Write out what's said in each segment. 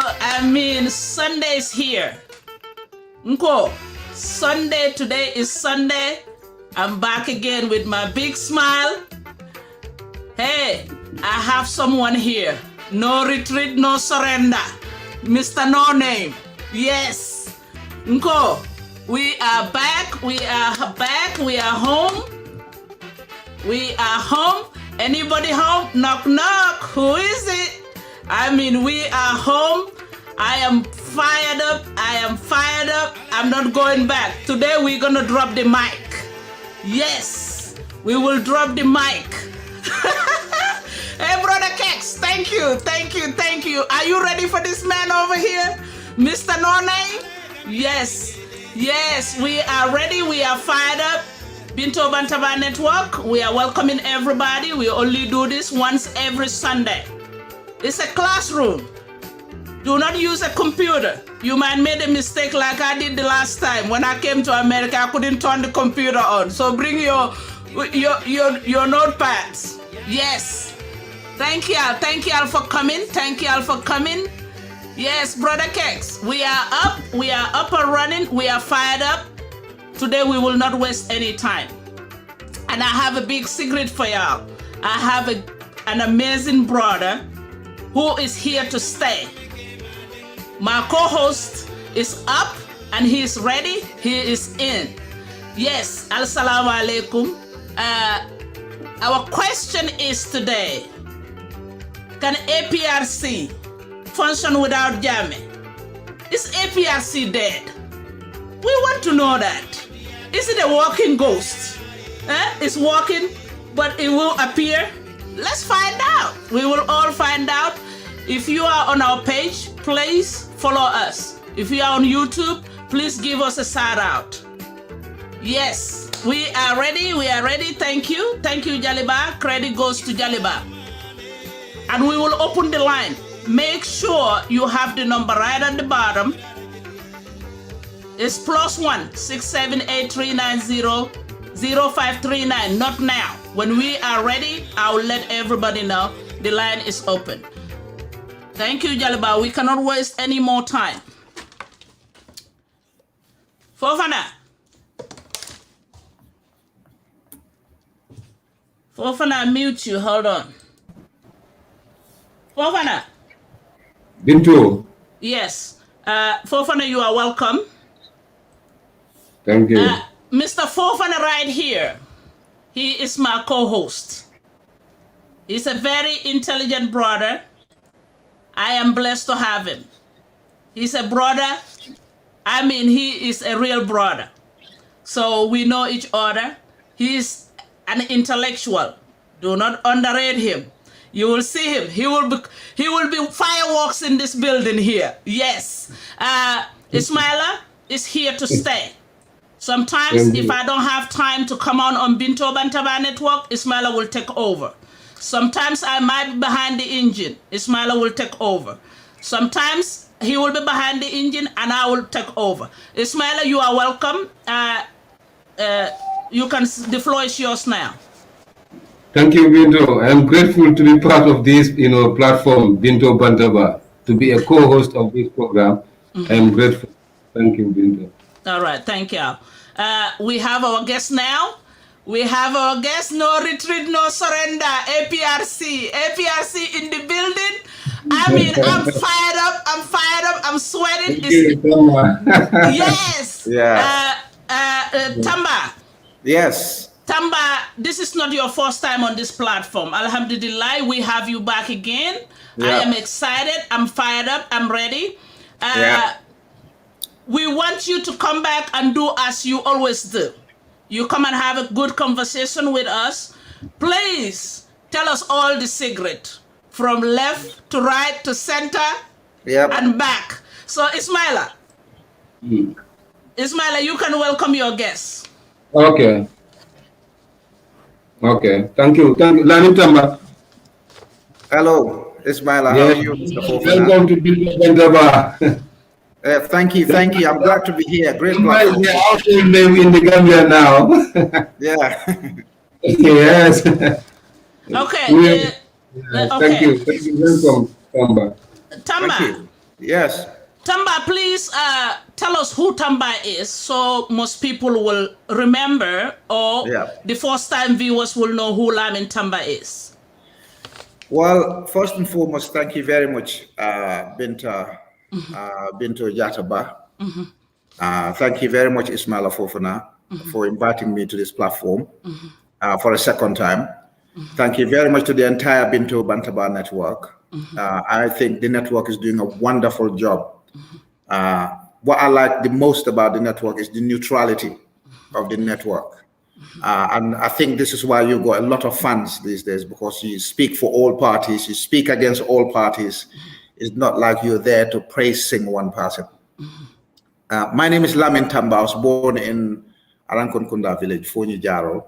I mean, Sunday is here. Nko, Sunday, today is Sunday. I'm back again with my big smile. Hey, I have someone here. No retreat, no surrender. Mr. No Name. Yes. Nko, we are back. We are back. We are home. We are home. Anybody home? Knock, knock. Who is it? I mean, we are home. I am fired up. I am fired up. I'm not going back. Today we're going to drop the mic. Yes, we will drop the mic. Hey, Brother Kex, thank you, thank you, thank you. Are you ready for this man over here? Mr. No Name? Yes, yes, we are ready. We are fired up. Binto Bantaba Network, we are welcoming everybody. We only do this once every Sunday. It's a classroom. Do not use a computer. You might make a mistake like I did the last time. When I came to America, I couldn't turn the computer on. So bring your notepads. Yes. Thank y'all for coming. Thank y'all for coming. Yes, Brother Kex, we are up and running. We are fired up. Today we will not waste any time. And I have a big secret for y'all. I have an amazing brother who is here to stay. My co-host is up and he is ready. He is in. Yes, assalamu alaikum. Our question is today, can APRC function without Jammeh? Is APRC dead? We want to know that. Is it a walking ghost? It's walking, but it will appear? Let's find out. We will all find out. If you are on our page, please follow us. If you are on YouTube, please give us a shout out. Yes, we are ready. We are ready. Thank you. Thank you, Jaliba. Credit goes to Jaliba. And we will open the line. Make sure you have the number right at the bottom. It's +1 678 0539. Not now. When we are ready, I will let everybody know the line is open. Thank you, Jaliba. We cannot waste any more time. Fofana. Fofana, mute you. Hold on. Fofana. Binto. Yes. Fofana, you are welcome. Thank you. Mr. Fofana right here. He is my co-host. He's a very intelligent brother. I am blessed to have him. He's a brother. I mean, he is a real brother. So we know each other. He is an intellectual. Do not underrate him. You will see him. He will be fireworks in this building here. Yes. Ismaila is here to stay. Sometimes if I don't have time to come on Binto Bantaba Network, Ismaila will take over. Sometimes I might be behind the engine. Ismaila will take over. Sometimes he will be behind the engine and I will take over. Ismaila, you are welcome. The floor is yours now. Thank you, Binto. I am grateful to be part of this, platform, Binto Bantaba, to be a co-host of this program. I am grateful. Thank you, Binto. All right, thank you. We have our guest now. We have our guest, no retreat, no surrender, APRC. APRC in the building. I mean, I'm fired up, I'm sweating. Yes. Yeah. Tamba. Yes. Tamba, this is not your first time on this platform. Alhamdulillah, we have you back again. Yeah. I am excited, I'm fired up, I'm ready. We want you to come back and do as you always do. You come and have a good conversation with us. Please tell us all the secret from left to right to center and back. So Ismaila, Ismaila, you can welcome your guests. Okay. Thank you. Lamin Tamba. Hello, Ismaila. Yes. How are you, Mr. Fofana? Welcome to Binto Bantaba. Thank you. I'm glad to be here. Great platform. The household name in the Gambia now. Yeah. Yes. Okay. Thank you. Welcome, Tamba. Tamba, Yes. Tamba, please tell us who Tamba is so most people will remember, or the first time viewers will know who Lamin Tamba is. Well, first and foremost, thank you very much, Binto Yataba. Thank you very much, Ismaila Fofana, for inviting me to this platform for a second time. Thank you very much to the entire Binto Bantaba network. I think the network is doing a wonderful job. What I like the most about the network is the neutrality of the network. And I think this is why you got a lot of fans these days, because you speak for all parties, you speak against all parties. It's not like you're there to praising one person. My name is Lamin Tamba. I was born in Arankonkunda village, Fonyi Jaro,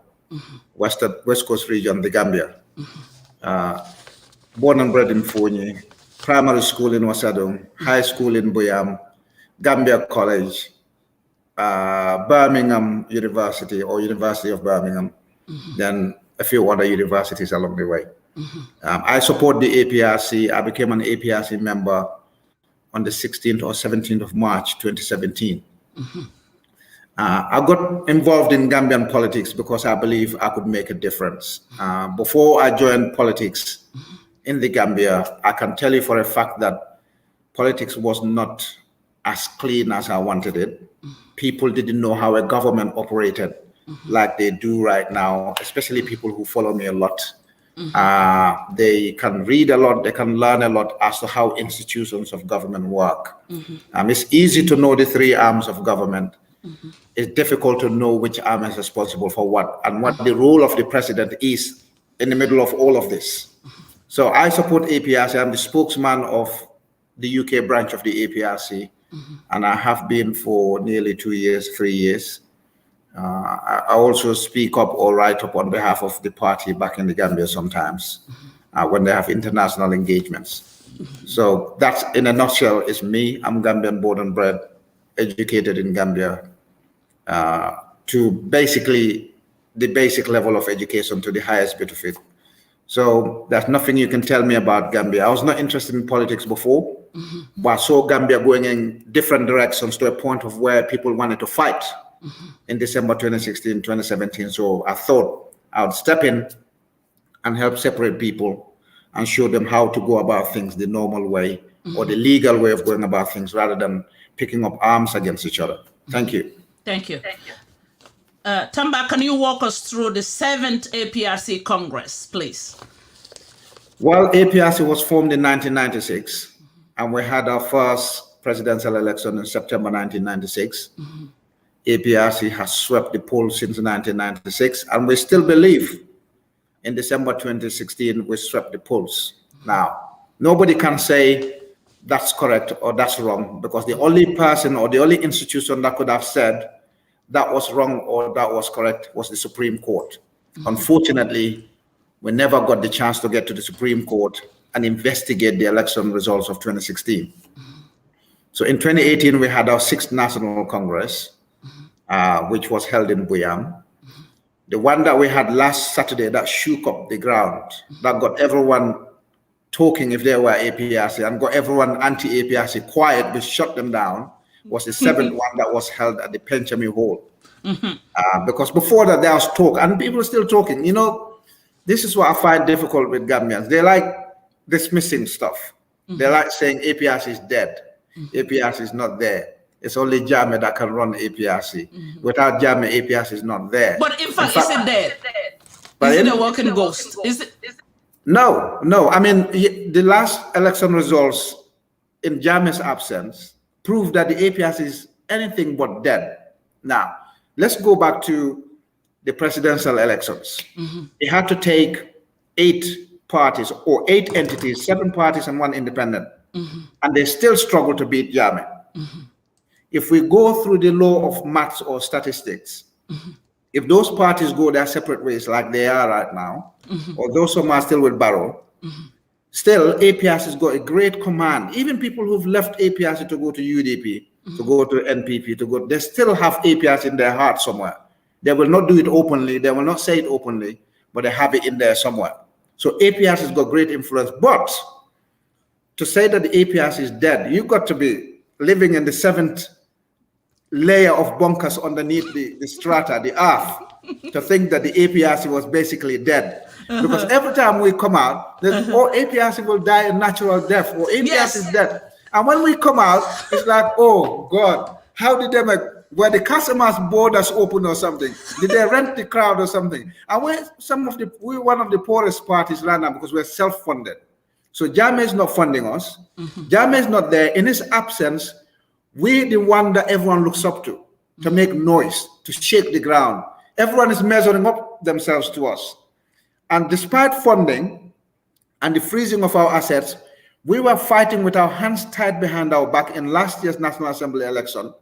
West Coast region, the Gambia. Born and bred in Fonyi, primary school in Wasadong, high school in Buyam, Gambia College, Birmingham University or University of Birmingham, then a few other universities along the way. I support the APRC. I became an APRC member on the 16th or 17th of March, 2017. I got involved in Gambian politics because I believe I could make a difference. Before I joined politics in the Gambia, I can tell you for a fact that politics was not as clean as I wanted it. People didn't know how a government operated like they do right now, especially people who follow me a lot. They can read a lot, they can learn a lot as to how institutions of government work. It's easy to know the three arms of government. It's difficult to know which arm is responsible for what and what the role of the president is in the middle of all of this. So I support APRC. I'm the spokesman of the UK branch of the APRC, and I have been for nearly 3 years. I also speak up or write up on behalf of the party back in the Gambia sometimes when they have international engagements. So that's, in a nutshell, is me. I'm Gambian born and bred, educated in Gambia to basically the basic level of education to the highest bit of it. So there's nothing you can tell me about Gambia. I was not interested in politics before, but I saw Gambia going in different directions to a point of where people wanted to fight in December 2016, 2017. So I thought I would step in and help separate people and show them how to go about things the normal way or the legal way of going about things rather than picking up arms against each other. Thank you. Thank you. Tamba, can you walk us through the 7th APRC Congress, please? Well, APRC was formed in 1996, and we had our first presidential election in September 1996. APRC has swept the polls since 1996, and we still believe in December 2016 we swept the polls. Now, nobody can say that's correct or that's wrong, because the only person or the only institution that could have said that was wrong or that was correct was the Supreme Court. Unfortunately, we never got the chance to get to the Supreme Court and investigate the election results of 2016. So in 2018, we had our 6th National Congress, which was held in Buyam. The one that we had last Saturday that shook up the ground, that got everyone talking if they were APRC and got everyone anti-APRC quiet, we shut them down, was the 7th one that was held at the Penchami Hall. Because before that, there was talk, and people are still talking. You know, this is what I find difficult with Gambians. They like dismissing stuff. They like saying APRC is dead. APRC is not there. It's only Jammeh that can run APRC. Without Jammeh, APRC is not there. But in fact, is it dead? Is it a working ghost? Is it? No. I mean, the last election results in Jammeh's absence prove that the APRC is anything but dead. Now, let's go back to the presidential elections. It had to take 8 parties or 8 entities, 7 parties and 1 independent, and they still struggle to beat Jammeh. If we go through the law of maths or statistics, if those parties go their separate ways like they are right now, or those some are still with Barrow, still APRC has got a great command. Even people who've left APRC to go to UDP, to go to NPP, they still have APRC in their heart somewhere. They will not do it openly, they will not say it openly, but they have it in there somewhere. So APRC has got great influence, but to say that the APRC is dead, you've got to be living in the 7th layer of bunkers underneath the strata, the earth, to think that the APRC was basically dead. Because every time we come out, APRC will die a natural death, or APRC is dead. And when we come out, it's like, oh God, how did they make, were the customers' borders open or something? Did they rent the crowd or something? And we're one of the poorest parties right now because we're self-funded. So Jammeh is not funding us. Jammeh is not there. In his absence, we're the one that everyone looks up to make noise, to shake the ground. Everyone is measuring up themselves to us. And despite funding and the freezing of our assets, we were fighting with our hands tied behind our back in last year's National Assembly election.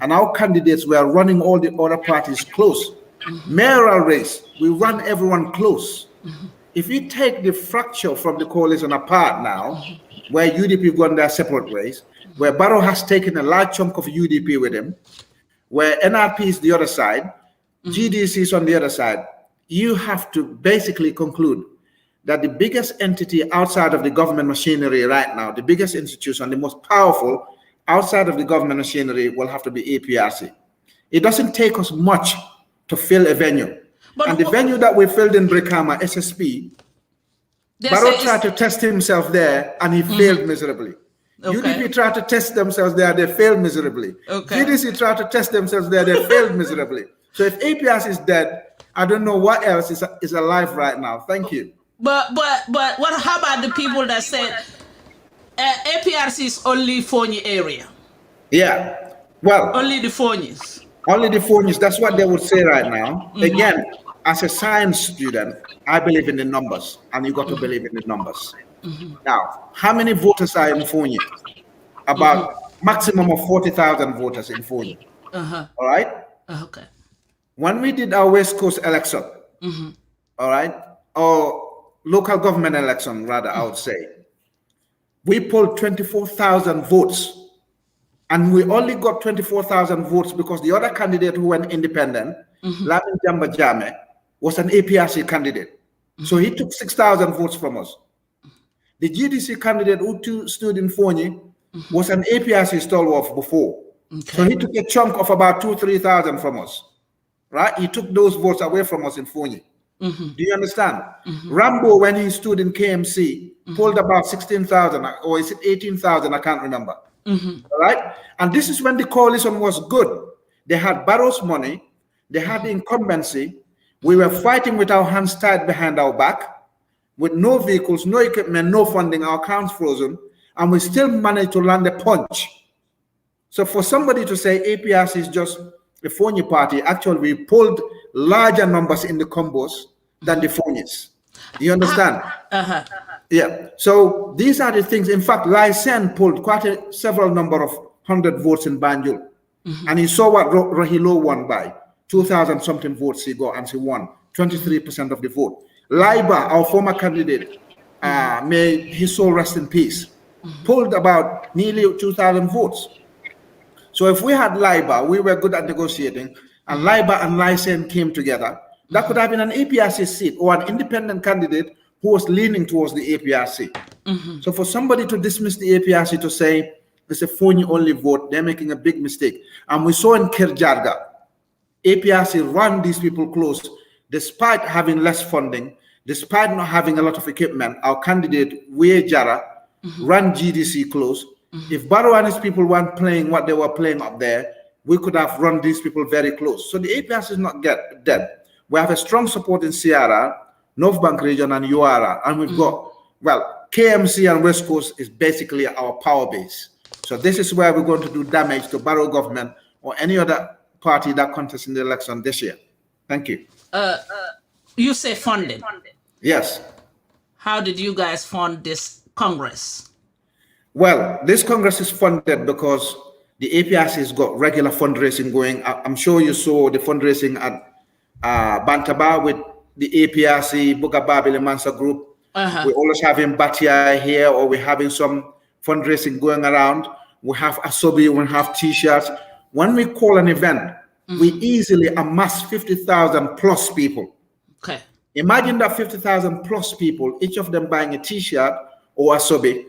And our candidates were running all the other parties close. Mayoral race, we run everyone close. If you take the fracture from the coalition apart now, where UDP gone their separate ways, where Barrow has taken a large chunk of UDP with him, where NRP is the other side, GDC is on the other side, you have to basically conclude that the biggest entity outside of the government machinery right now, the biggest institution, the most powerful outside of the government machinery will have to be APRC. It doesn't take us much to fill a venue. And the venue that we filled in Brikama, SSP, Barrow tried to test himself there and he failed miserably. UDP tried to test themselves there, they failed miserably. GDC tried to test themselves there, they failed miserably. So if APRC is dead, I don't know what else is alive right now. Thank you. But what? How about the people that said APRC is only Fonyi area? Yeah, well, only the Fonyis. Only the Fonyis. That's what they would say right now. Again, as a science student, I believe in the numbers, and you got to believe in the numbers. Now, how many voters are in Fonyi? About maximum of 40,000 voters in Fonyi. All right. Okay. When we did our West Coast election, all right, or local government election, rather, I would say, we pulled 24,000 votes. And we only got 24,000 votes because the other candidate who went independent, Lamin Jammeh, was an APRC candidate. So he took 6,000 votes from us. The GDC candidate who stood in Fonyi was an APRC stalwart before. So he took a chunk of about 2,000-3,000 from us. Right? He took those votes away from us in Fonyi. Do you understand? Rambo, when he stood in KMC, pulled about 16,000, or is it 18,000? I can't remember. All right? And this is when the coalition was good. They had Barrow's money. They had the incumbency. We were fighting with our hands tied behind our back, with no vehicles, no equipment, no funding, our accounts frozen, and we still managed to land a punch. So for somebody to say APRC is just the Fonyi party, actually we pulled larger numbers in the combos than the Fonyis. You understand? Yeah. So these are the things. In fact, Lysen pulled quite several number of 100 votes in Banjul. And he saw what Rahilo won by. 2,000 something votes he got, and he won 23% of the vote. Laiba, our former candidate, may his soul rest in peace, pulled about nearly 2,000 votes. So if we had Laiba, we were good at negotiating, and Laiba and Lysen came together, that could have been an APRC seat or an independent candidate who was leaning towards the APRC. So for somebody to dismiss the APRC to say it's a Fonyi only vote, they're making a big mistake. And we saw in Kirjarga, APRC ran these people close, despite having less funding, despite not having a lot of equipment. Our candidate, Wee Jara, ran GDC close. If Barrow and his people weren't playing what they were playing up there, we could have run these people very close. So the APRC is not dead. We have a strong support in Sierra, North Bank region, and UARA, and we've got, well, KMC and West Coast is basically our power base. So this is where we're going to do damage to Barrow government or any other party that contests in the election this year. Thank you. You say funding. Yes. How did you guys fund this Congress? Well, this Congress is funded because the APRC has got regular fundraising going. I'm sure you saw the fundraising at Bantaba with the APRC, Buga Babili Mansa group. We're always having Batia here, or we're having some fundraising going around. We have Asobi, we have T-shirts. When we call an event, we easily amass 50,000 plus people. Okay. Imagine that 50,000 plus people, each of them buying a T-shirt or Asobi,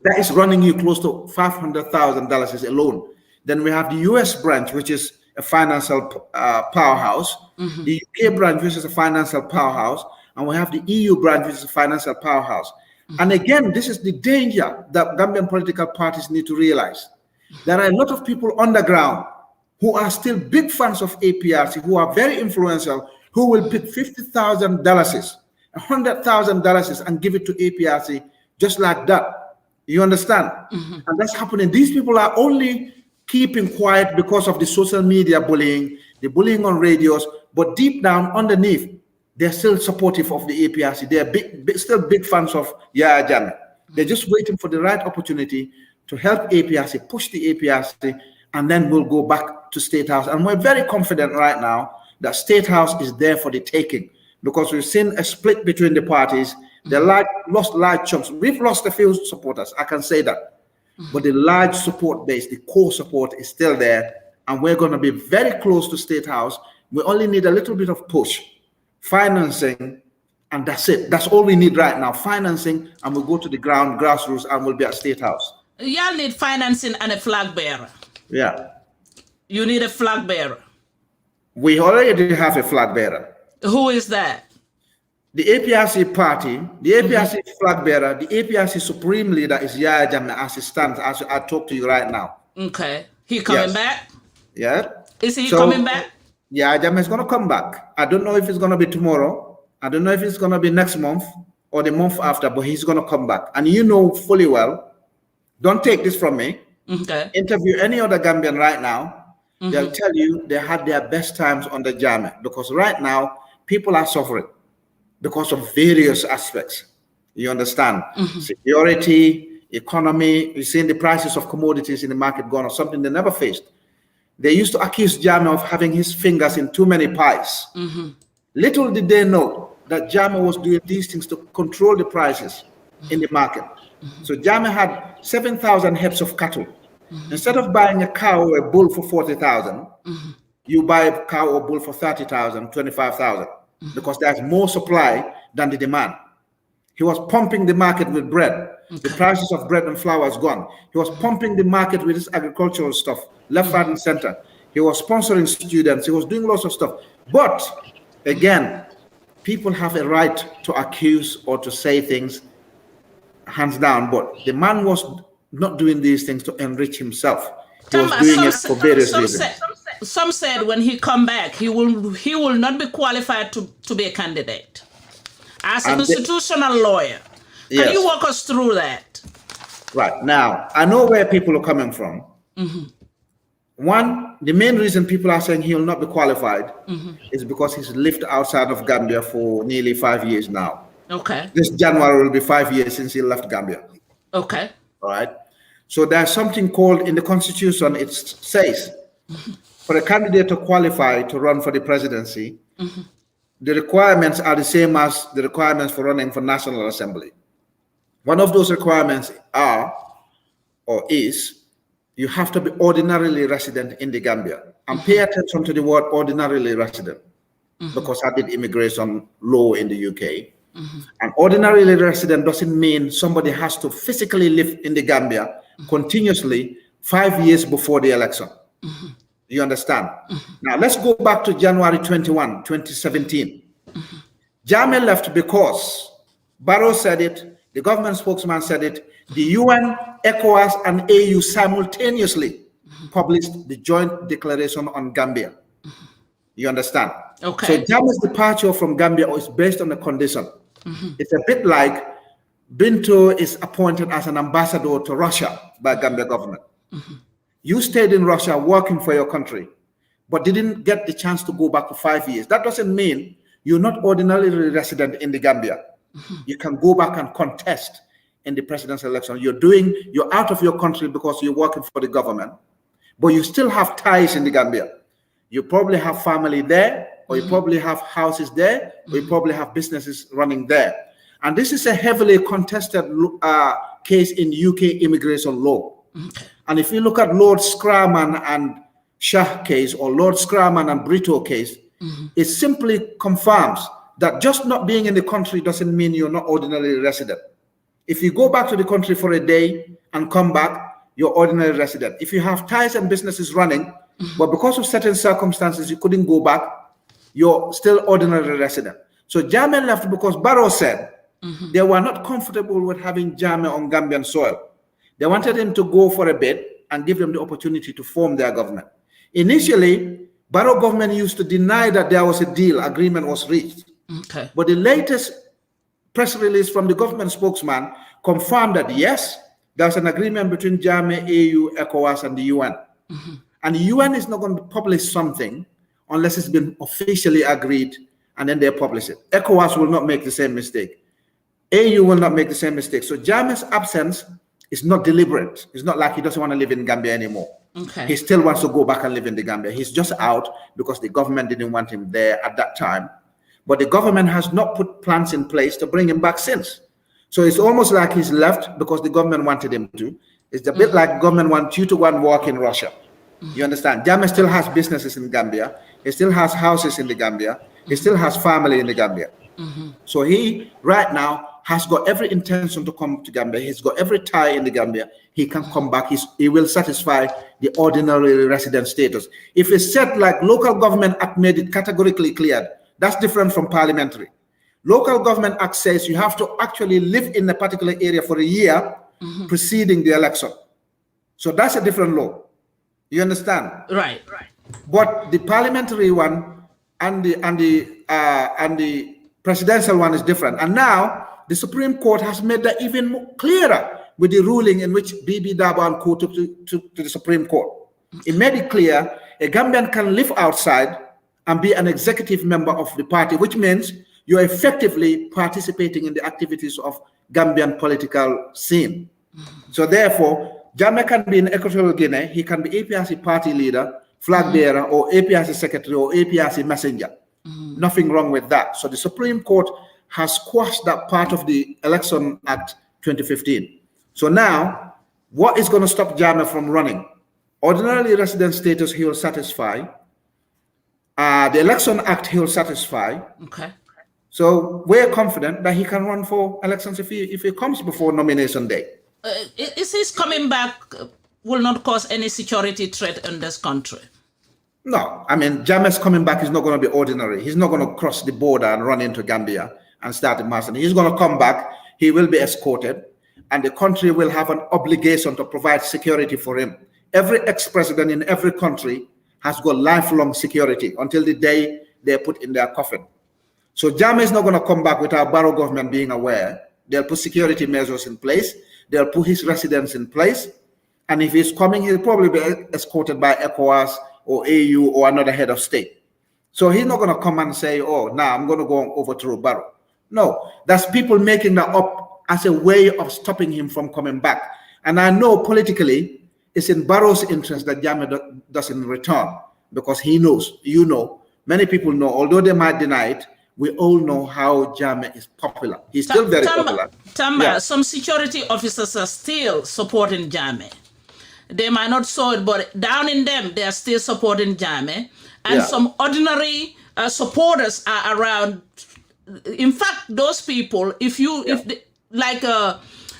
That is running you close to $500,000 alone. Then we have the US branch, which is a financial powerhouse, the UK branch, which is a financial powerhouse, and we have the EU branch, which is a financial powerhouse. And again, this is the danger that Gambian political parties need to realize. There are a lot of people on the ground who are still big fans of APRC, who are very influential, who will pick $50,000, $100,000 and give it to APRC just like that. You understand? And that's happening. These people are only keeping quiet because of the social media bullying, the bullying on radios, but deep down underneath, they're still supportive of the APRC. They're still big fans of Yahya Jammeh. They're just waiting for the right opportunity to help APRC, push the APRC, and then we'll go back to State House. And we're very confident right now that State House is there for the taking, because we've seen a split between the parties. They lost large chunks. We've lost a few supporters, I can say that. But the large support base, the core support is still there. And we're going to be very close to State House. We only need a little bit of push, financing, and that's it. That's all we need right now, financing, and we'll go to the ground, grassroots, and we'll be at State House. Y'all need financing and a flag bearer. Yeah. You need a flag bearer. We already have a flag bearer. Who is that? The APRC party, the APRC flag bearer, the APRC supreme leader is Yahya Jammeh as he stands, as I talk to you right now. Okay. He coming back? Yeah. Is he coming back? Yahya Jammeh is going to come back. I don't know if it's going to be tomorrow. I don't know if it's going to be next month or the month after, but he's going to come back. And you know fully well, don't take this from me. Okay. Interview any other Gambian right now. They'll tell you they had their best times under Jammeh, because right now people are suffering because of various aspects. You understand? Security, economy. You've seen the prices of commodities in the market gone up, something they never faced. They used to accuse Jammeh of having his fingers in too many pies. Little did they know that Jammeh was doing these things to control the prices in the market. So Jammeh had 7,000 heads of cattle. Instead of buying a cow or a bull for 40,000, you buy a cow or bull for 30,000, 25,000, because there's more supply than the demand. He was pumping the market with bread. The prices of bread and flour is gone. He was pumping the market with his agricultural stuff, left, right, and center. He was sponsoring students. He was doing lots of stuff. But again, people have a right to accuse or to say things, hands down. But the man was not doing these things to enrich himself. He was doing it for various reasons. Some said when he come back, he will not be qualified to be a candidate. As an institutional lawyer, can you walk us through that? Right. Now, I know where people are coming from. One, the main reason people are saying he will not be qualified is because he's lived outside of Gambia for nearly 5 years now. Okay. This January will be 5 years since he left Gambia. Okay. All right. So there's something called in the Constitution, it says for a candidate to qualify to run for the presidency, the requirements are the same as the requirements for running for National Assembly. One of those requirements is you have to be ordinarily resident in the Gambia. And pay attention to the word ordinarily resident, because I did immigration law in the UK. And ordinarily resident doesn't mean somebody has to physically live in the Gambia continuously 5 years before the election. You understand? Now, let's go back to January 21, 2017. Jammeh left because Barrow said it, the government spokesman said it, the UN, ECOWAS, and AU simultaneously published the joint declaration on Gambia. You understand? Okay. So Jammeh's departure from Gambia is based on a condition. It's a bit like Binto is appointed as an ambassador to Russia by Gambia government. You stayed in Russia working for your country, but didn't get the chance to go back for 5 years. That doesn't mean you're not ordinarily resident in the Gambia. You can go back and contest in the presidential election. You're out of your country because you're working for the government, but you still have ties in the Gambia. You probably have family there, or you probably have houses there, or you probably have businesses running there. And this is a heavily contested case in UK immigration law. And if you look at Lord Scraman and Shah case, or Lord Scraman and Brito case, it simply confirms that just not being in the country doesn't mean you're not ordinarily resident. If you go back to the country for a day and come back, you're ordinary resident. If you have ties and businesses running, but because of certain circumstances, you couldn't go back, you're still ordinary resident. So Jammeh left because Barrow said they were not comfortable with having Jammeh on Gambian soil. They wanted him to go for a bit and give them the opportunity to form their government. Initially, Barrow government used to deny that there was a deal, agreement was reached. Okay. But the latest press release from the government spokesman confirmed that yes, there's an agreement between Jammeh, AU, ECOWAS, and the UN. And the UN is not going to publish something unless it's been officially agreed and then they publish it. ECOWAS will not make the same mistake. AU will not make the same mistake. So Jammeh's absence is not deliberate. It's not like he doesn't want to live in Gambia anymore. Okay. He still wants to go back and live in the Gambia. He's just out because the government didn't want him there at that time. But the government has not put plans in place to bring him back since. So it's almost like he's left because the government wanted him to. It's a bit like government wants you to go and work in Russia. You understand? Jammeh still has businesses in Gambia. He still has houses in the Gambia. He still has family in the Gambia. So he, right now, has got every intention to come to Gambia. He's got every tie in the Gambia. He can come back. He will satisfy the ordinary resident status. If it's said like local government act made it categorically clear, that's different from parliamentary. Local government act says you have to actually live in a particular area for a year preceding the election. So that's a different law. You understand? Right. But the parliamentary one and the presidential one is different. And now the Supreme Court has made that even more clearer with the ruling in which Bibi Dabo and Co took to the Supreme Court. It made it clear a Gambian can live outside and be an executive member of the party, which means you're effectively participating in the activities of Gambian political scene. So therefore, Jammeh can be in Equatorial Guinea, he can be APRC party leader, flag bearer, or APRC secretary, or APRC messenger. Nothing wrong with that. So the Supreme Court has quashed that part of the Election Act 2015. So now, what is going to stop Jammeh from running? Ordinarily resident status he will satisfy. The Election Act he will satisfy. Okay. So we're confident that he can run for elections if he comes before nomination day. Is his coming back will not cause any security threat in this country? No, I mean, Jammeh's coming back is not going to be ordinary. He's not going to cross the border and run into Gambia and start a mass. He's going to come back. He will be escorted, and the country will have an obligation to provide security for him. Every ex-president in every country has got lifelong security until the day they're put in their coffin. So Jammeh is not going to come back without Barrow government being aware. They'll put security measures in place. They'll put his residence in place. And if he's coming, he'll probably be escorted by ECOWAS or AU or another head of state. So he's not going to come and say, oh, now I'm going to go and overthrow Barrow. No, that's people making that up as a way of stopping him from coming back. And I know politically, it's in Barrow's interest that Jammeh doesn't return because he knows, you know, many people know, although they might deny it, we all know how Jammeh is popular. He's still very popular. Tamba, Yeah. some security officers are still supporting Jammeh. They might not saw it, but down in them, they are still supporting Jammeh. And Yeah. some ordinary supporters are around. In fact, those people,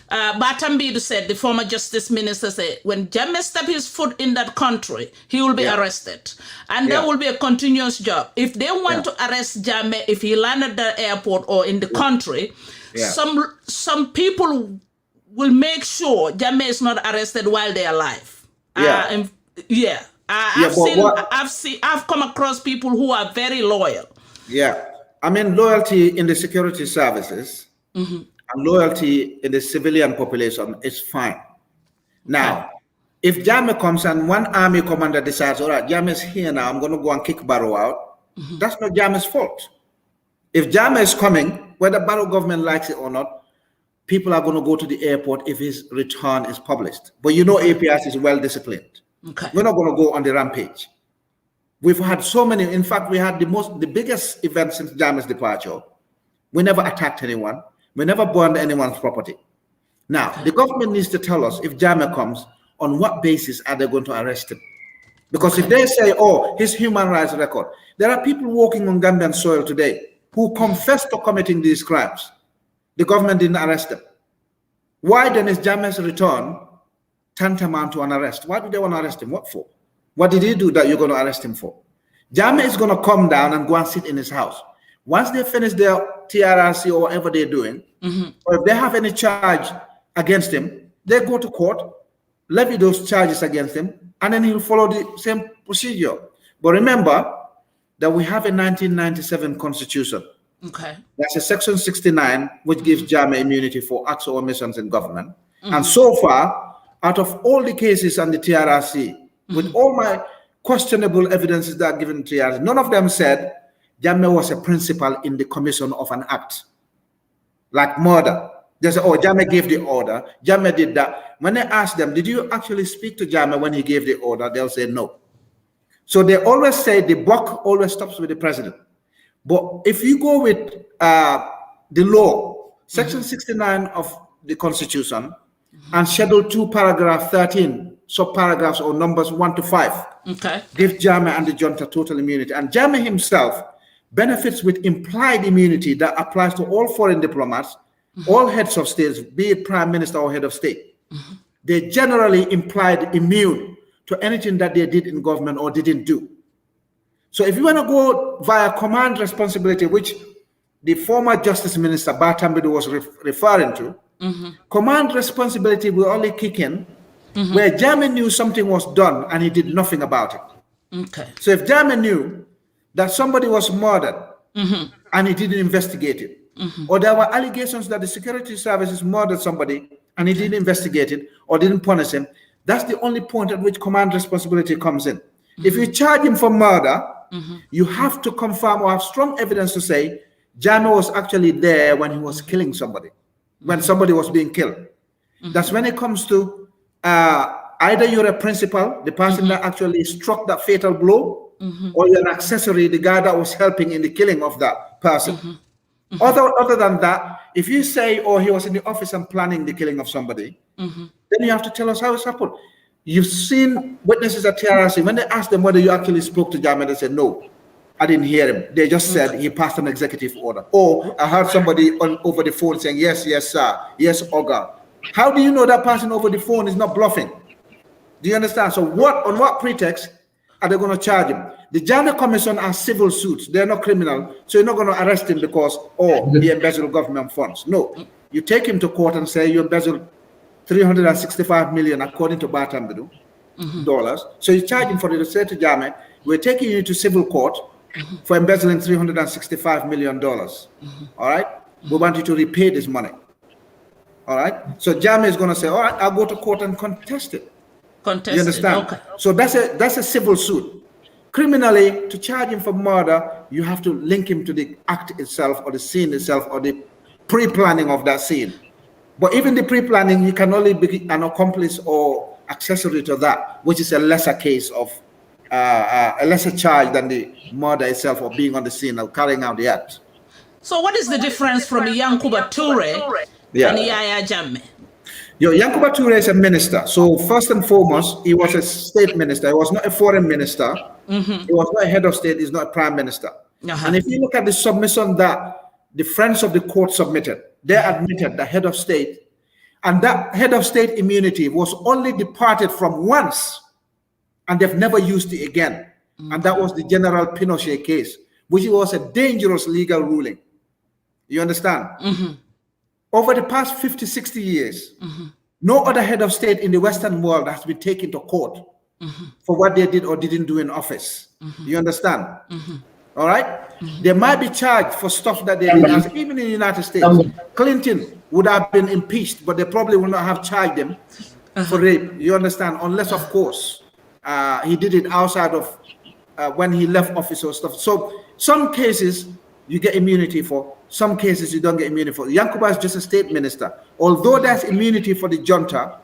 Batambidu said, the former justice minister said, when Jammeh steps his foot in that country, he will be arrested. And that will be a continuous job. If they want to arrest Jammeh, if he landed at the airport or in the country, some people will make sure Jammeh is not arrested while they're alive. I've come across people who are very loyal. Yeah. I mean, loyalty in the security services and loyalty in the civilian population is fine. Now, if Jammeh comes and one army commander decides, all right, Jammeh's here now, I'm going to go and kick Barrow out, that's not Jammeh's fault. If Jammeh is coming, whether Barrow government likes it or not, people are going to go to the airport if his return is published. But you know APRC is well disciplined. Okay. We're not going to go on the rampage. We've had so many. In fact, we had the biggest event since Jammeh's departure. We never attacked anyone. We never burned anyone's property. Now, the government needs to tell us if Jammeh comes, on what basis are they going to arrest him? Because if they say, oh, his human rights record, there are people walking on Gambian soil today who confess to committing these crimes. The government didn't arrest them. Why then is Jammeh's return tantamount to an arrest? Why do they want to arrest him? What for? What did he do that you're going to arrest him for? Jammeh is going to come down and go and sit in his house. Once they finish their TRRC or whatever they're doing, or if they have any charge against him, they go to court, levy those charges against him, and then he'll follow the same procedure. But remember that we have a 1997 constitution. Okay. That's a section 69, which gives Jammeh immunity for acts or omissions in government. And so far, out of all the cases on the TRRC, with all my questionable evidences that are given to TRRC, none of them said Jammeh was a principal in the commission of an act, like murder. They say, oh, Jammeh gave the order, Jammeh did that. When they ask them, did you actually speak to Jammeh when he gave the order? They'll say no. So they always say the buck always stops with the president. But if you go with the law, section 69 of the constitution, and schedule 2, paragraph 13, subparagraphs or numbers 1 to 5, give Jammeh and the junta total immunity. And Jammeh himself benefits with implied immunity that applies to all foreign diplomats, all heads of states, be it prime minister or head of state. They generally implied immune to anything that they did in government or didn't do. So if you want to go via command responsibility, which the former Justice Minister Batambidu was referring to, command responsibility will only kick in where Jammeh knew something was done and he did nothing about it. So if Jammeh knew that somebody was murdered and he didn't investigate it, or there were allegations that the security services murdered somebody and he didn't investigate it or didn't punish him, that's the only point at which command responsibility comes in. If you charge him for murder, you have to confirm or have strong evidence to say Jammeh was actually there when he was killing somebody, when somebody was being killed. That's when it comes to either you're a principal, the person that actually struck that fatal blow, or you're an accessory, the guy that was helping in the killing of that person. Other than that, if you say, oh, he was in the office and planning the killing of somebody, then you have to tell us how it's happened. You've seen witnesses at TRRC, when they asked them whether you actually spoke to Jammeh, they said, no, I didn't hear him. They just said he passed an executive order. Or I heard somebody over the phone saying, yes, yes, sir, yes, Oga. How do you know that person over the phone is not bluffing? Do you understand? So on what pretext are they going to charge him? The Jammeh Commission are civil suits. They're not criminal. So you're not going to arrest him because, oh, he embezzled government funds. No. You take him to court and say you embezzled 365 million according to Batambidu dollars. So you charge him for it. Say to Jammeh, we're taking you to civil court for embezzling $365 million. All right? We want you to repay this money. All right? So Jammeh is going to say, all right, I'll go to court and contest it. You understand? Okay. So that's a civil suit. Criminally, to charge him for murder, you have to link him to the act itself or the scene itself or the pre-planning of that scene. But even the pre-planning, you can only be an accomplice or accessory to that, which is a lesser case of a lesser charge than the murder itself or being on the scene or carrying out the act. So what is the difference from Yankuba Toure and Yahya Jammeh? Yankuba Toure is a minister. So first and foremost, he was a state minister. He was not a foreign minister. He was not a head of state. He's not a prime minister. And if you look at the submission that the friends of the court submitted, they admitted the head of state, and that head of state immunity was only departed from once, and they've never used it again. And that was the General Pinochet case, which was a dangerous legal ruling. You understand? Over the past 50, 60 years, no other head of state in the Western world has been taken to court for what they did or didn't do in office. You understand? All right? They might be charged for stuff that they did, even in the United States. Clinton would have been impeached, but they probably would not have charged him for rape. You understand? Unless, of course, he did it outside of when he left office or stuff. So some cases you get immunity for, some cases you don't get immunity for. Yankuba is just a state minister. Although there's immunity for the junta,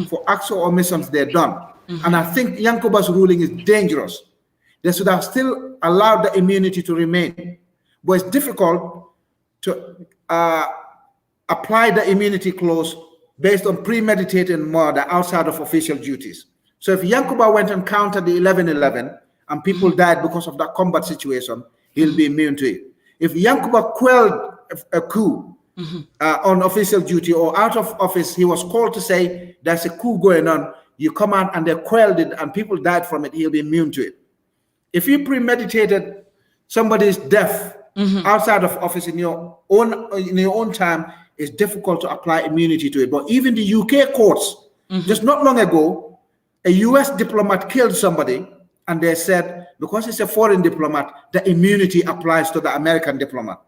for acts or omissions they're done. And I think Yankuba's ruling is dangerous. They should have still allowed the immunity to remain. But it's difficult to apply the immunity clause based on premeditated murder outside of official duties. So if Yankuba went and countered the 11-11 and people died because of that combat situation, he'll be immune to it. If Yankuba quelled a coup on official duty or out of office, he was called to say there's a coup going on. You come out and they quelled it and people died from it. He'll be immune to it. If you premeditated somebody's death outside of office in your own time, it's difficult to apply immunity to it. But even the UK courts, just not long ago, a US diplomat killed somebody, and they said because it's a foreign diplomat, the immunity applies to the American diplomat.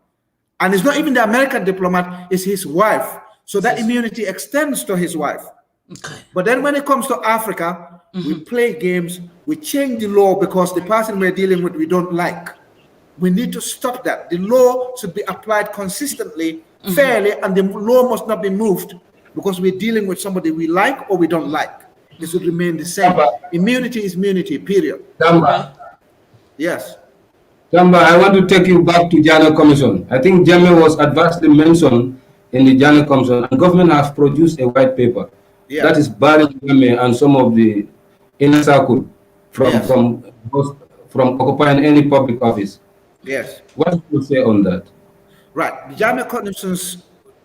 And it's not even the American diplomat, it's his wife. So that immunity extends to his wife. Okay. But then when it comes to Africa, we play games, we change the law because the person we're dealing with we don't like. We need to stop that. The law should be applied consistently, fairly, and the law must not be moved because we're dealing with somebody we like or we don't like. It should remain the same. Immunity is immunity, period. Tamba. Yes. Tamba, I want to take you back to Jammeh Commission. I think Jammeh was adversely mentioned in the Jammeh Commission, and government has produced a white paper that is barring Jammeh and some of the inner circle from occupying any public office. Yes. What do you say on that? Right. The Jammeh Commission,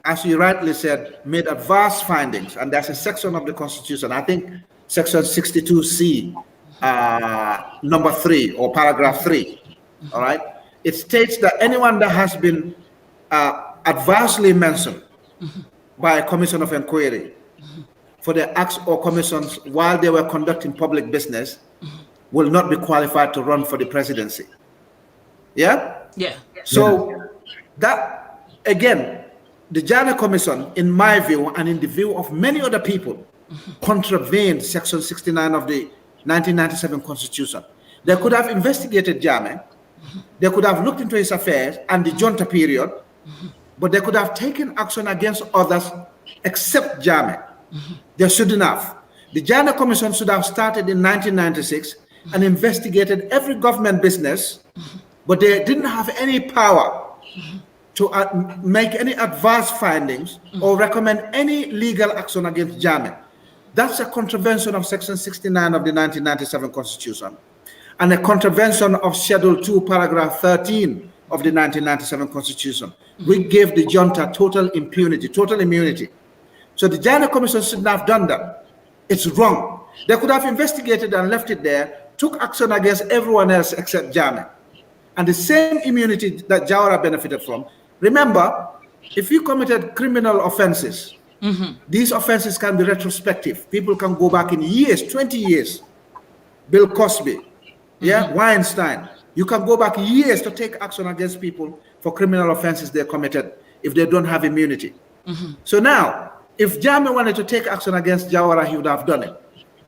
as you rightly said, made adverse findings, and there's a section of the Constitution, I think section 62C, number 3 or paragraph 3. All right. It states that anyone that has been adversely mentioned by a commission of inquiry for their acts or commissions while they were conducting public business will not be qualified to run for the presidency. Yeah? Yeah. So that, again, the Jammeh Commission, in my view and in the view of many other people, contravened Section 69 of the 1997 Constitution. They could have investigated Jammeh, they could have looked into his affairs and the junta period, but they could have taken action against others except Jammeh. They shouldn't have. The Jammeh Commission should have started in 1996 and investigated every government business, but they didn't have any power to make any adverse findings or recommend any legal action against Jammeh. That's a contravention of Section 69 of the 1997 Constitution and a contravention of Schedule 2, Paragraph 13 of the 1997 Constitution. We gave the junta total impunity, total immunity. So the Jammeh Commission shouldn't have done that. It's wrong. They could have investigated and left it there, took action against everyone else except Jammeh. And the same immunity that Jawara benefited from. Remember, if you committed criminal offenses, these offenses can be retrospective. People can go back in years, 20 years. Bill Cosby, Weinstein. You can go back years to take action against people for criminal offenses they committed if they don't have immunity. So now, if Jammeh wanted to take action against Jawara, he would have done it.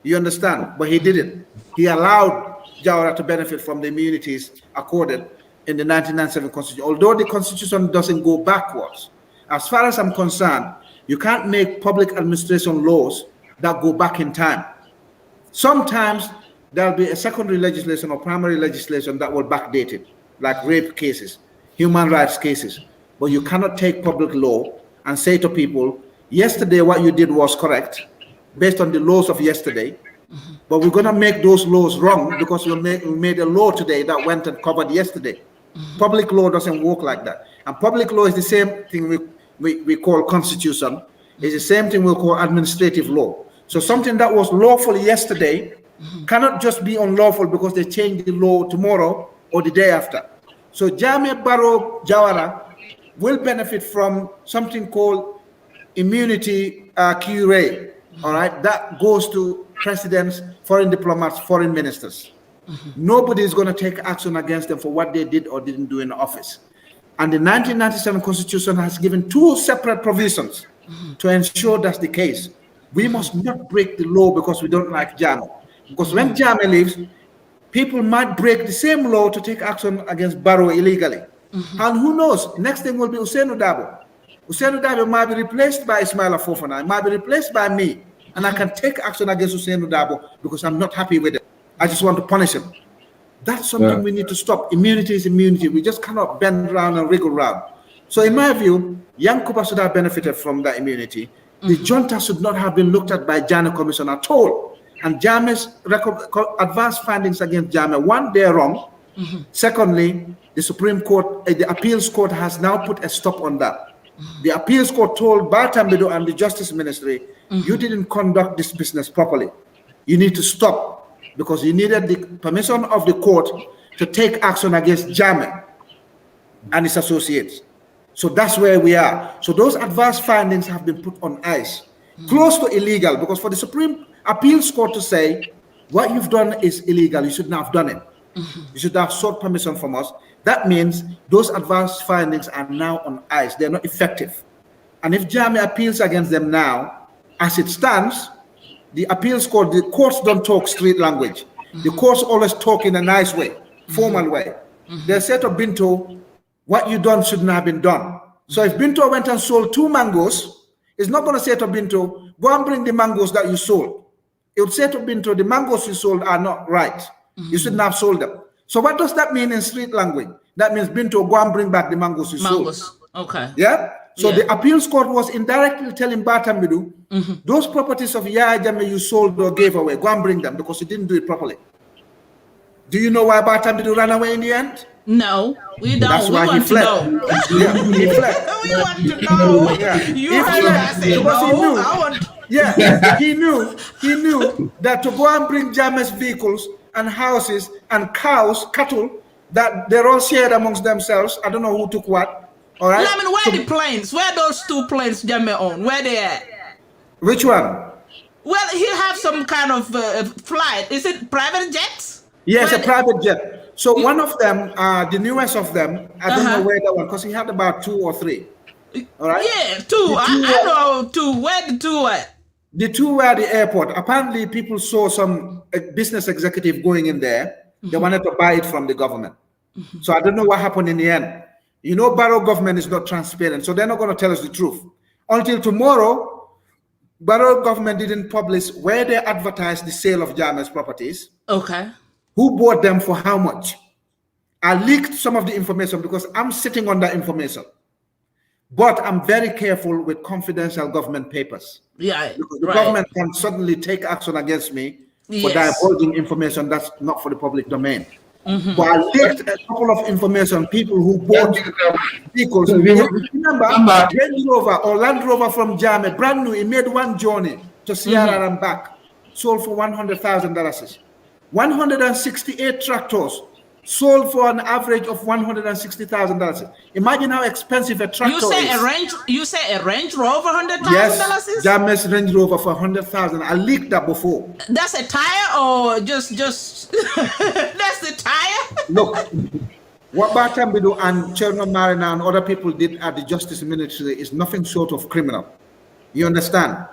You understand? But he didn't. He allowed Jawara to benefit from the immunities accorded in the 1997 Constitution. Although the Constitution doesn't go backwards, as far as I'm concerned, you can't make public administration laws that go back in time. Sometimes there'll be a secondary legislation or primary legislation that will backdate it, like rape cases, human rights cases. But you cannot take public law and say to people, yesterday what you did was correct, based on the laws of yesterday, but we're going to make those laws wrong because we made a law today that went and covered yesterday. Public law doesn't work like that. And public law is the same thing we call constitution. It's the same thing we call administrative law. So something that was lawful yesterday cannot just be unlawful because they change the law tomorrow or the day after. So Jammeh Barrow Jawara will benefit from something called immunity cure. All right, that goes to presidents, foreign diplomats, foreign ministers. Nobody is going to take action against them for what they did or didn't do in office. And the 1997 Constitution has given 2 separate provisions to ensure that's the case. We must not break the law because we don't like Jammeh. Because when Jammeh leaves, people might break the same law to take action against Barrow illegally. And who knows, next thing will be Ousainou Darboe. Ousainou Darboe might be replaced by Ismaila Fofana, might be replaced by me, and I can take action against Ousainou Darboe because I'm not happy with it. I just want to punish him. That's something we need to stop. Immunity is immunity. We just cannot bend around and wriggle around. So in my view, Yankuba should have benefited from that immunity. The junta should not have been looked at by Jammeh Commission at all. And Jammeh's adverse findings against Jammeh, one, they're wrong. Secondly, the Supreme Court, the appeals court has now put a stop on that. The appeals court told Batambido and the Justice Ministry, you didn't conduct this business properly. You need to stop because you needed the permission of the court to take action against Jammeh and his associates. So that's where we are. So those adverse findings have been put on ice, close to illegal, because for the Supreme Appeals Court to say, what you've done is illegal, you should not have done it. You should have sought permission from us. That means those adverse findings are now on ice. They're not effective. And if Jammeh appeals against them now, as it stands, the appeals court, the courts don't talk street language. The courts always talk in a nice way, formal way. They say to Binto, what you done should not have been done. So if Binto went and sold 2 mangoes, it's not going to say to Binto, go and bring the mangoes that you sold. It would say to Binto, the mangoes you sold are not right. You shouldn't have sold them. So what does that mean in street language? That means Binto, go and bring back the mangoes you sold. Okay. Yeah? So the appeals court was indirectly telling Batambidu, those properties of Yahya Jammeh you sold or gave away, go and bring them because you didn't do it properly. Do you know why Batambidu ran away in the end? No, we don't. That's why we want he fled. to know. Yeah, he fled. We want to know. Yeah. You heard I said because he knew. no. I want. Yeah, he knew that to go and bring Jammeh's vehicles and houses and cows, cattle, that they're all shared amongst themselves. I don't know who took what. All right. Lamin, where the planes? Where those 2 planes Jammeh own? Where they at? Which one? Well, he have some kind of flight. Is it private jets? Yes, where a private jet. So one of them, the newest of them, I don't know where that one, because he had about 2 or 3. All right. Yeah, 2. I know 2. Where the 2 at? The 2 were at the airport. Apparently, people saw some business executive going in there. They wanted to buy it from the government. So I don't know what happened in the end. You know, Barrow government is not transparent, so they're not going to tell us the truth. Until tomorrow, Barrow government didn't publish where they advertised the sale of Jammeh's properties. Okay. Who bought them for how much? I leaked some of the information because I'm sitting on that information. But I'm very careful with confidential government papers. Yeah. Because the government can suddenly take action against me for divulging information that's not for the public domain. But I leaked a couple of information, people who bought vehicles. Remember, Range Rover or Land Rover from Jammeh, brand new, he made one journey to Sierra and back, sold for $100,000. 168 tractors sold for an average of $160,000. Imagine how expensive a tractor is. You say a Range Rover $100,000? Yes, Jammeh's Range Rover for $100,000. I leaked that before. That's a tire or just that's the tire? Look, what Batambidu and Chairman Marina and other people did at the Justice Ministry is nothing short of criminal. You understand?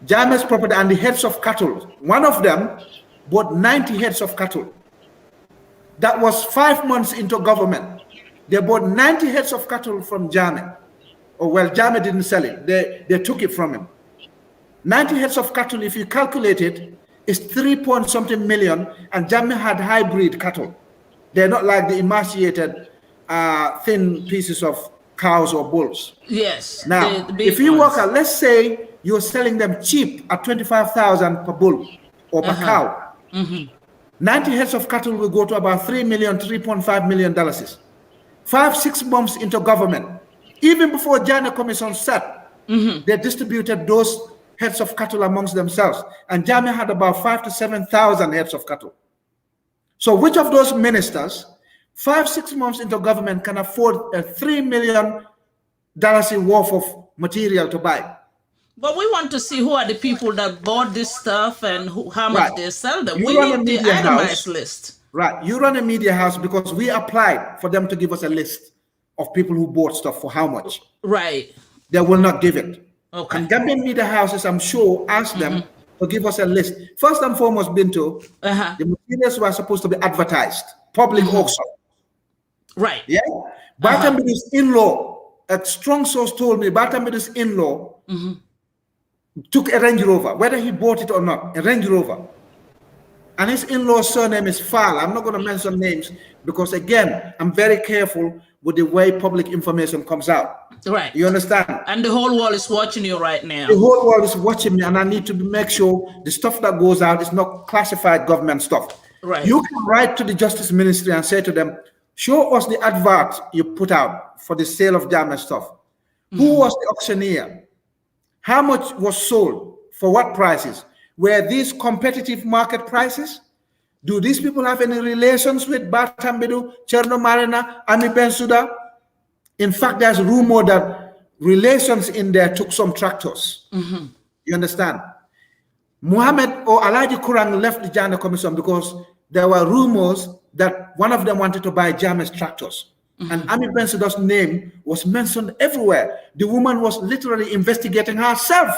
Jammeh's property and the heads of cattle, one of them bought 90 heads of cattle. That was 5 months into government. They bought 90 heads of cattle from Jammeh. Oh, well, Jammeh didn't sell it. They took it from him. 90 heads of cattle, if you calculate it, is 3-point-something million, and Jammeh had hybrid cattle. They're not like the emaciated, thin pieces of cows or bulls. Yes. Now, if you work out, let's say you're selling them cheap at $25,000 per bull or per cow. 90 heads of cattle will go to about $3 million, $3.5 million. 5-6 months into government, even before Jammeh Commission sat, they distributed those heads of cattle amongst themselves. And Jammeh had about 5,000 to 7,000 heads of cattle. So which of those ministers, 5-6 months into government, can afford a $3 million worth of material to buy? But we want to see who are the people that bought this stuff and how much they sell them. We need the itemized list. Right. You run a media house because we applied for them to give us a list of people who bought stuff for how much. Right. They will not give it. Okay. And Gambian media houses, I'm sure, asked them to give us a list. First and foremost, Binto, the materials were supposed to be advertised, public auction. Right. Yeah. Batambidu's in-law, a strong source told me, Batambidu's in-law took a Range Rover, whether he bought it or not, a Range Rover. And his in-law's surname is Fal. I'm not going to mention names because, again, I'm very careful with the way public information comes out. Right. You understand? And the whole world is watching you right now. The whole world is watching me, and I need to make sure the stuff that goes out is not classified government stuff. Right. You can write to the Justice Ministry and say to them, show us the advert you put out for the sale of Jammeh stuff. Who was the auctioneer? How much was sold? For what prices? Were these competitive market prices? Do these people have any relations with Batambidu, Cherno Marina, Ami Bensuda? In fact, there's rumor that relations in there took some tractors. You understand? Muhammad or Alaji Kurang left the Janneh Commission because there were rumors that one of them wanted to buy Jammeh's tractors. And Ami Bensuda's name was mentioned everywhere. The woman was literally investigating herself.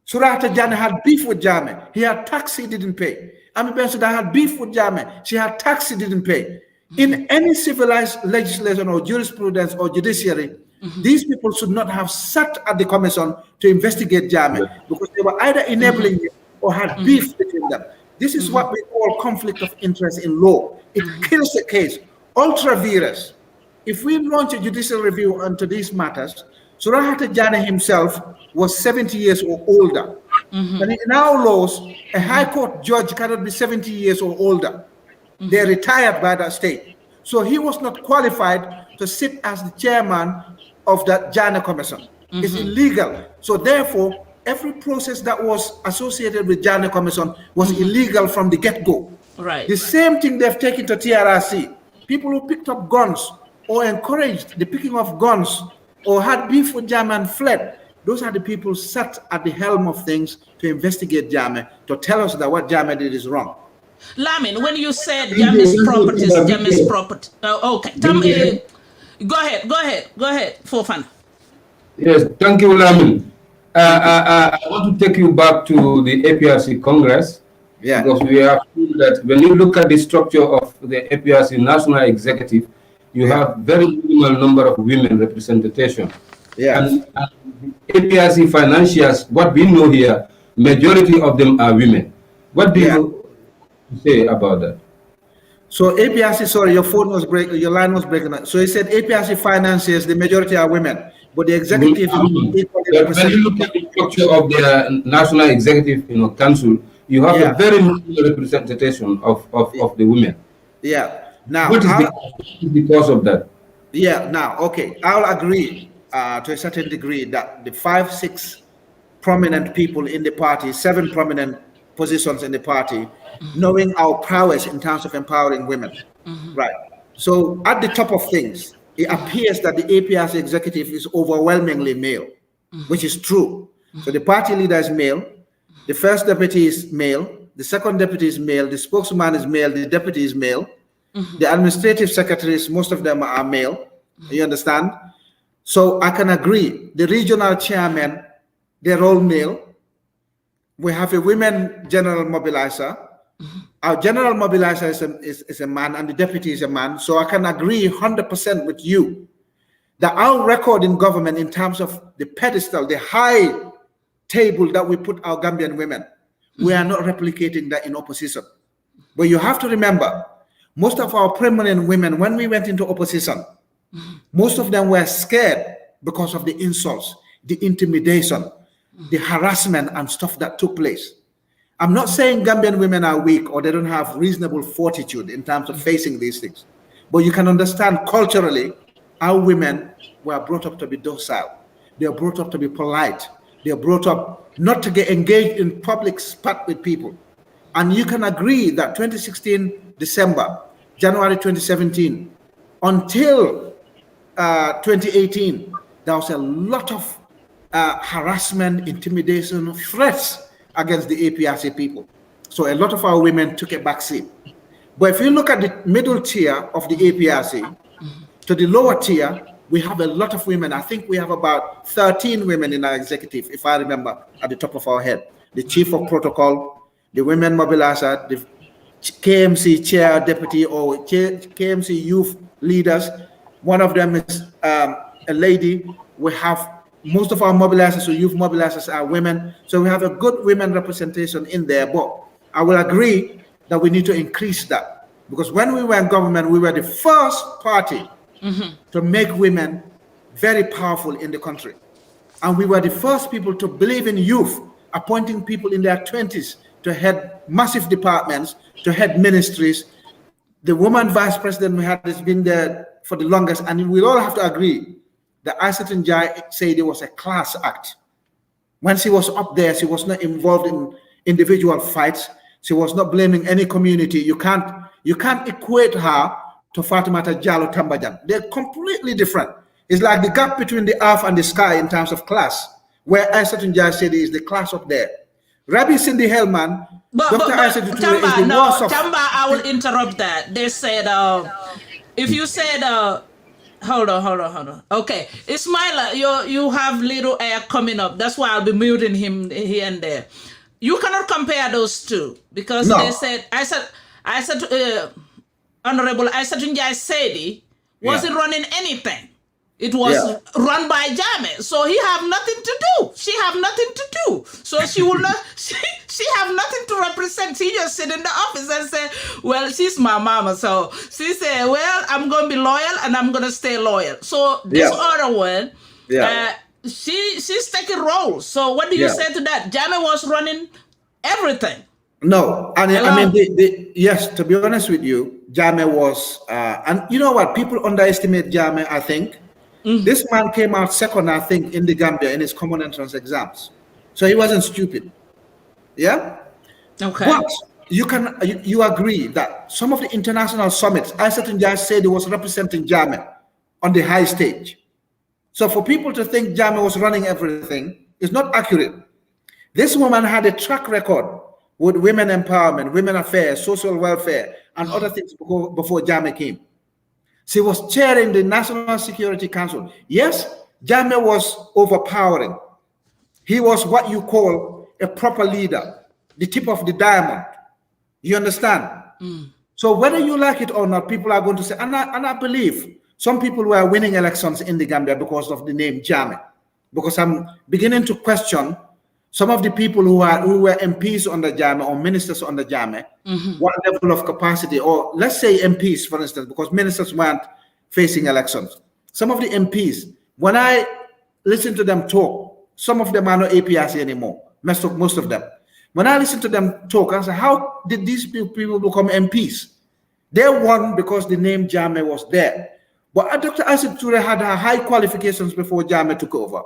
Surata Jammeh had beef with Jammeh. He had tax he didn't pay. Ami Bensuda had beef with Jammeh. She had tax he didn't pay. In any civilized legislation or jurisprudence or judiciary, these people should not have sat at the commission to investigate Jammeh because they were either enabling it or had beef between them. This is what we call conflict of interest in law. It kills the case. Ultra vires. If we launch a judicial review onto these matters, Surahata Jammeh himself was 70 years or older. And in our laws, a high court judge cannot be 70 years or older. They're retired by that state. So he was not qualified to sit as the chairman of that Jammeh Commission. It's illegal. So therefore, every process that was associated with Jammeh Commission was illegal from the get-go. Right. The same thing they've taken to TRRC. People who picked up guns or encouraged the picking of guns or had beef with Jammeh and fled, those are the people sat at the helm of things to investigate Jammeh, to tell us that what Jammeh did is wrong. Lamin, when you said Jammeh's properties, Jammeh's property. Okay. Go ahead, Fofana. Yes, thank you, Lamin. I want to take you back to the APRC Congress. Yeah. Because we have seen that when you look at the structure of the APRC National Executive, you have very minimal number of women representation. Yeah. And APRC financiers, what we know here, majority of them are women. What do you say about that? So APRC, sorry, your phone was breaking, your line was breaking up. So you said APRC financiers, the majority are women, but the executive is equally represented. When you look at the structure of the National Executive Council, you have a very minimal representation of the women. Yeah. Now, what is the cause of that? Yeah. Now, okay, I'll agree to a certain degree that the 5-6 prominent people in the party, 7 prominent positions in the party, knowing our prowess in terms of empowering women, right? So at the top of things, it appears that the APRC executive is overwhelmingly male, which is true. So the party leader is male, the first deputy is male, the second deputy is male, the spokesman is male, the deputy is male, the administrative secretaries, most of them are male, you understand? So I can agree, the regional chairmen, they're all male. We have a women general mobilizer. Our general mobilizer is a man and the deputy is a man. So I can agree 100% with you that our record in government in terms of the pedestal, the high table that we put our Gambian women, we are not replicating that in opposition. But you have to remember, most of our prominent women, when we went into opposition, most of them were scared because of the insults, the intimidation, the harassment and stuff that took place. I'm not saying Gambian women are weak or they don't have reasonable fortitude in terms of facing these things, but you can understand culturally, our women were brought up to be docile. They are brought up to be polite. They are brought up not to get engaged in public spat with people. And you can agree that 2016 December, January 2017, until 2018, there was a lot of harassment, intimidation, threats against the APRC people. So a lot of our women took a back seat. But if you look at the middle tier of the APRC, to the lower tier, we have a lot of women. I think we have about 13 women in our executive, if I remember, at the top of our head. The chief of protocol, the women mobilizer, the KMC chair, deputy, or KMC youth leaders. One of them is a lady. We have most of our mobilizers or youth mobilizers are women. So we have a good women representation in there. But I will agree that we need to increase that. Because when we were in government, we were the first party to make women very powerful in the country. And we were the first people to believe in youth, appointing people in their 20s to head massive departments, to head ministries. The woman vice president we had has been there for the longest, and we all have to agree that Aissatou Njie said it was a class act. When she was up there, she was not involved in individual fights. She was not blaming any community. You can't equate her to Fatimata Jallow Tambajan. They're completely different. It's like the gap between the earth and the sky in terms of class, where Aissatou Njie said is the class up there. Rabbi Cindy Hellman, Dr. Aissatou Touré is the worst of... Tamba, I will interrupt that. They said, if you said, hold on. Okay, Ismaila, you have little air coming up. That's why I'll be muting him here and there. You cannot compare those two because they said, Honorable Aissatou Njie Sedi wasn't running anything. It was run by Jammeh, so he have nothing to do. She have nothing to do. So she will not. She have nothing to represent. She just sit in the office and say, "Well, she's my mama." So she say, "Well, I'm going to be loyal and I'm going to stay loyal." So this other one, she's taking roles. So what do you say to that? Jammeh was running everything. No, and I mean, yes. To be honest with you, Jammeh was, and you know what? People underestimate Jammeh. I think. This man came out second, I think, in the Gambia in his common entrance exams. So he wasn't stupid. Yeah? Okay. But you agree that some of the international summits, Aissatou Njie said he was representing Jammeh on the high stage. So for people to think Jammeh was running everything is not accurate. This woman had a track record with women empowerment, women affairs, social welfare, and other things before Jammeh came. She was chairing the National Security Council. Yes, Jammeh was overpowering. He was what you call a proper leader, the tip of the diamond. You understand? So whether you like it or not, people are going to say, and I believe some people were winning elections in the Gambia because of the name Jammeh. Because I'm beginning to question some of the people who were MPs under Jammeh or ministers under Jammeh, what level of capacity, or let's say MPs, for instance, because ministers weren't facing elections. Some of the MPs, when I listen to them talk, some of them are not APRC anymore, most of them. When I listen to them talk, I say, how did these people become MPs? They won because the name Jammeh was there. But Dr. Aissatou Touré had her high qualifications before Jammeh took over.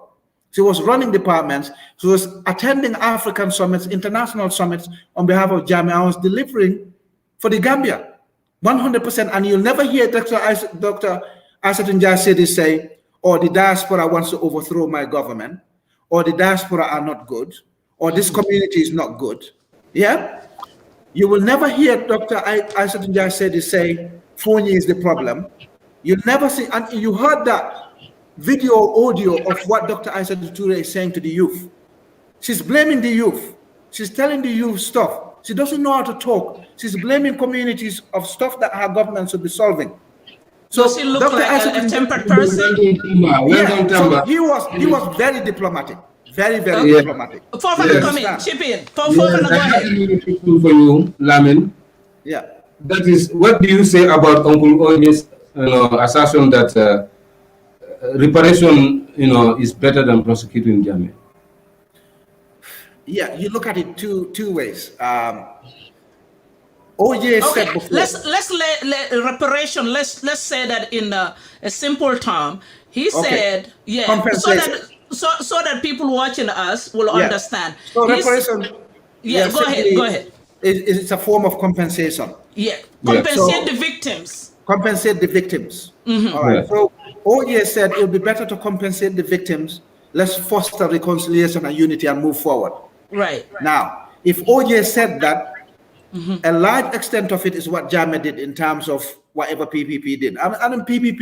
She was running departments. She was attending African summits, international summits on behalf of Jammeh. I was delivering for the Gambia, 100%. And you'll never hear Dr. Aissatou Njie Sedi say, or the diaspora wants to overthrow my government, or the diaspora are not good, or this community is not good. Yeah? You will never hear Dr. Aissatou Njie Sedi say, Fonyi is the problem. You'll never see, and you heard that video audio of what Dr. Aissatou Touré is saying to the youth. She's blaming the youth. She's telling the youth stuff. She doesn't know how to talk. She's blaming communities of stuff that her government should be solving. So does she look Dr. like a tempered person? So he was very diplomatic. Very diplomatic. Fofana, come in, chip in. Fofana, go ahead. For you, Lamin. Yeah. That is, what do you say about Uncle Oye's assertion that reparation, is better than prosecuting Jammeh? Yeah, you look at it two ways. OJ said before. Let's let reparation. Let's say that in a simple term. He said, so that people watching us will understand. So reparation. Go ahead. It's a form of compensation. Yeah, compensate the victims. Compensate the victims. All right. So OJ said it would be better to compensate the victims. Let's foster reconciliation and unity and move forward. Right. Now, if OJ said that, a large extent of it is what Jammeh did in terms of whatever PPP did. I mean, PPP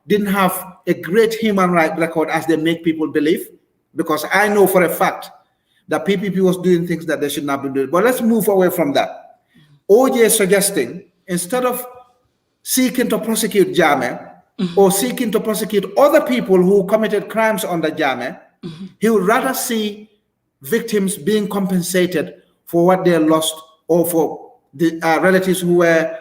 didn't have a great human rights record as they make people believe, because I know for a fact that PPP was doing things that they should not be doing. But let's move away from that. OJ is suggesting, instead of seeking to prosecute Jammeh, or seeking to prosecute other people who committed crimes under Jammeh, he would rather see victims being compensated for what they lost, or for the relatives who were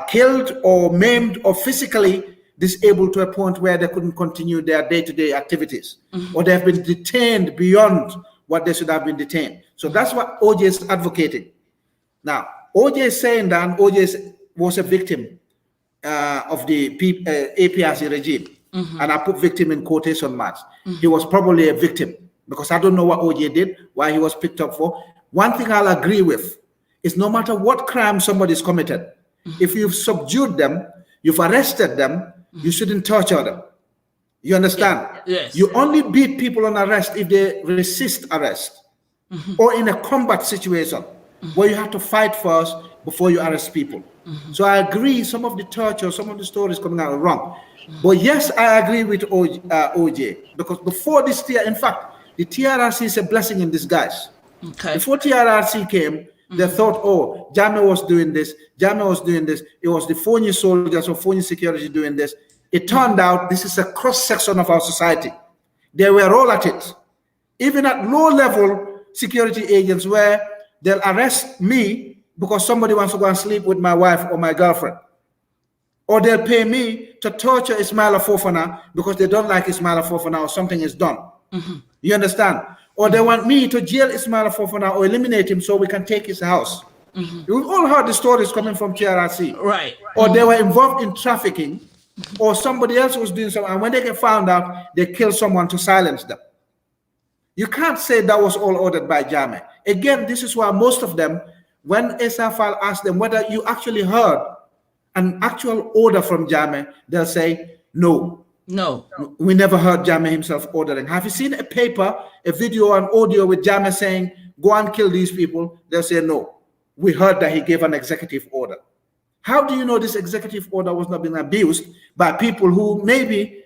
killed or maimed or physically disabled to a point where they couldn't continue their day-to-day activities, or they have been detained beyond what they should have been detained. So that's what OJ is advocating. Now, OJ is saying that OJ was a victim of the APRC regime. And I put victim in quotation marks. He was probably a victim because I don't know what OJ did, why he was picked up for. One thing I'll agree with is no matter what crime somebody's committed, if you've subdued them, you've arrested them, you shouldn't torture them. You understand? Yes. You only beat people on arrest if they resist arrest or in a combat situation where you have to fight first before you arrest people. So I agree some of the torture, some of the stories coming out are wrong. But yes, I agree with OJ because before this in fact, the TRRC is a blessing in disguise. Okay. Before TRRC came, they thought, oh, Jammeh was doing this, Jammeh was doing this. It was the phony soldiers or phony security doing this. It turned out this is a cross-section of our society. They were all at it. Even at low-level security agents where they'll arrest me because somebody wants to go and sleep with my wife or my girlfriend. Or they'll pay me to torture Ismaila Fofana because they don't like Ismaila Fofana or something is done. You understand? Or they want me to jail Ismaila Fofana or eliminate him so we can take his house. We've all heard the stories coming from TRRC. Right. Or they were involved in trafficking, or somebody else was doing something, and when they get found out, they kill someone to silence them. You can't say that was all ordered by Jammeh. Again, this is why most of them, when SFL asked them whether you actually heard an actual order from Jammeh, they'll say, no. No. We never heard Jammeh himself ordering. Have you seen a paper, a video, an audio with Jammeh saying, go and kill these people? They'll say, no. We heard that he gave an executive order. How do you know this executive order was not being abused by people who maybe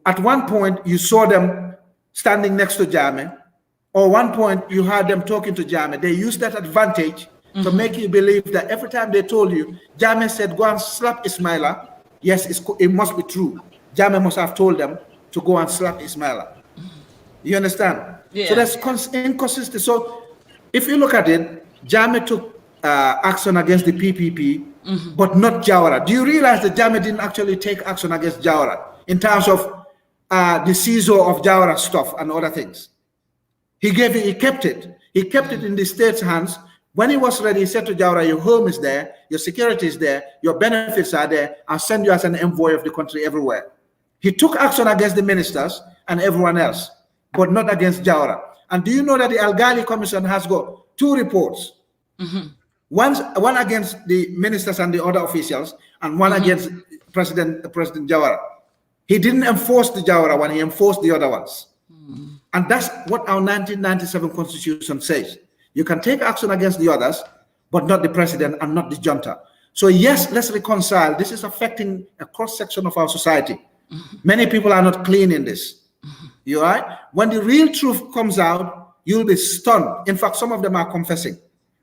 at one point you saw them standing next to Jammeh, or one point you heard them talking to Jammeh? They used that advantage to make you believe that every time they told you, Jammeh said, go and slap Ismaila. Yes, it must be true. Jammeh must have told them to go and slap Ismaila. You understand? Yeah. So that's inconsistent. So if you look at it, Jammeh took action against the PPP, but not Jawara. Do you realize that Jammeh didn't actually take action against Jawara in terms of the seizure of Jawara stuff and other things? He kept it. He kept it in the state's hands. When he was ready, he said to Jawara, your home is there, your security is there, your benefits are there. I'll send you as an envoy of the country everywhere. He took action against the ministers and everyone else, but not against Jawara. And do you know that the Al Ghali Commission has got 2 reports? One against the ministers and the other officials, and one against President Jawara. He didn't enforce the Jawara one, he enforced the other ones. And that's what our 1997 Constitution says. You can take action against the others, but not the president and not the junta. So yes, let's reconcile. This is affecting a cross-section of our society. Many people are not clean in this. You all right? When the real truth comes out, you'll be stunned. In fact, some of them are confessing,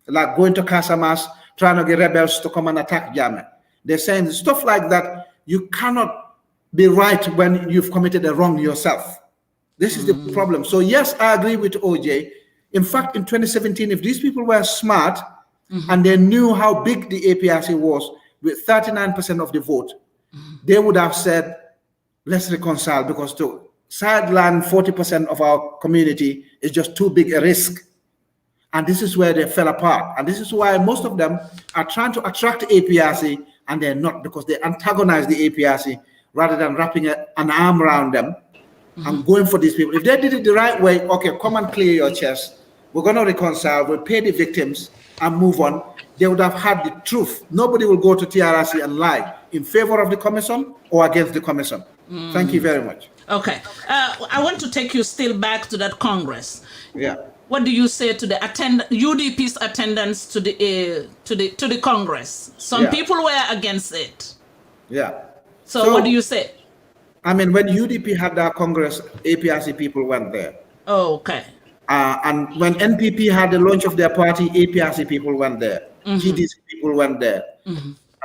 like going to Casamas, trying to get rebels to come and attack Jammeh. They're saying stuff like that. You cannot be right when you've committed a wrong yourself. This is the problem. So yes, I agree with OJ. In fact, in 2017, if these people were smart and they knew how big the APRC was with 39% of the vote, they would have said, let's reconcile, because to sideline 40% of our community is just too big a risk. And this is where they fell apart. And this is why most of them are trying to attract APRC, and they're not, because they antagonize the APRC rather than wrapping an arm around them and going for these people. If they did it the right way, okay, come and clear your chest. We're going to reconcile. We'll pay the victims and move on. They would have had the truth. Nobody will go to TRRC and lie in favor of the commission or against the commission. Thank you very much. Okay. I want to take you still back to that Congress. Yeah. What do you say to the UDP's attendance to the Congress? Some people were against it. Yeah. So what do you say? I mean, when UDP had their Congress, APRC people went there. Oh, okay. And when NPP had the launch of their party, APRC people went there. GDC people went there.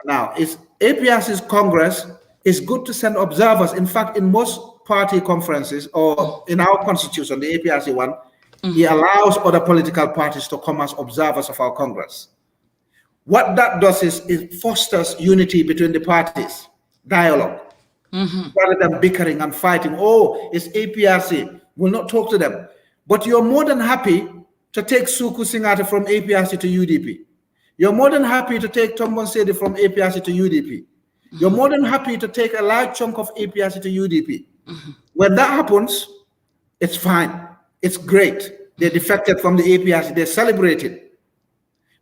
Now, it's APRC's Congress. It's good to send observers. In fact, in most party conferences, or in our constitution, the APRC one, it allows other political parties to come as observers of our Congress. What that does is it fosters unity between the parties, dialogue, rather than bickering and fighting. Oh, it's APRC. We'll not talk to them. But you're more than happy to take Suku Singate from APRC to UDP. You're more than happy to take Tombon Sedi from APRC to UDP. You're more than happy to take a large chunk of APRC to UDP. When that happens, it's fine. It's great. They defected from the APRC. They celebrate it.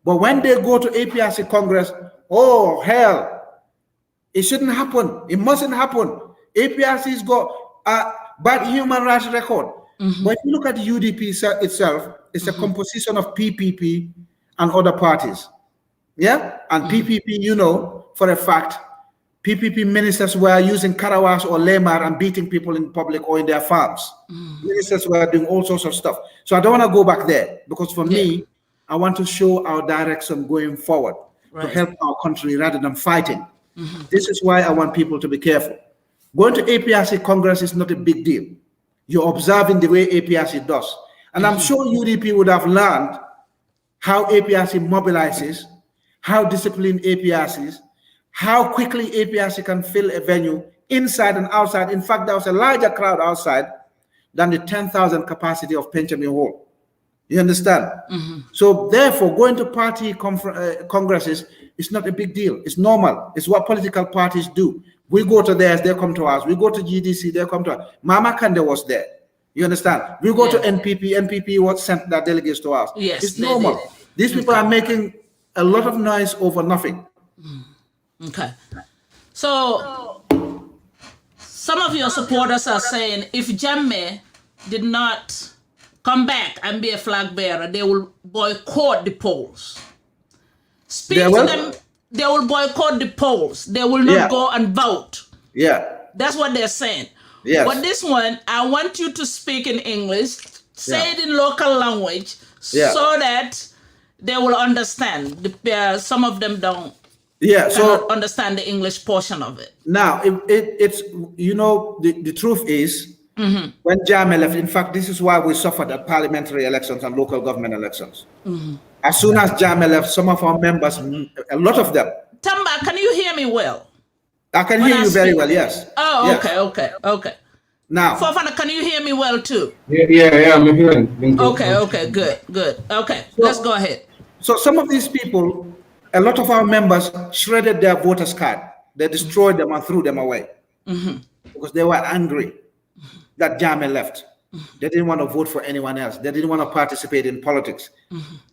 But when they go to APRC Congress, oh, hell, it shouldn't happen. It mustn't happen. APRC's got a bad human rights record. But if you look at the UDP itself, it's a composition of PPP and other parties. Yeah? And PPP, you know, for a fact, PPP ministers were using karawas or lemar and beating people in public or in their farms. Ministers were doing all sorts of stuff. So I don't want to go back there because for me, I want to show our direction going forward to help our country rather than fighting. This is why I want people to be careful. Going to APRC Congress is not a big deal. You're observing the way APRC does. And I'm sure UDP would have learned how APRC mobilizes, how disciplined APRC is, how quickly APRC can fill a venue inside and outside. In fact, there was a larger crowd outside than the 10,000 capacity of Benjamin Hall. You understand? So therefore, going to party congresses is not a big deal. It's normal. It's what political parties do. We go to theirs, they come to us. We go to GDC, they come to us. Mama Kande was there. You understand? We go to NPP. NPP was sent their delegates to us. Yes, it's normal. These people are making a lot of noise over nothing. Okay. So some of your supporters are saying if Jammeh did not come back and be a flag bearer, they will boycott the polls. Speak to them. They will boycott the polls. They will not go and vote. Yeah. That's what they're saying. Yes. But this one, I want you to speak in English, say it in local language, so that they will understand. Some of them don't understand the English portion of it. Now, it's, you know, the truth is, when Jammeh left, in fact, this is why we suffered at parliamentary elections and local government elections. As soon as Jammeh left, some of our members, a lot of them. Tamba, can you hear me well? I can hear you very well, yes. Oh, yes. Okay. Now, Fofana, can you hear me well too? Yeah, I'm hearing. Okay, good. Okay, so, let's go ahead. So some of these people, a lot of our members shredded their voters' card. They destroyed them and threw them away because they were angry that Jammeh left. They didn't want to vote for anyone else. They didn't want to participate in politics.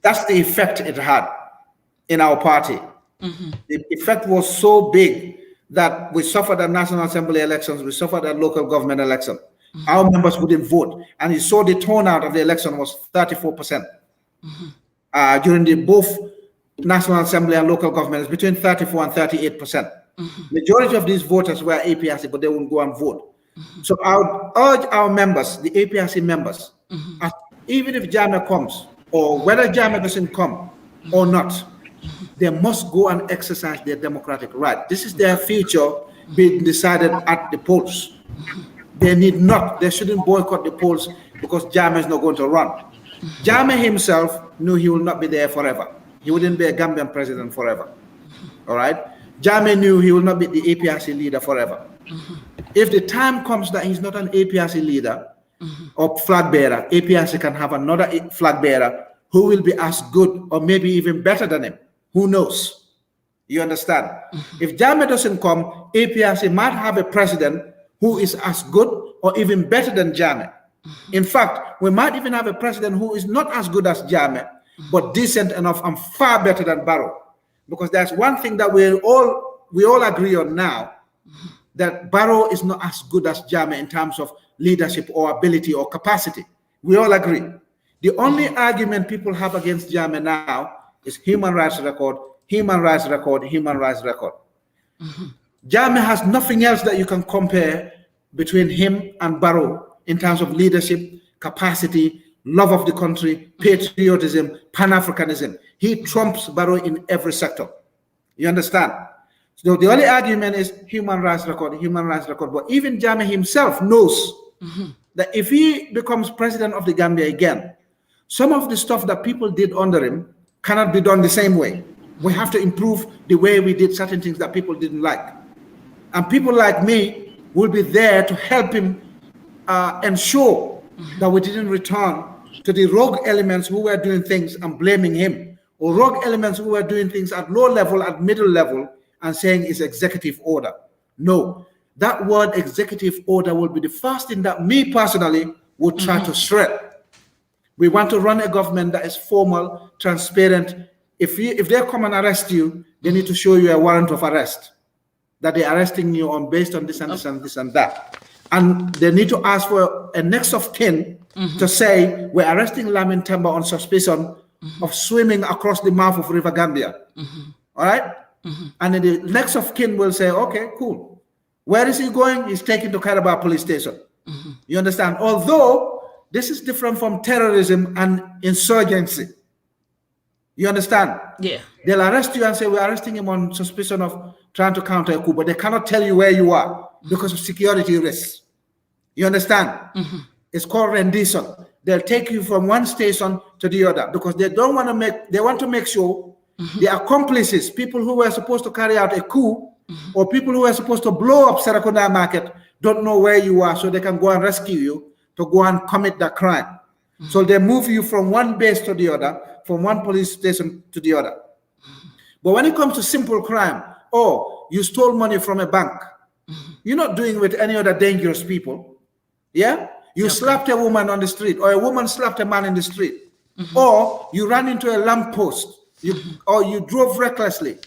That's the effect it had in our party. The effect was so big that we suffered at National Assembly elections, we suffered at local government elections. Our members wouldn't vote. And you saw the turnout of the election was 34%. During the both National Assembly and local governments, between 34 and 38%. Majority of these voters were APRC, but they wouldn't go and vote. So I would urge our members, the APRC members, even if Jammeh comes, or whether Jammeh doesn't come or not, they must go and exercise their democratic right. This is their future being decided at the polls. They shouldn't boycott the polls because Jammeh is not going to run. Jammeh himself knew he will not be there forever. He wouldn't be a Gambian president forever. All right? Jammeh knew he will not be the APRC leader forever. If the time comes that he's not an APRC leader or flag bearer, APRC can have another flag bearer who will be as good or maybe even better than him. Who knows? You understand? If Jammeh doesn't come, APRC might have a president who is as good or even better than Jammeh. In fact, we might even have a president who is not as good as Jammeh, but decent enough and far better than Barrow. Because there's one thing that we all agree on now, that Barrow is not as good as Jammeh in terms of leadership or ability or capacity. We all agree. The only argument people have against Jammeh now is human rights record. Jammeh has nothing else that you can compare between him and Barrow in terms of leadership, capacity, love of the country, patriotism, Pan-Africanism. He trumps Barrow in every sector. You understand? So the only argument is human rights record. But even Jammeh himself knows that if he becomes president of the Gambia again, some of the stuff that people did under him cannot be done the same way. We have to improve the way we did certain things that people didn't like. And people like me will be there to help him ensure that we didn't return to the rogue elements who were doing things and blaming him, or rogue elements who were doing things at low level, at middle level, and saying it's executive order. No, that word executive order will be the first thing that me personally would try to shred. We want to run a government that is formal, transparent. If they come and arrest you, they need to show you a warrant of arrest, that they're arresting you on based on this and this and this and that. And they need to ask for a next of kin to say, we're arresting Lamin Tamba on suspicion of swimming across the mouth of River Gambia. All right? And then the next of kin will say, okay, cool. Where is he going? He's taken to Carabao police station. You understand? Although this is different from terrorism and insurgency. You understand? Yeah. They'll arrest you and say, we're arresting him on suspicion of trying to counter a coup, but they cannot tell you where you are because of security risks. You understand? It's called rendition. They'll take you from one station to the other because they don't want to they want to make sure the accomplices, people who were supposed to carry out a coup or people who were supposed to blow up Serakunda market, don't know where you are, so they can go and rescue you to go and commit that crime. So they move you from one base to the other, from one police station to the other. But when it comes to simple crime, you stole money from a bank, you're not doing it with any other dangerous people. Yeah? You slapped a woman on the street, or a woman slapped a man in the street, or you ran into a lamppost, or you drove recklessly.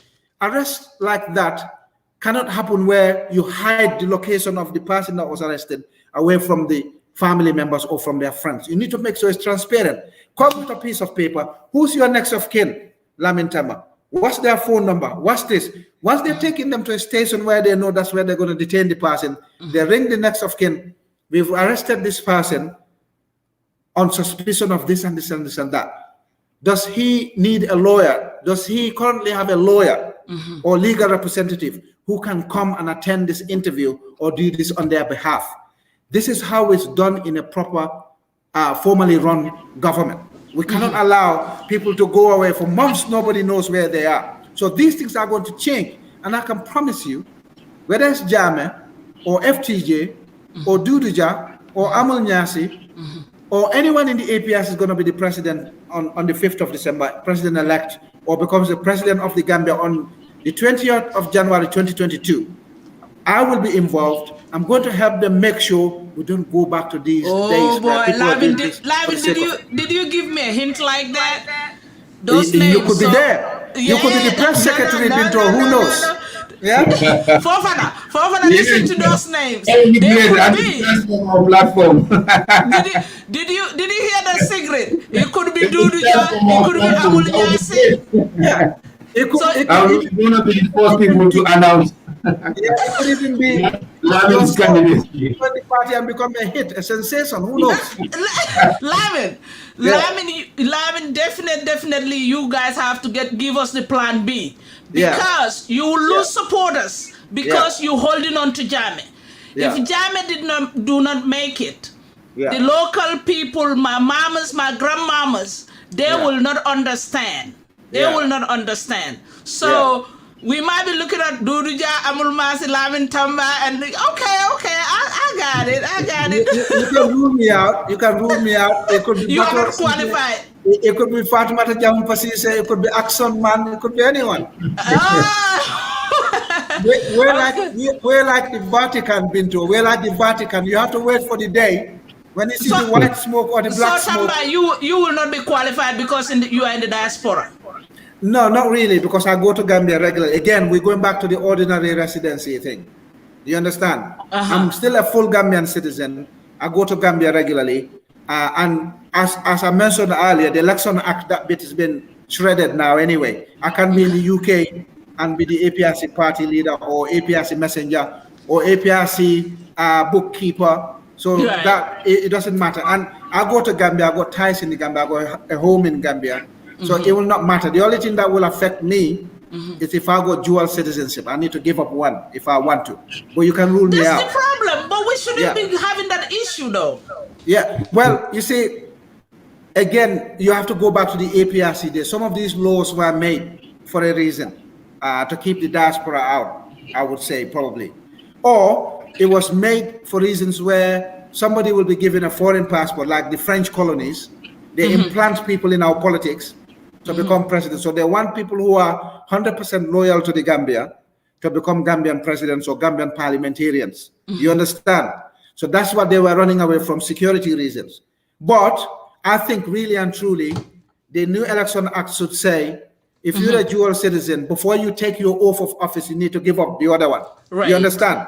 Arrests like that cannot happen where you hide the location of the person that was arrested away from the family members or from their friends. You need to make sure it's transparent. Come with a piece of paper. Who's your next of kin? Lamin Tamba. What's their phone number? What's this? Once they're taking them to a station where they know that's where they're going to detain the person, they ring the next of kin. We've arrested this person on suspicion of this and this and this and that. Does he need a lawyer? Does he currently have a lawyer or legal representative who can come and attend this interview or do this on their behalf? This is how it's done in a proper, formally run government. We cannot allow people to go away for months, nobody knows where they are. So these things are going to change. And I can promise you, whether it's Jammeh or FTJ or Duduja or Amul Nyasi or anyone in the APRC is going to be the president on the 5th of December, president-elect, or becomes the president of the Gambia on the 20th of January 2022, I will be involved. I'm going to help them make sure we don't go back to these days. Oh boy, Lamin, did you give me a hint like that? Those names. You could be there. You could be the press secretary, Binto. Who knows? Yeah. Fofana, listen to those names. They could be. Platform. Did you hear the secret? It could be Duduja. It could be Amul Nyasi. Yeah. It could be one of the first people to announce. It could even be Lamin's candidacy. The party and become a hit, a sensation. Who knows? Lamin, definitely, you guys have to give us the plan B because you will lose supporters because you're holding on to Jammeh. If Jammeh do not make it, the local people, my mamas, my grandmamas, they will not understand. They will not understand. So we might be looking at Duduja, Amul Masi, Lamin Tamba, and okay, I got it. You can rule me out. It could be you are not qualified. It could be Fatimata Jamu Pasise, it could be Axon Man, it could be anyone. We're like the Vatican, Binto. We're like the Vatican. You have to wait for the day when you see the white smoke or the black smoke. Tamba, you will not be qualified because you are in the diaspora. No, not really, because I go to Gambia regularly. Again, we're going back to the ordinary residency thing. Do you understand? I'm still a full Gambian citizen. I go to Gambia regularly. And as I mentioned earlier, the Election Act, that bit has been shredded now anyway. I can be in the UK and be the APRC party leader or APRC messenger or APRC bookkeeper. So that it doesn't matter. And I go to Gambia, I got ties in the Gambia, I got a home in Gambia. So it will not matter. The only thing that will affect me is if I got dual citizenship. I need to give up one if I want to. But you can rule me out. That's the problem. But we shouldn't be having that issue though. Yeah. Well, you see, again, you have to go back to the APRC days. Some of these laws were made for a reason, to keep the diaspora out, I would say, probably. Or it was made for reasons where somebody will be given a foreign passport, like the French colonies. They implant people in our politics to become president. So they want people who are 100% loyal to the Gambia, to become Gambian presidents or Gambian parliamentarians. You understand? So that's what they were running away from, security reasons. But I think really and truly, the new election act should say, if you're a dual citizen, before you take your oath of office, you need to give up the other one. Right. You understand?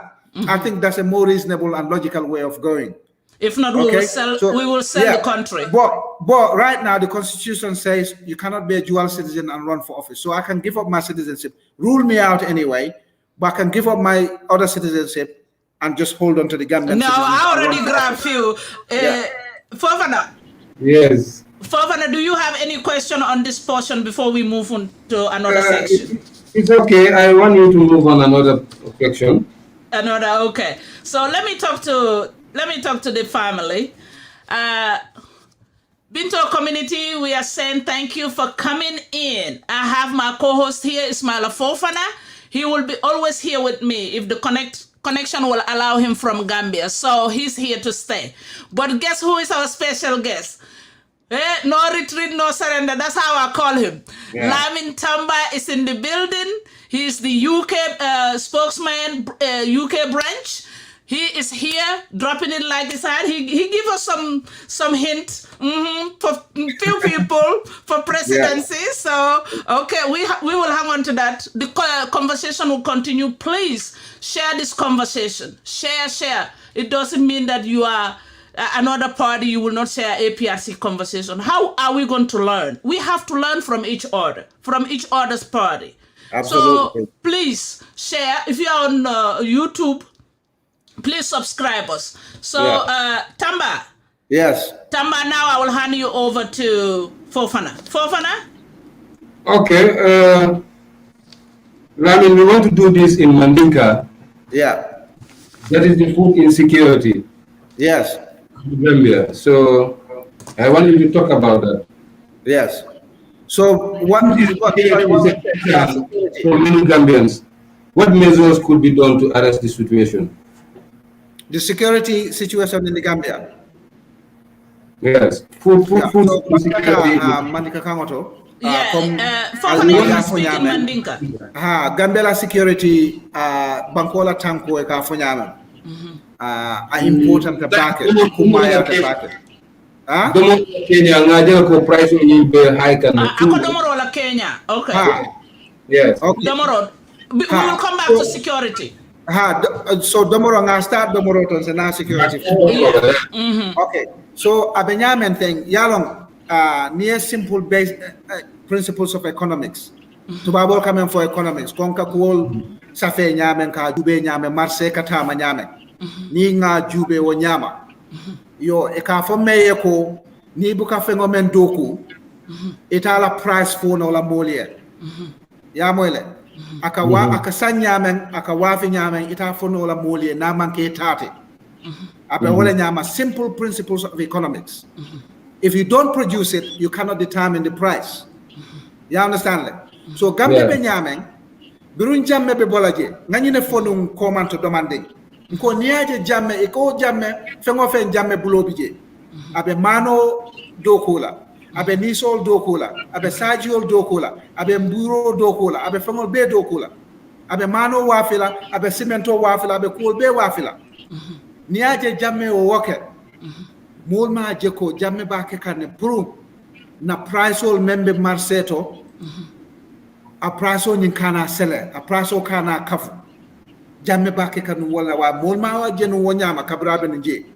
I think that's a more reasonable and logical way of going. If not, we will sell the country. But right now, the Constitution says you cannot be a dual citizen and run for office. So I can give up my citizenship, rule me out anyway, but I can give up my other citizenship and just hold on to the Gambian No, I already grabbed you. Fofana. Yes. Fofana, do you have any question on this portion before we move on to another section? It's okay. I want you to move on another section. Okay. So let me talk to the family. Binto community, we are saying thank you for coming in. I have my co-host here, Ismaila Fofana. He will be always here with me if the connection will allow him from Gambia. So he's here to stay. But guess who is our special guest? No retreat, no surrender. That's how I call him. Yeah. Lamin Tamba is in the building. He's the UK spokesman, UK branch. He is here dropping it like his hand. He give us some hint for few people for presidency. Yeah. So okay, we will hang on to that. The conversation will continue. Please share this conversation. Share. It doesn't mean that you are another party. You will not share APRC conversation. How are we going to learn? We have to learn from each other, from each other's party. Absolutely. So please share. If you are on YouTube, please subscribe us. So, Tamba. Yes. Tamba, now I will hand you over to Fofana. Fofana? Okay. Lamin, we want to do this in Mandinka. Yeah. That is the food insecurity. Yes. Gambia. So, I want you to talk about that. Yes. So, what is for many Gambians? What measures could be done to arrest the situation? The security situation in the Gambia. Yes. Food security. Mandinka Kangoto. Fofana speaking Mandinka. Gambia security Bankola Tanko e ka fonyama. Important the packet. Kumaya the packet. Domo Kenya ngaje ko price ni be high kan. Ako domoro la Kenya. Okay. Yes. Okay. Domoro. We will come back to security. So domoro nga start domoro to say na security. Okay. So abenyamen thing yalong near simple base principles of economics. Tubabo coming for economics. Konka kuol safe nyamen ka jube nyamen marse katama nyamen. Ni nga jube wo nyama. Yo e ka fo meye ko ni buka fengo men doku itala price for no la molie. Ya moyle. Aka sanyamen aka wafi nyamen ita fo no la molie na manke tate. Abe wala nyama simple principles of economics. If you don't produce it, you cannot determine the price. You understand that? So Gambia be nyamen birun jamme be bolaje ngani ne fo no komanto demanding. Nko niaje jamme iko jamme fengo fen jamme bulobije abe mano dokola abe nisol dokola abe sajiol dokola abe mburo dokola abe fengo be dokola abe mano wafila abe cemento wafila abe kool be wafila niaje jamme o woke molma je ko jamme ba ke kan pour na price ol membe marseto a price on kana sele a price o kana kafu jamme ba ke kan wala wa molma wa jenu wonyama kabrabe nje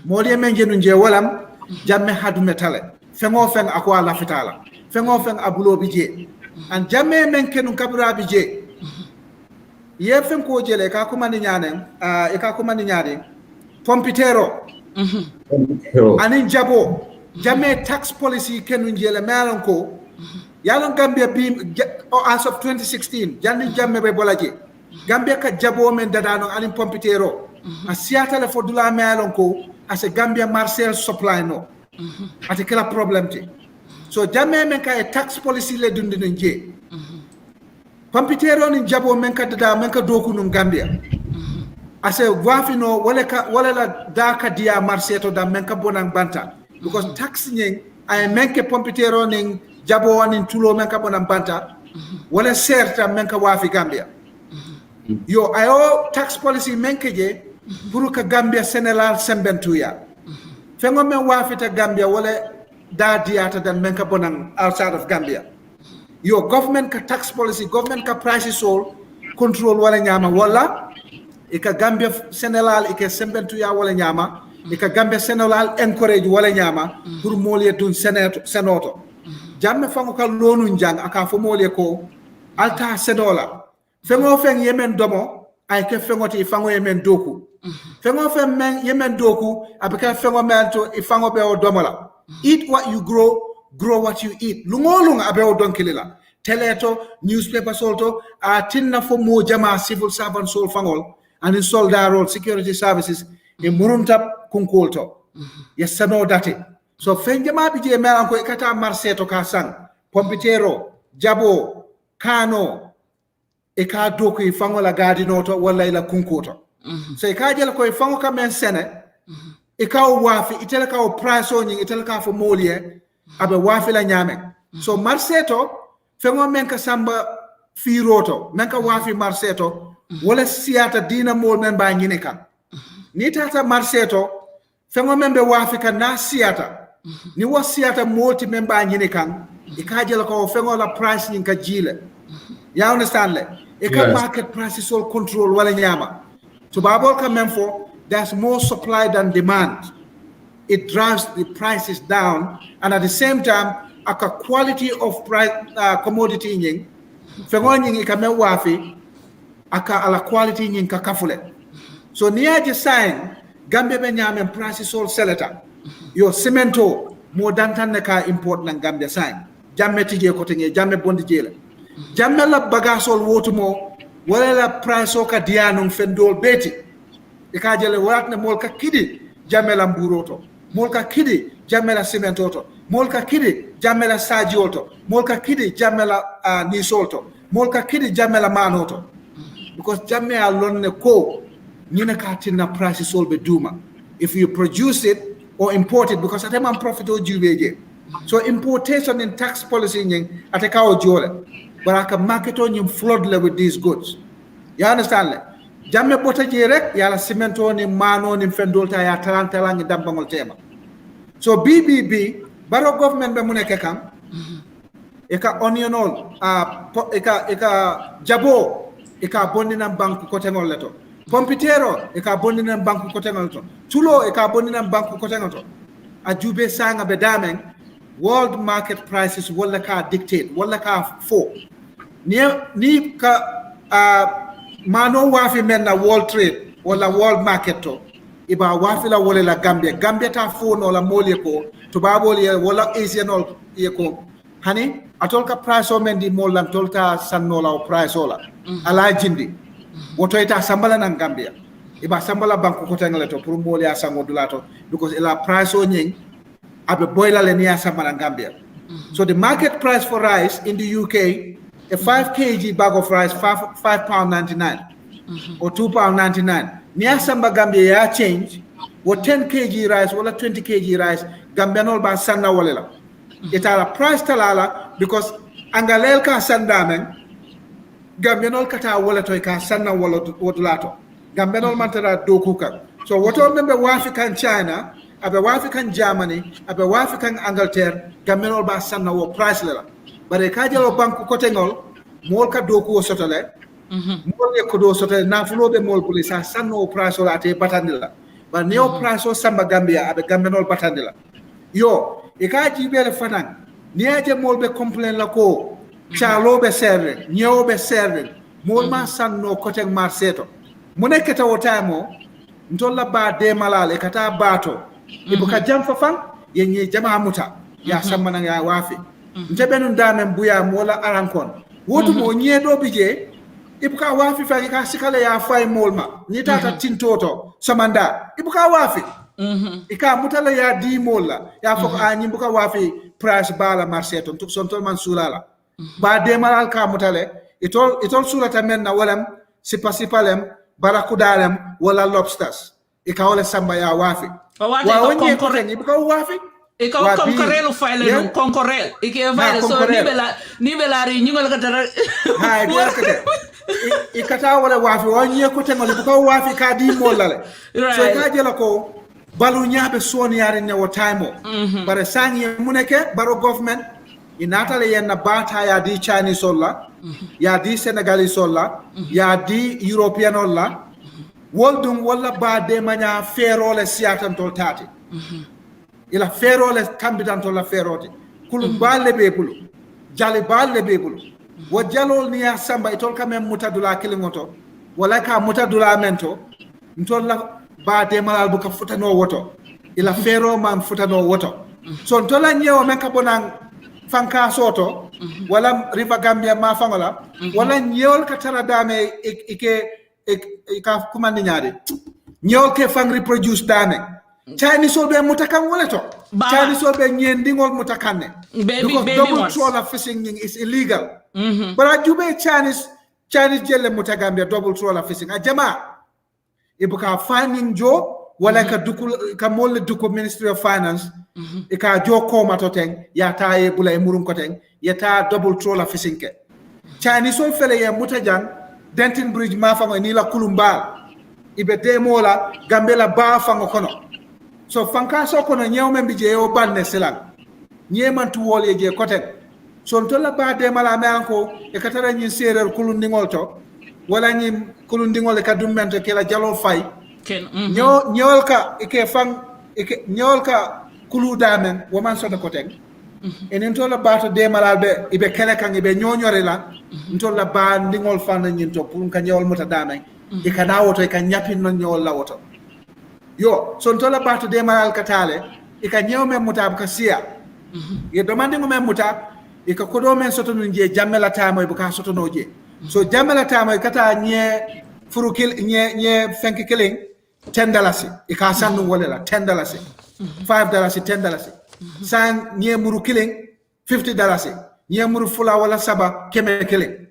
moli men jenu nje walam jamme hadu metale fengo fen akwa la fitala fengo fen abulo bije an jamme men kenu kabrabe je ye fen ko jele ka kuma ni nyanen e ka kuma ni nyade pompitero anin jabo jamme tax policy kenu jele melon ko yalon Gambia bi as of 2016 janni jamme be bolaje Gambia ka jabo men dadano anin pompitero a siata le fodula melon ko as a Gambia Marcel supply no ati kala problem ti so jamme men ka tax policy le dundi nje pompitero ni jabo men ka dada men ka doku no Gambia as a wafino wala la daka dia Marceto da men ka bonang banta because tax nyeng ay men ke pompitero ning jabo wanin tulo men ka bonang banta wala serta men ka wafi Gambia yo ayo tax policy menkeje pour que Gambia Sénégal sembentuya fengo men wafita Gambia wala da diata dan men ka bonan outside of Gambia yo government ka tax policy government ka prices all control wala nyama wala ika Gambia Sénégal ika sembentuya wala nyama ika Gambia Sénégal encourage wala nyama pour molie dun senoto jamme fango ka lonu njang aka fo molie ko alta senola fengo fen yemen domo ay ke fengoti fango yemen doku fengo fen men yemen doku abika fengo mento ifango be o domola eat what you grow what you eat lungolunga abe o donkilila teleto newspaper solto a tinna fo mo jama civil servant sol fangol and soldarol security services e muruntab kunkolto yesano date so fen jama bi je melan ko kata marseto ka sang pompitero jabo kano e ka doku e fango la gadi noto wala ila kunkoto so e ka jela ko e fango ka men sene e ka o wafi itela ka o price o nyi itela ka fo molie abe wafi la nyame so marseto fengo men ka samba firoto men ka wafi marseto wala siata dina mol men ba nyine kan ni tata marseto fengo men be wafi ka na siata ni wo siata molti men ba nyine kan e ka jela ko fengo la price nyi ka jile you understand le e ka market prices all control wala nyama to babol ka men for there's more supply than demand it drives the prices down and at the same time aka quality of price commodity nying fengo nying ka men wafi aka ala quality nying ka kafule so niaje sign Gambia be nyame prices all seleta yo cemento mo dantan ne ka import na Gambia sign jamme tije ko tenye jamme bondi jela jamme la bagasol wotumo wala la price o ka dianum fendol beti e ka jele wat ne mol ka kidi jamme la mburoto mol ka kidi jamme la cementoto mol ka kidi jamme la sajioto mol ka kidi jamme la nisolto mol ka kidi jamme la manoto because jamme a lonne ko nyina ka tinna price solbe duma if you produce it or import it because atema profit o jubeje so importation and tax policy nying ateka o jole but aka market on you flood le with these goods you understand le jamme bota je rek yala cemento ni mano ni fendolta ya talantala ngi dambangol tema so BBB baro government be muneke kam eka onionol eka jabo eka bondina bank ko tengol leto pompitero eka bondina bank ko tengol to tulo eka bondina bank ko tengol to a jube sanga be damen world market prices wala ka dictate wala ka fo ni ka mano wafi menna world trade wala world market to iba wafi la wala la Gambia ta fo no la mole ko to babol ye wala asian ol ye ko hani atol ka price o men di mol lan tolka sanno la price ola ala jindi woto ita sambala nan Gambia iba sambala banko ko tangale to pour mol ya sango dulato because ila price o nying abe boila le niya sambala Gambia so the market price for rice in the UK a 5 kg bag of rice £5.99 or £2.99 niya samba Gambia ya change what 10 kg rice wala 20 kg rice Gambia nol ba sanna wala la itala price talala because angalel ka sandamen Gambia nol kata wala to ka sanna wala wodulato Gambia nol mantara dokuka so woto membe wafi kan China abe wafi kan Germany abe wafi kan Angleterre Gambia nol ba sanna wo price la bare ka jelo banku ko tengol mol ka doku o sotale mol e ko do sotale na fulobe mol police sanno price la te batandila ba neo price o samba Gambia abe Gambia nol batandila yo e ka jibele fanan niaje mol be complain la ko chalo be serre nyo be serre mol ma sanno ko teng marseto mo nekata o tamo ntolla ba de malale kata bato ibuka jam fafan yenye jama muta ya samana ya wafi ntebenun damen buya mola arankon wotu mo nyedo bije ibuka wafi fa ka sikale ya fay molma ni tata tintoto samanda ibuka wafi ika mutala ya di mola ya foko anyi buka wafi price bala marseto tuk sontol man sulala ba de malal ka mutale itol sulata men na walam sipalem barakudalem wala lobsters ika wala samba ya wafi wa wonye ko ni buka wafi e ka konkorel file no konkorel e ke file so ni bela ri nyingol ka dara ha ikata wala wafi wanye ko tengol ko wafi ka di molale so ka jela ko balu nyaabe soni yare ne wo time bare sangi muneke baro government inata le yenna bata ya di Chinese solla ya di Senegalese solla ya di European olla woldum wala ba de manya ferole siatan tol tati ila ferole kambitan tol la ferote kulum balle be bulu jale balle be bulu wo jalol ni ya samba itol kamem mutadula kilingoto wala ka mutadula mento ntol la ba de malal bu ka futano woto ila fero man futano woto so ntola nyewo men ka bonan fanka soto wala river Gambia ma fangola wala nyewol ka tara dame ka kumandi nyaade nyewol ke fang reproduce dame Chinese so be mutakan wala to Chinese so be nyendingol mutakanne because double trawler fishing is illegal but ajube Chinese jelle mutagambia double trawler fishing a jama ibuka finding jo wala ka dukul ka mol duko Ministry of Finance e ka jo ko matoteng ya taye bulay murum ko teng ya ta double trawler fishing ke Chinese so fele ya mutajang Denton Bridge ma fango ni la kulumba ibe demola Gambela ba fango kono so fanka so kono nyewme mbije o banne selang nyeman tu wol je koten so to la ba de mala me anko e katara nyin serer kulundingol to wala nyin kulundingol e kadum mente kala jalol fay nyol ka ke fang nyol ka kulu damen woman so de koten enen to la bato de malal be ibe kele kan ibe nyonyore la to la ba ndingol fan nyin to pour ka nyol mota damen e kana woto e kan nyapin non nyol la woto yo so to la bato de malal katale e ka nyewme muta ka sia ye domande ngom muta e ka kodo men soto nun je jammela tamo e buka soto noje so jammela tamo e kata nye furukil nye fenki killing $10 e ka sanu wala $10 $5 $10 san nye muru killing $50 nye muru fula wala saba keme killing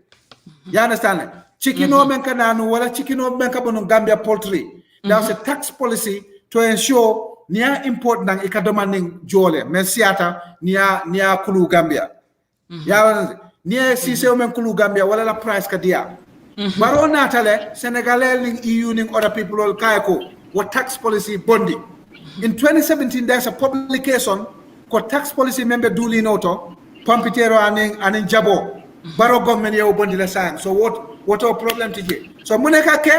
you understand chickeno men kananu wala chickeno men ka bono Gambia poultry there's a tax policy to ensure nia import nang ikadomanding jole men siata nia kulu Gambia ya nia sise men kulu Gambia wala la price ka dia baro natale Senegalese ning EU ning other people all kayako what tax policy bondi in 2017 there's a publication ko tax policy member duly noto pampitero anin jabo baro government yo bondi la sang so what our problem tije so muneka ke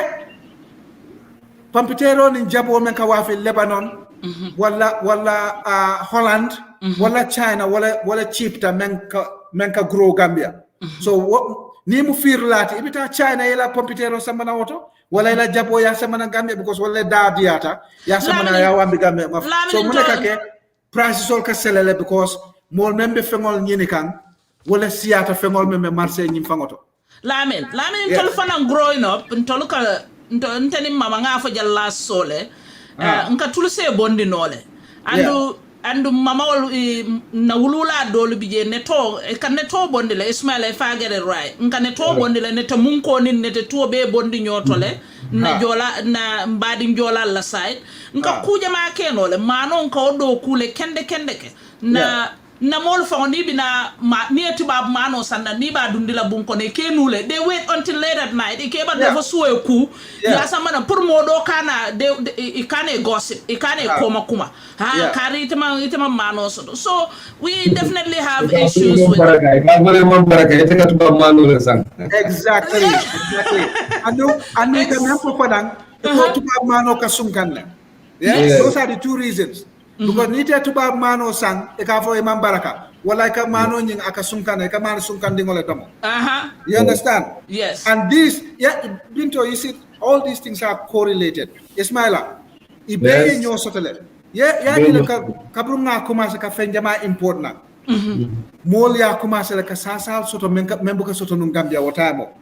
pampitero nin jabo men ka wafi Lebanon wala Holland wala China wala chipta men ka grow Gambia so ni mu fir lati ibita China yela pampitero samana woto wala ila jabo ya samana Gambia because wala da diata ya samana ya wambi Gambia so muneka ke price sol ka selele because mol membe fengol nyini kan wala siata fengol membe marché nyim fangoto Lamin tol fana growing up tol ka ntani mama nga fo jalla sole nka tulse bondi nole andu mama wal na wulula dolu bije neto kan neto bondi le Ismaila fa get it right nka neto bondi le neto munko nin neto to be bondi nyotole na jola na mbadi jola la side nka kuje ma kenole manon ka do kule kende ke na mol fa ni bina ni tubab mano sanda ni ba dundila bunko ne kenule they wait until late at night e ke ba do suwe ku ya samana pour modo kana de kane gossip e kane kuma kari itama mano so we definitely have issues with exactly anu kan ko padang ko tubab mano ka sumkanna those are the two reasons because nite tubab mano sang e ka fo e mambaraka wala ka mano nying aka sunkana ka mano sunkandi ngole damo you understand yes and this Binto you see all these things are correlated Ismaila ibe nyo sotele ya ni ka brunga commence ka fenjama import na mol ya commence ka sasal soto membo ka soto nun Gambia wotamo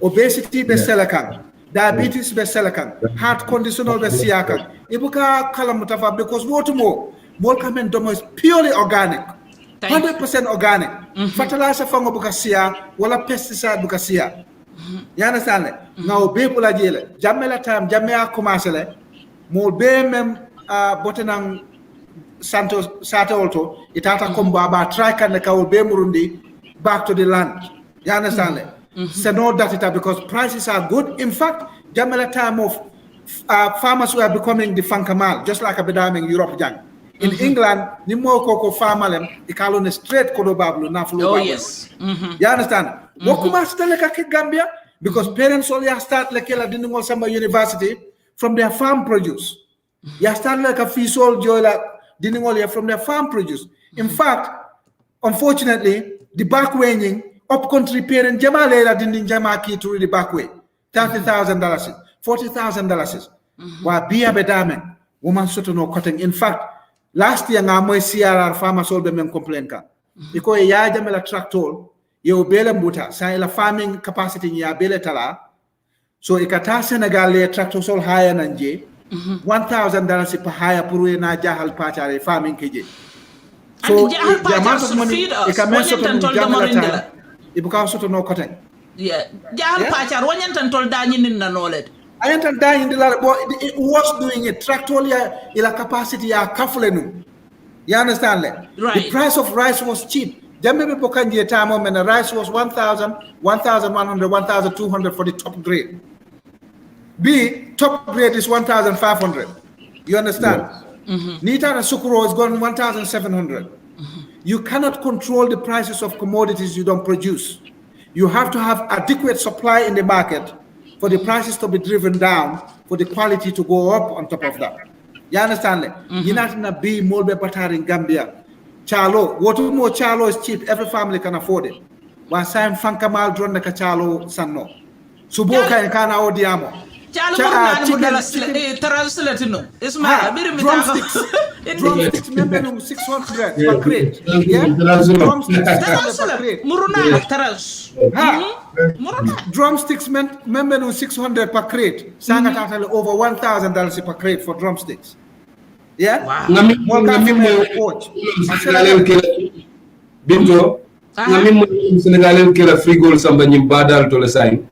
obesity be selakan diabetes be selakan heart conditional be siakan ibuka kala mutafa because what more kamen domo is purely organic 100% organic fertilizer fango buka sia wala pesticide buka sia you understand now people la jele jamela time jamea commencer le mo be mem botenang sato itata komba ba try kan ka be murundi back to the land you understand So no data because prices are good. In fact, Jamela time of farmers were becoming the fankamal, just like a bedam in Europe. In England, ni mo koko farmalem, ikalone straight kodo bablu na flu. Oh yes. You understand? Wakuma stele ka Gambia because parents only start like la didn't samba university from their farm produce. You start like a fisol jola didn't only from their farm produce. In fact, unfortunately, the back weighing up country parent Jamala didn't jama key to the back way. $30,000, $40,000. Wa biya bedame, woman soto no cutting. In fact, last year nga moy CRR farmers all be men complain ka. Because ya jamela tractor, you bele mbuta, sa ila farming capacity ya bele tala. So ikata Senegal le tractor sol higher nanje, $1,000 per higher purwe na jahal pachare farming keje. So the amount of money it can measure to jamela it becomes sort of no cutting. Yeah, jahal pachar wanyantan tol dañi nin na nolet. I entered dying in the lot, but it was doing it. Tractolia ila capacity ya kafulenu. You understand that? Right. The price of rice was cheap. Jambe Bokanji time when the rice was 1,000, 1,100, 1,200 for the top grade. B top grade is 1,500. You understand? Nita and Sukuro is going 1,700. You cannot control the prices of commodities you don't produce. You have to have adequate supply in the market for the prices to be driven down, for the quality to go up on top of that. You understand that? You're not in a B molbe batar in Gambia. Chalo, what more chalo is cheap, every family can afford it. One time fankamal drone ka chalo sanno. Suboka and kana odiamo. Drumsticks, remember 600 per crate. Yeah? Drumsticks per crate. Drumsticks remember 600 per crate. Sanga totally over $1,000 per crate for drumsticks. Yeah? Wow. Binto, Senegal kila free goal samba badal to the sign.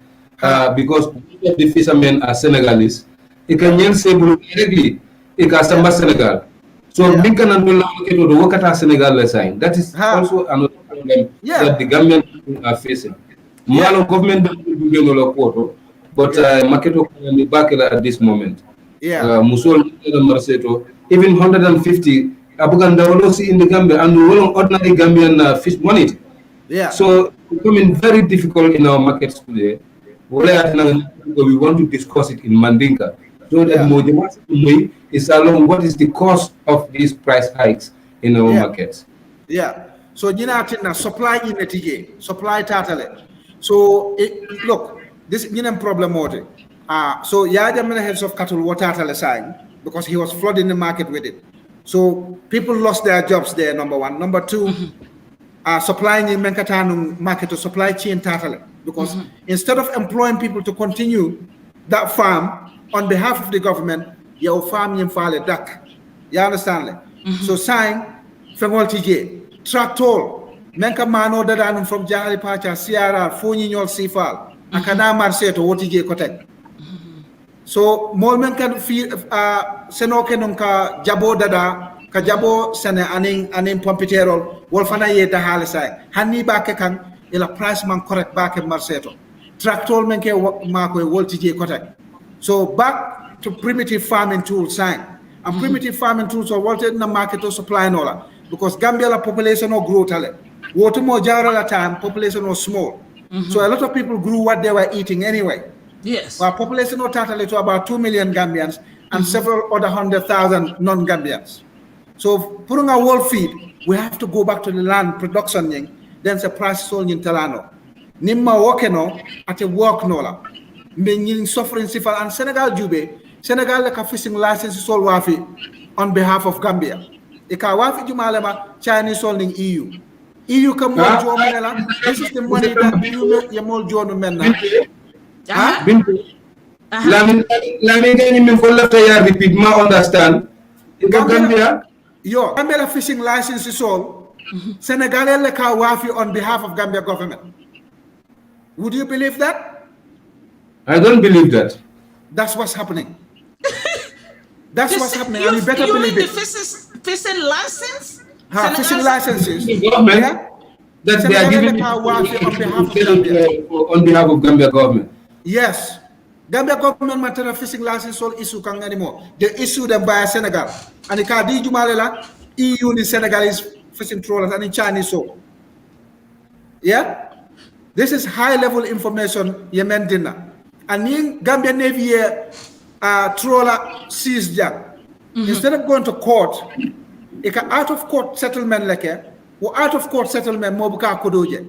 Because the fishermen are Senegalese. It can yen say directly, it can samba Senegal. So Lincoln and Mullah to the Wakata Senegal sign. That is also another problem that the government are facing. Malo government don't do no quote, but Maketo can back at this moment. Musul Marseto, even 150 Abuganda will see in the Gambia and we will ordinary Gambian fish money. So it's becoming very difficult in our markets today. We want to discuss it in Mandinka. So that is along what is the cost of these price hikes in our markets. So supply in the supply totally. So look, this is a problem. So Yahya heads of cattle water sign because he was flooding the market with it. So people lost their jobs there, number one. Number two, supplying in Menkatanu market to supply chain totally. Because instead of employing people to continue that farm on behalf of the government, your farm you file a duck. You understand? So sign Fengol TJ, tractor, Menka Mano Dadanum from Jahali Pacha, CRR, Funiol Sifal, Akana Marseto, OTJ Kotek. So more men can feel Senokenunka Jabo Dada, Kajabo Sene Aning Pompiterol, Wolfana Yeta Halisai, Haniba Kekan. Ila price man correct back in Marseto. Tractor menke marko voltage correct. So back to primitive farming tools sign. And primitive farming tools are what in the market to supply and all. Because Gambia la population no grow tale. Water more jar at a time, population was small. So a lot of people grew what they were eating anyway. Yes. Our population no totally to about 2 million Gambians and several other 100,000 non-Gambians. So putting a world feed, we have to go back to the land production. Then the price sold in Talano. Nimma wokeno at a work nola. Meaning suffering sifal and Senegal Jube. Senegal like a fishing license sold wafi on behalf of Gambia. Ika wafi jumalema Chinese sold in EU. EU come more jo menela. This is the money that you yamol jo no menna. Binto. Lamin gani min for left ya repeat ma understand. Gambia. Yo, Gambia fishing license sold. Senegalese like a wafi on behalf of Gambia government. Would you believe that? I don't believe that. That's what's happening. That's what's happening. And you better believe it. Fishing license? Fishing licenses. that they are giving on behalf of Gambia government. Yes. Gambia government matter fishing license all issue kang anymore. They issue them by Senegal. And the Kadi Jumalela, EU in Senegalese fishing trawlers and in Chinese so. Yeah? This is high level information Yemen dinner. And in Gambia Navy trawler seized them. Instead of going to court, it out of court settlement or out of court settlement Mobuka Kodoje.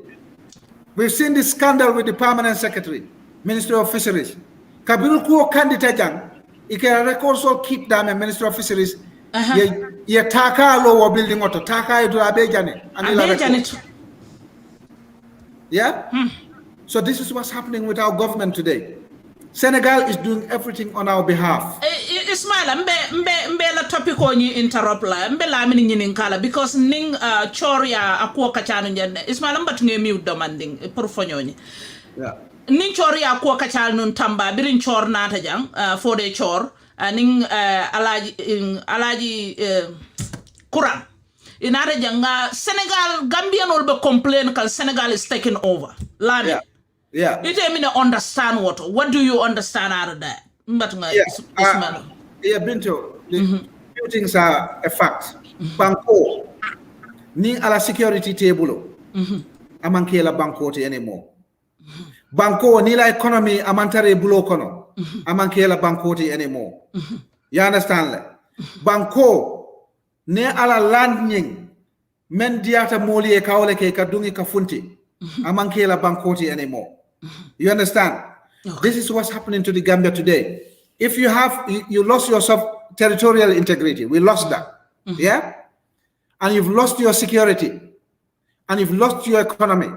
We've seen this scandal with the permanent secretary, Minister of Fisheries. Kabiru ko candidate jang, ike record so keep them a Minister of Fisheries. Ye taka lower building auto, taka do abejane. Yeah? So this is what's happening with our government today. Senegal is doing everything on our behalf. Ismail, mbe la topic on you interrupt la, mbe la mini nyinin kala because ning choria akwa kachanu njende. Ismail mba tunge mute demanding porfonyoni. Yeah. Ning choria akwa kachanu Tamba birin chor nata jang for the chor ning alaji Quran. Inare janga Senegal Gambian will be complain because Senegal is taking over. Lamin. Yeah. Yeah. You didn't even understand what do you understand out of that? Yeah, Binto, few things are a fact. Banco, ni ala security table, amanke la banco te anymore. Banco, ni la economy amantare bulo kono, amanke la banco te anymore. You understand? Banco, ne ala land nying, men diata moli e kaole ke kadungi kafunti, amanke la banco te anymore. You understand? Okay. This is what's happening to the Gambia today. If you lost your territorial integrity, we lost that. Yeah? And you've lost your security. And you've lost your economy.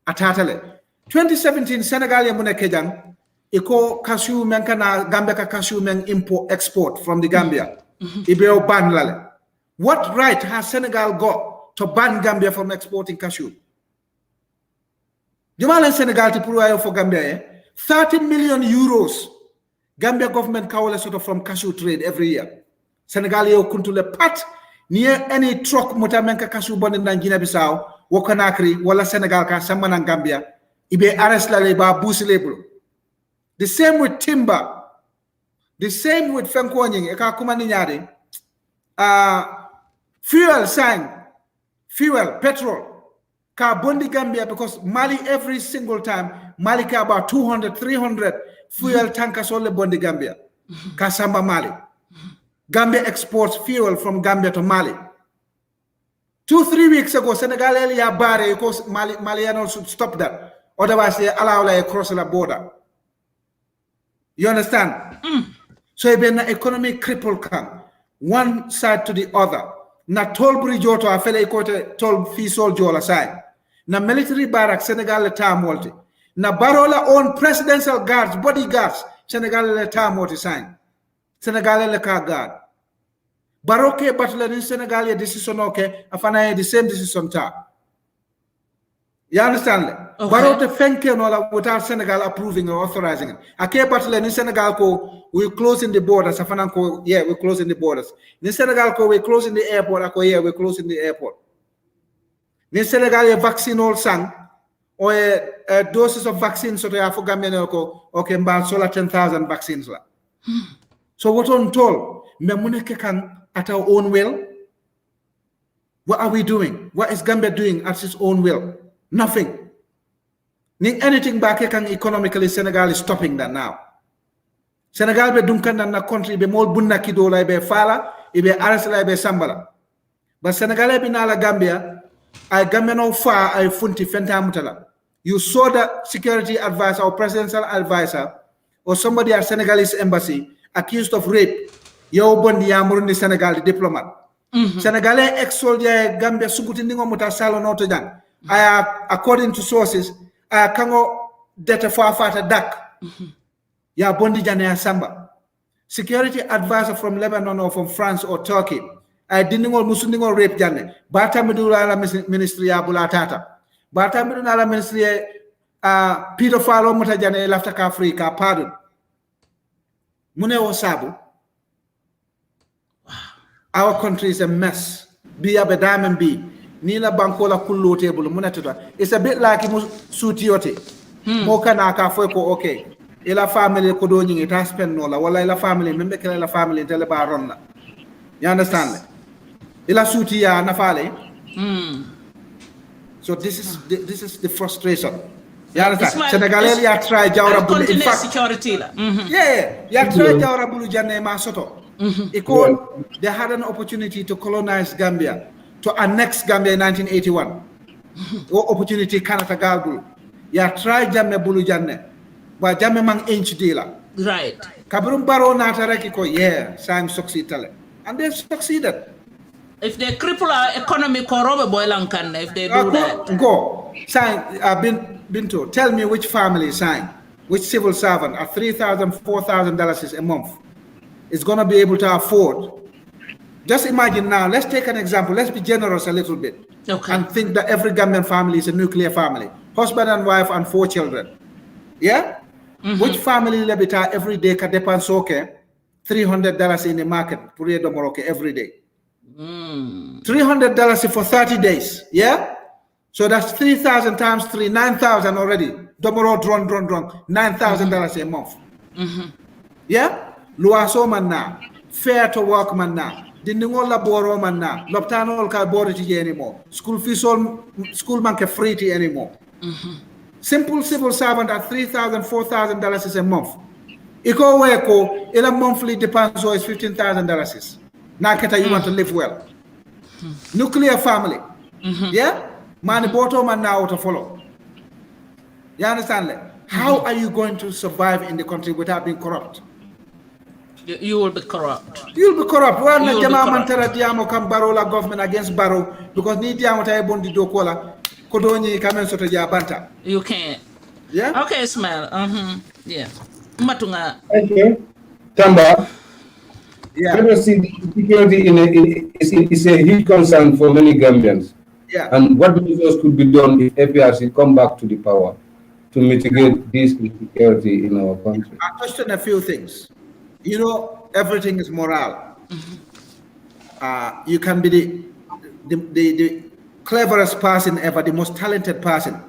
Atatale. 2017, Senegal ya mune kejang, iko cashew men kana Gambia ka cashew men import export from the Gambia. Ibeo ban lale. What right has Senegal got to ban Gambia from exporting cashew? Jumala Senegal ti purwayo for Gambia 30 million euros Gambia government kawale sort of from cashew trade every year. Senegal yo kuntule pat near any truck mutamenka cashew bond in Guinea Bissau Wakanakri wala Senegal ka samana Gambia ibe arrest la ba busi label. The same with timber. The same with Fenkonying eka kumani nyade fuel petrol Bondi Gambia because Mali every single time Mali ka about 200 300 fuel tankers only Bondi Gambia Kasamba Mali. Gambia exports fuel from Gambia to Mali. 2-3 weeks ago Senegal ya bare because Malianos should stop that, otherwise they allow like cross the border. You understand? So it's been an economic cripple come one side to the other. Na toll bridge auto a fele kote toll fee sol jola side. Na military barrack Senegal le time multi. Na Barola own presidential guards, bodyguards, Senegal le time multi sign. Senegal le car guard. Baroque battle in Senegal decision okay, afana the same decision ta. You understand? Okay. Barote fenke no without Senegal approving or authorizing it. Ake battle in Senegal ko we closing the borders. Afana ko yeah, we're closing the borders. In Senegal ko we're closing the airport. Ako yeah, we're closing the airport. In Senegal a vaccine all sang or a doses of vaccines so they are for Gambia ko okay about solar 10,000 vaccines la. So what on told me muneke kan at our own will? What are we doing? What is Gambia doing at its own will? Nothing. Anything back here can economically Senegal is stopping that now. Senegal be dunkan na country be mol bunna kidola be fala ibe arasla be sambala. But Senegal be na la Gambia I Gambia no far I funti fenta mutala. You saw the security advisor or presidential advisor or somebody at Senegalese embassy accused of rape. Yo bondi ya murundi Senegal the diplomat. Senegalese ex-soldier Gambia suguti ningo muta salo no to jang. According to sources, kango data for afata dak. Ya bondi jane ya samba. Security advisor from Lebanon or from France or Turkey. I didn't know musundingo rape jane. Bata midula la ministry ya bulatata. Bata midula la ministry pedophile muta jane lafta ka Africa pardon. Mune sabu. Our country is a mess. Be a diamond be. ni la banko la kullo table munatata it's a bit like mu suutiyote mo kana ka foy ko okay ila family ko do nyingi ta spend no la wala ila family membe kala la family tele ba ronna you understand ila suuti ya na fale so this is the frustration. You understand? Senegalese ya try jawra bulu in fact security la. ya try jawra bulu janne ma soto. They had an opportunity to colonize Gambia, to annex Gambia in 1981. Opportunity Canada galbulu. Ya try jamme bulu janne. Ba jamme mang inch dealer. Right. Kabrum baro na tareki ko sang succeed tale. And they succeeded. If they cripple our economy, if they do that. Go. Sign, Binto, tell me which family sign, which civil servant at $3,000, $4,000 a month is going to be able to afford. Just imagine now, let's take an example. Let's be generous a little bit. Okay. And think that every Gambian family is a nuclear family. Husband and wife and 4 children. Yeah? Which family lebita every day can depend okay? $300 in the market every day. $300 for 30 days. Yeah? So that's 3,000 times 3, 9,000 already. Domoro drone, $9,000 a month. Yeah? Luaso man na. Fair to work man na. Dindingo laboro man na. Loptano ol ka boriti anymore. School fees all school man ke free anymore. Simple civil servant at $3,000, $4,000 a month. Iko weko ila monthly depends is $15,000. Naketa you want to live well. Nuclear family. Yeah? Mani boto man now to follow. You understand? How are you going to survive in the country without being corrupt? You will be corrupt. You'll be corrupt. Well, na jama mantara diamo kam baro la government against baro because ni diamo tay bondi do kola kodoni kamen soto ja banta. You can't. Yeah? Okay, Ismail. Yeah. Matunga. Okay. Tamba. Yeah. Security is a huge concern for many Gambians. Yeah. And what measures could be done if APRC come back to the power to mitigate this insecurity in our country? I touched on a few things. You know, everything is moral. You can be the cleverest person ever, the most talented person.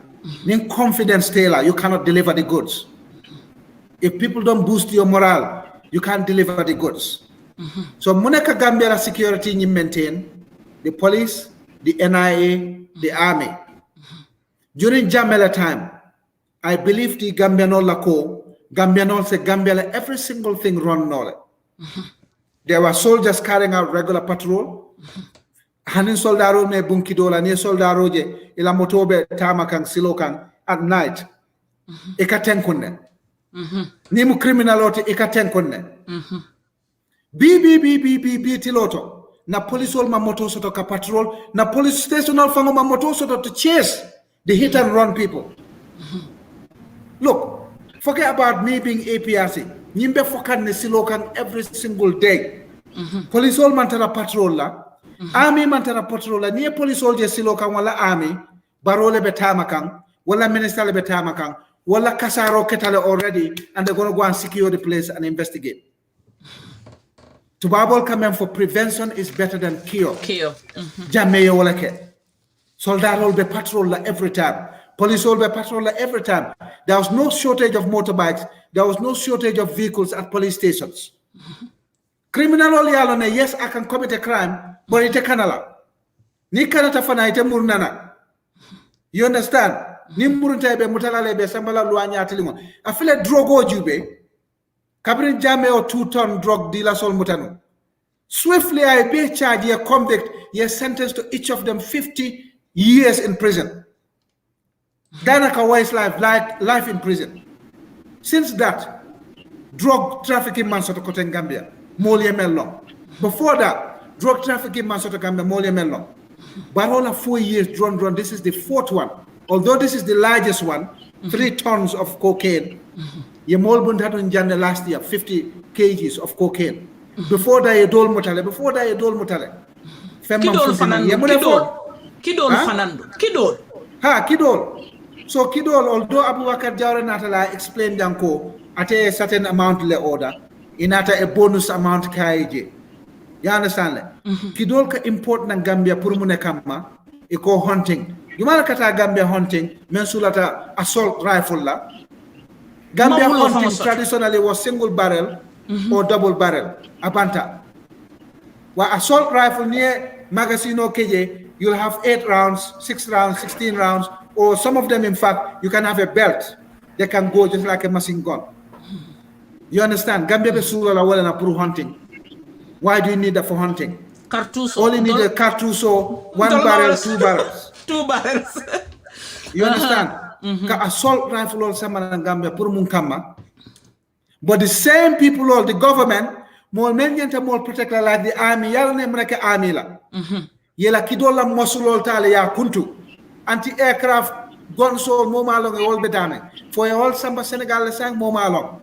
In confidence, Taylor, you cannot deliver the goods. If people don't boost your morale, you can't deliver the goods. So, Muneka Gambia security you maintain, the police, the NIA, the army. During Jammeh time, I believe the Gambianol Lako, Gambianol say Gambia, every single thing run nole. There were soldiers carrying out regular patrol. Hanin soldaro ne bunkidola ne soldaro je ila motobe tamakang silokan at night. Ikaten kunne. Ni mu criminalote ikaten kunne. Bi tiloto. Na police all ma moto soto ka patrol. Na police station all fango ma moto soto to chase the hit and run people. Look, forget about me being APRC. Nimbe fokan ne silokan every single day. Police all mantara patrol la. Army mantara patrol la. Niye police all je silokan wala army. Barole betamakan. Wala minister le betamakan. Wala kasaro ketale already. And they're going to go and secure the place and investigate. Tubabol coming for prevention is better than cure. Jammeh wala ke. Soldat will be patrol every time. Police will be patrol every time. There was no shortage of motorbikes. There was no shortage of vehicles at police stations. Criminal only alone, yes, I can commit a crime, but it's a kanala. Ni kanata fana ite murnana. You understand? Ni murunta be mutala be sambala luanya atilingo. I feel like drogo jube. Kabrin Jammeh or 2-ton drug dealer sol mutano. Swiftly I be charged a convict, ye sentenced to each of them 50 years in prison. Danaka wise life in prison. Since that, drug trafficking man soto koten Gambia, Molia Mellon. Before that, drug trafficking man soto Gambia, Molia Mellon. Barola 4 years drawn, this is the 4th one. Although this is the largest one, 3 tons of cocaine. Yemolbund had in January last year 50 kgs of cocaine. Before that, Yedol Mutale. Kidol. Ha, Kidol. So Kidol, although Abu Bakar Jawara Natala explained Danko at a certain amount le order, in at a bonus amount kaije. You understand? Kidol ka import na Gambia purumune kama iko hunting. Jumala kata Gambia hunting, mensulata assault rifle la. Gambia hunting traditionally was single barrel or double barrel, abanta. While assault rifle near Magazino KJ, you'll have 8 rounds, 6 rounds, 16 rounds, or some of them, in fact, you can have a belt. They can go just like a machine gun. You understand? Gambia be sula la wala na puru hunting. Why do you need that for hunting? Cartouche. All you need a cartouche, 1 barrel, 2 barrels. 2 barrels. You understand? Ka assault rifle all sama na Gambia puru munkama. But the same people, all the government, more men more protector like the army. Yala ne mreke army la. Yela kidola mosulol tale ya kuntu. Anti-aircraft guns all moma long all betame. For all samba Senegal sang moma long.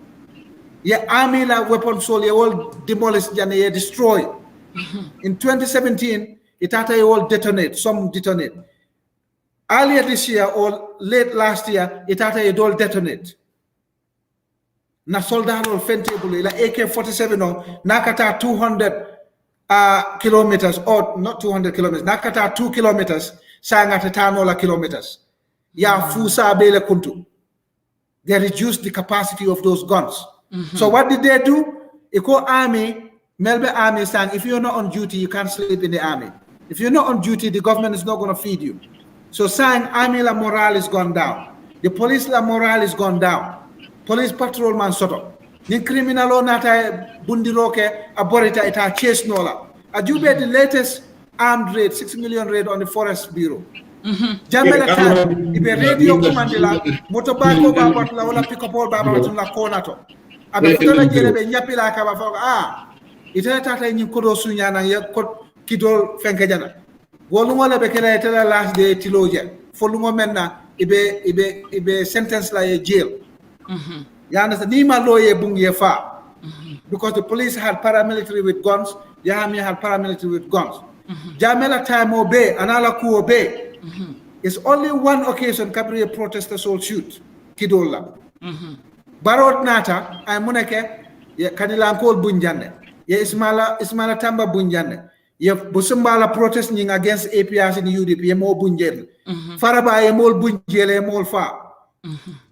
Ye army la weapon soul ye all demolish and ye destroy. In 2017, it had all detonate, some detonate. Earlier this year or late last year, it had all detonate. Na soldado fentable la AK-47 no nakata 200 kilometers or not 200 kilometers nakata 2 kilometers sangata tanola kilometers ya fusa bele kuntu. They reduced the capacity of those guns. So what did they do? Eco army, Melbourne army saying if you're not on duty you can't sleep in the army. If you're not on duty the government is not going to feed you. So saying army la morale is gone down. The police la morale is gone down. Police patrolman soto. Ni criminal nata bundiroke aborita ita chase nola. Ajube the latest armed raid, 6 million raid on the forest bureau. Jammeh la ibe radio commandila motobako baba la wala pick up all baba la kona to. Abe futala jerebe nyapila ka ba foga ita tata nyi kodo sunya na ye ko kidol fenke jana. Wolu wala be kala tela last day tiloje. Folu menna ibe sentence la ye jail. You understand? Nima loye bungie fa. Because the police had paramilitary with guns, the army had paramilitary with guns. Jamela time obey, anala ku obey. It's only one occasion Cabriya protesters all shoot. Kidola. Barot nata, ay muneke, ye kanilankol bunjane. Ye Ismala Tamba bunjane. Ye busumbala protest ning against APRC in UDP, ye mo bunjel. Faraba ye mol bunjele, ye mol fa.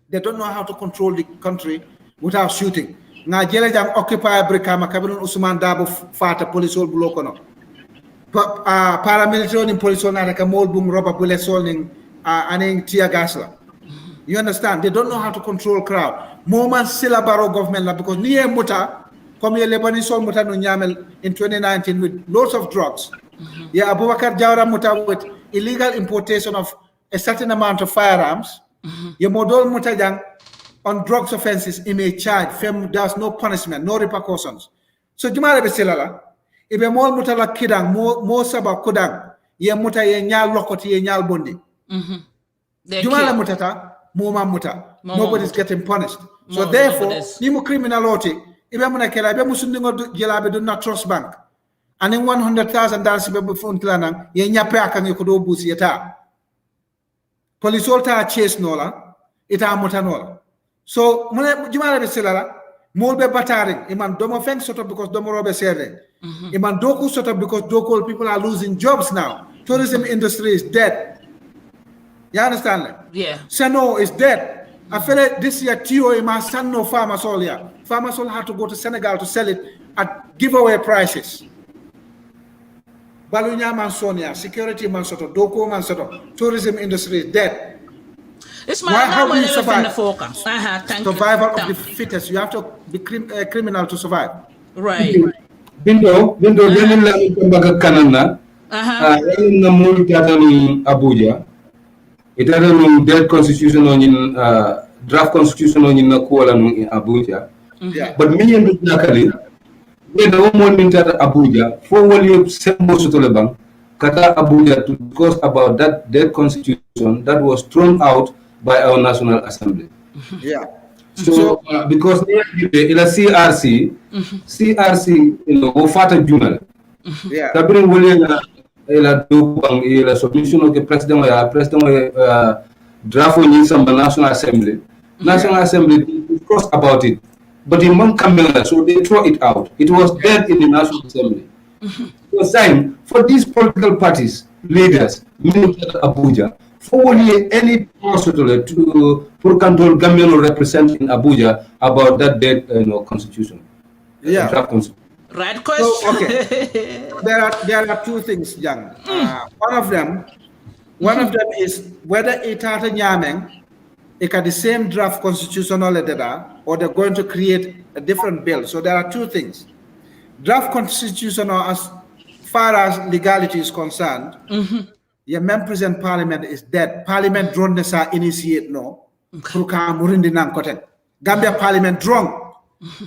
They don't know how to control the country without shooting. Nga jele jam occupy Brikama Kabirun Usman Dabo Fata police all blokono. Paramilitary in police all naka mold boom rubber bullet solving aning tear gas. You understand? They don't know how to control crowd. Moment Silabaro government la because niye muta come ye Lebanese all muta no nyamel in 2019 with lots of drugs. Yeah, Abubakar Jawara muta with illegal importation of a certain amount of firearms. Your model mutajang on drugs offenses in a charge, there's no punishment, no repercussions. So Jumala Besilala, if a more mutala kidang, more saba kudang, ye muta ye nyal lokoti ye nyal bondi. Jumala mutata, muma muta. Nobody's getting punished. So therefore, nimu criminality, if I'm gonna kill, if I'm musundingo jelabe do not trust bank. And in $100,000 be phone planang, ye nyape akang yokudo busi yeta. Police all ta chase nola, ita muta nola. So jumala be selala, molbe bataring, iman domo feng sort because domo robe serving. Iman doku sort because doku people are losing jobs now. Tourism industry is dead. You understand that? Yeah. Sano is dead. I feel like this year Tio ima Sano farmers all here. Farmers all had to go to Senegal to sell it at giveaway prices. Balunya Mansonia, security mansoto, doko mansoto, tourism industry is dead. How do you survive? Survival of the fittest. You have to be criminal to survive. Right. Binto, Lamin Tamba Kanana, na multata ni Abuja. Ita na dead constitution on draft constitution on na kuala in Abuja. But me and Nakali. When the woman in Abuja, for what you send most to the bank, Kata Abuja to discuss about that dead constitution that was thrown out by our National Assembly. Yeah. So, because in a CRC, you know, Ofata Journal. Yeah. Kabrin William, la submission of the President, draft on some National Assembly. National Assembly discussed about it. But in Moncamela, so they throw it out. It was dead in the National Assembly. It was time for these political parties leaders, Minister Abuja, forwarding any proposal to control Gambian represent in Abuja about that dead constitution. Yeah. Draft constitution. Right question. So, okay. there are two things, Young. One of them is whether Itata Nyameng the same draft constitutional letter or they're going to create a different bill. So there are two things. Draft constitutional, as far as legality is concerned, your member present parliament is dead. Parliament drone nesa initiate no. Gambia parliament drone.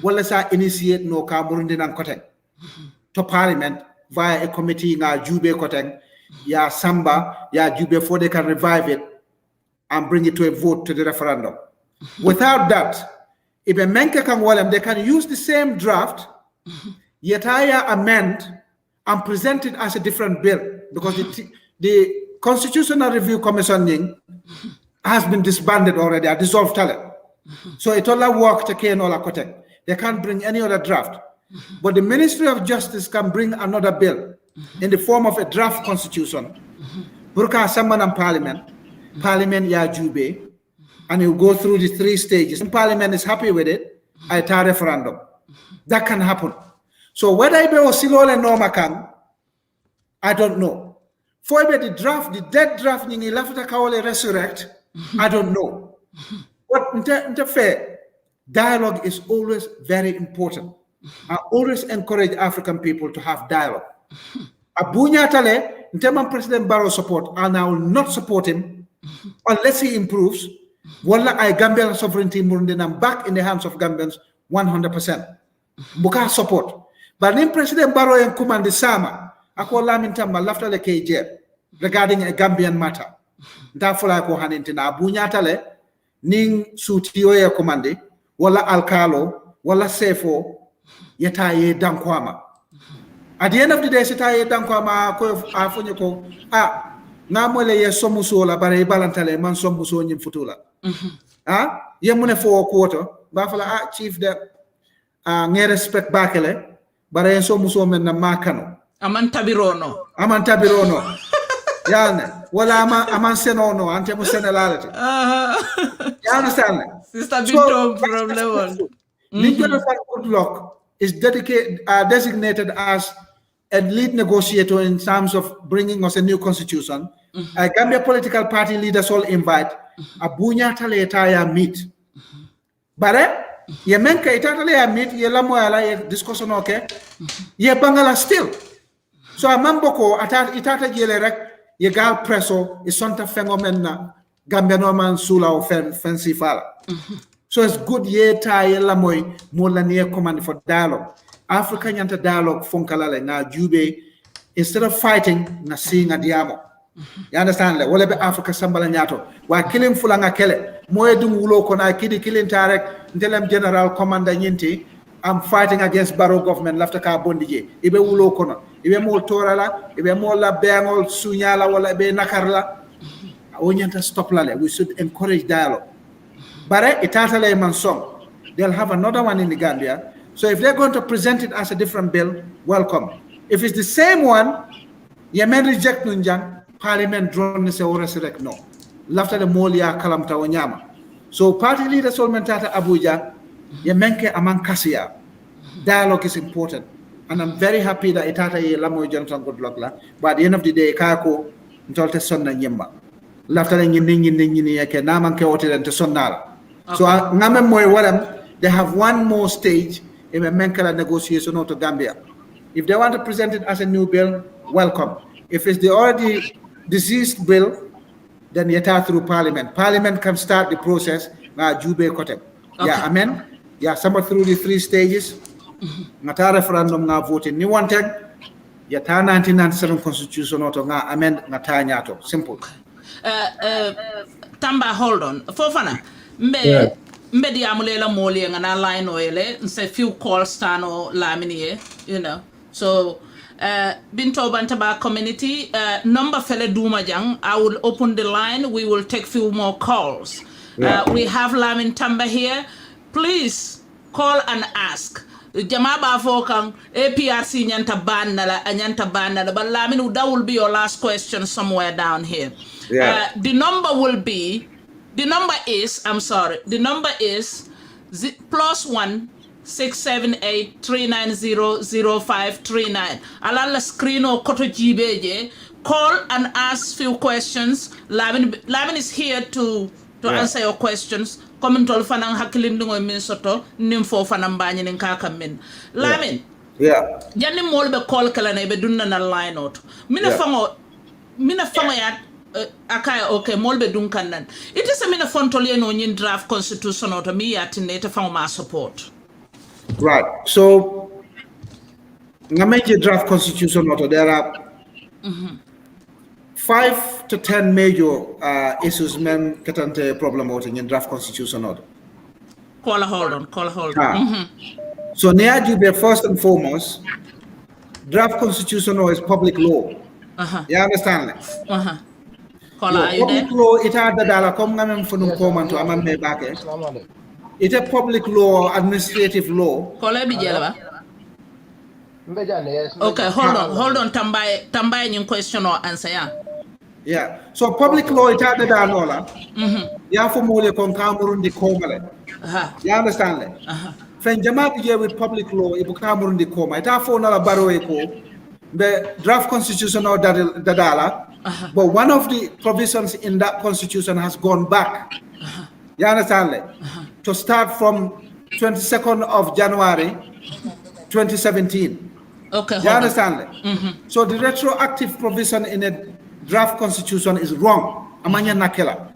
Wala sa initiate no ka murundi nan koteng. To parliament via a committee nga jube koteng. Ya samba, ya jube for they can revive it and bring it to a vote to the referendum. Without that, if a menke can walem, they can use the same draft, yet I amend and present it as a different bill because the Constitutional Review Commission has been disbanded already, dissolved talent. So it all work to K and all Kotek. They can't bring any other draft. But the Ministry of Justice can bring another bill in the form of a draft constitution. Burka Samman and Parliament ya jube, and you go through the 3 stages. And Parliament is happy with it, I a referendum. That can happen. So whether it be Osilole Norma can, I don't know. For the draft, the dead draft, you left to resurrect, I don't know. But in fair, dialogue is always very important. I always encourage African people to have dialogue. Abunya Tale, in terms of President Barrow support, and I will not support him unless he improves. Walla I Gambian sovereignty Murundinam back in the hands of Gambians 100%. Buka support. But then President Barrow and Kumandi Sama, ako Lamin Tamba lafta le KJ regarding a Gambian matter. Therefore, I go hand into Abunya Tale, Ning Sutioya Commandi, Walla Alcalo, Walla Sefo, Yetaye Dankwama. At the end of the day, Setaye Dankwama, Afoniko, Namole ye somuso la bare balantale man somuso nyim futula. Yemune for quarter, Bafala chief de nge respect bakele, bare somuso men na makano. Amantabirono. Yane, wala aman senono, antemu senelality. You understand? Sister Binto problem. Nicholas Goodluck is designated as a lead negotiator in terms of bringing us a new constitution. Gambia political party leaders all invite Abunya Tale meet. Bare, ye menka itatale meet, ye lamoyala ye discussion okay, ye bangala still. So a mamboko itata jelerek ye gal presso is santa phenomenon Gambia Norman Sula or fancy fala. So it's good ye taye lamoy more near command for dialogue. African yanta dialogue funkalale na jube instead of fighting na seeing a diamo. You understand? Like whatever Africa sambala nyato. Wa killing fulanga kele. Moe dung ulo kona kidi killing tarek. Ntelem general commander nyinti. I'm fighting against Barrow government lafta ka bondije. Ibe ulo kona. Ibe mo torala. Ibe mo la bengol sunyala wala ibe nakarla. Onyanta stop lale. We should encourage dialogue. Bare itatale mansong. They'll have another one in the Gambia. So if they're going to present it as a different bill, welcome. If it's the same one, Yemen reject Nunjang, Parliament drone se or resurrect no. Lafta the Molia Kalamta Onyama. So party leader Solmentata Abuja, Yemenke Aman Kasia. Dialogue is important. And I'm very happy that Itata Lamo Jonathan Goodluck. But at the end of the day, Kako Ntolte Sonna Yemba. Lafta the Nini Yake Naman Keote and Sonara. So Ngame Moy Wadam, they have one more stage in a Menkala negotiation to Gambia. If they want to present it as a new bill, welcome. If it's the already deceased bill, then yeta through Parliament. Parliament can start the process. Jube kotem. Yeah, amen. Yeah, somewhere through the 3 stages. Ngata referendum nga vote ni wanted. Yeta 1997 constitution auto nga amend ngata nyato. Simple. Tamba, hold on. Fofana. Mbedi amulela moli ngana line oile nse few calls tano Lamin, you know. So Binto Bantaba community number fele duma jang. I will open the line. We will take few more calls. We have Lamin Tamba here. Please call and ask. Jama ba fokang APRC nyanta banala but Lamin, that will be your last question somewhere down here. Yeah. The number is +1 678 390 0539. Alala screen or koto jibeje. Call and ask few questions. Lamin is here to answer your questions. Comment all fanang hakilim dungo min soto nimfo fanang banyi nin kaka min. Lamin. Yeah. Jani molbe call kala na ibe dunna na line out. Mina fango ya akaya okay molbe dunkan nan. It is a mina fontoli no nyin draft constitution out mi yatinete fango ma support. Right. So ngamenje draft constitution out there are 5 to 10 major issues men katante problem out in draft constitution order. Hold on. So Niaji, first and foremost, draft constitution law is public law. You understand that? Public law it had the dollar come ngamen funum comment to amame bake. It's a public law, administrative law. Okay, hold on. Tambaye in question or answer, yeah. Yeah. So public law it had the dollar. Ya formule kon Cameroon komale. You understand that? Fen jama bije with public law ibu Cameroon koma. Ita fo na la baro eko. The draft constitution or dadala. But one of the provisions in that constitution has gone back. You understand that? To start from 22nd of January 2017. Okay. You understand that? So the retroactive provision in a draft constitution is wrong. Amanya nakela.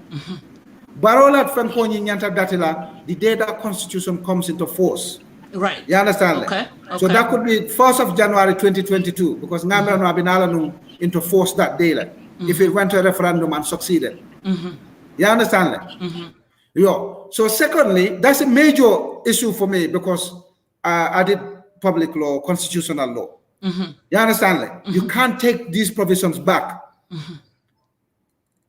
Barolat Frankoni Nyanta Datila, the day that constitution comes into force. Right. You understand okay. that? So that could be 1st of January 2022, because Ngambia no Abinala into force that day. If it went to a referendum and succeeded. You understand that? Yeah. So secondly, that's a major issue for me because I did public law, constitutional law. You understand that? You can't take these provisions back.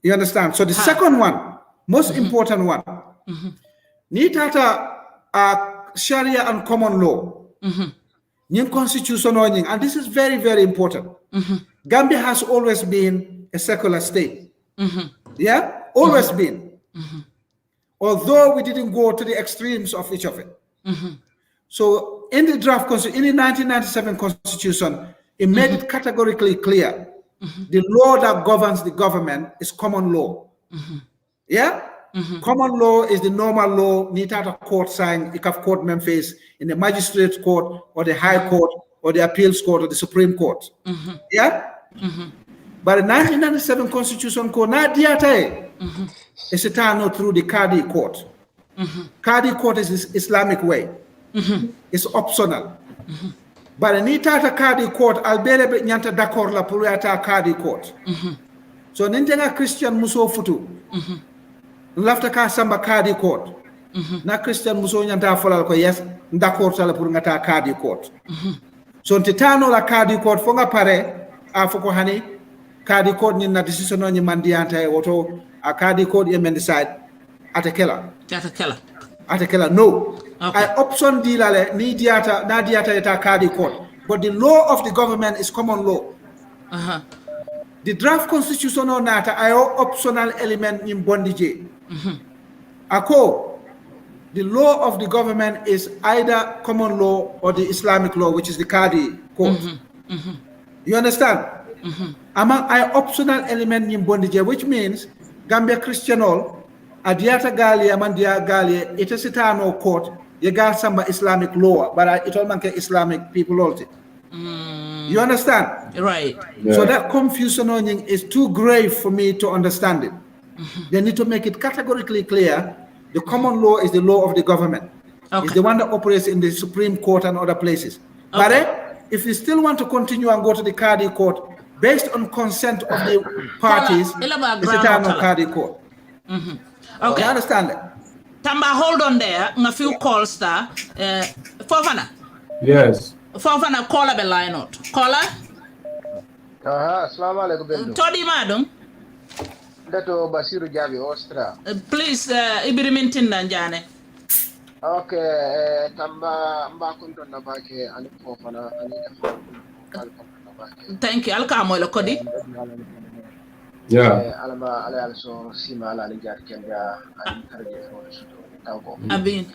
You understand? So the second one, most important one, Nitata Sharia and common law. New constitution, and this is very, very important. Gambia has always been a secular state. Yeah? Always been. Although we didn't go to the extremes of each of it. So in the draft constitution, in the 1997 constitution, it made it categorically clear the law that governs the government is common law. Yeah? Common law is the normal law, need at a court sign, it have court memphis in the magistrate court or the high court or the appeals court or the Supreme Court. Yeah? But the 1997 constitution code, not diate, is it not through the Qadi court. Qadi court is Islamic way. It's optional. But in Itata Qadi court, I'll be able to nyanta d'accord la puriata Qadi court. So Nintenga Christian Muso Futu. Lafta ka samba Qadi court. Na Christian Muso nyanta folal ko yes, d'accord sala purngata Qadi court. So Titano la Qadi court fonga pare afoko hani Qadi court ni na decision on mandianta woto a Qadi court yemen decide atekela. No. Okay. I option dilale ni diata na diata eta Qadi court. But the law of the government is common law. The draft constitution or nata I optional element in bondage. Ako, the law of the government is either common law or the Islamic law, which is the Qadi court. You understand? Among I optional element in bondage, which means Gambia Christian all Adiata Gali, Amandia Gali, it is a no court, you got some Islamic law, but it all manke Islamic people also. You understand? Right. Yeah. So that confusion is too grave for me to understand it. They need to make it categorically clear. The common law is the law of the government. It's the one that operates in the Supreme Court and other places. But if you still want to continue and go to the Qadi court, based on consent of the parties, it's a time of Qadi court. Okay. You understand that? Tamba, hold on there. A few calls there. Fofana. Yes. Fofana, call a line out. Caller? Assalamu alaikum, Binto. Todi madam. Dato Basiru Jabi Ostra. Please, Ibirimintin Nanjane. Okay, Tamba Mbakunto Nabake, and Fofana, and Nabake. Thank you. Alka mo kodi. Yeah. Alama also Sima Lanijar Kenda and Target for Tango. Amin.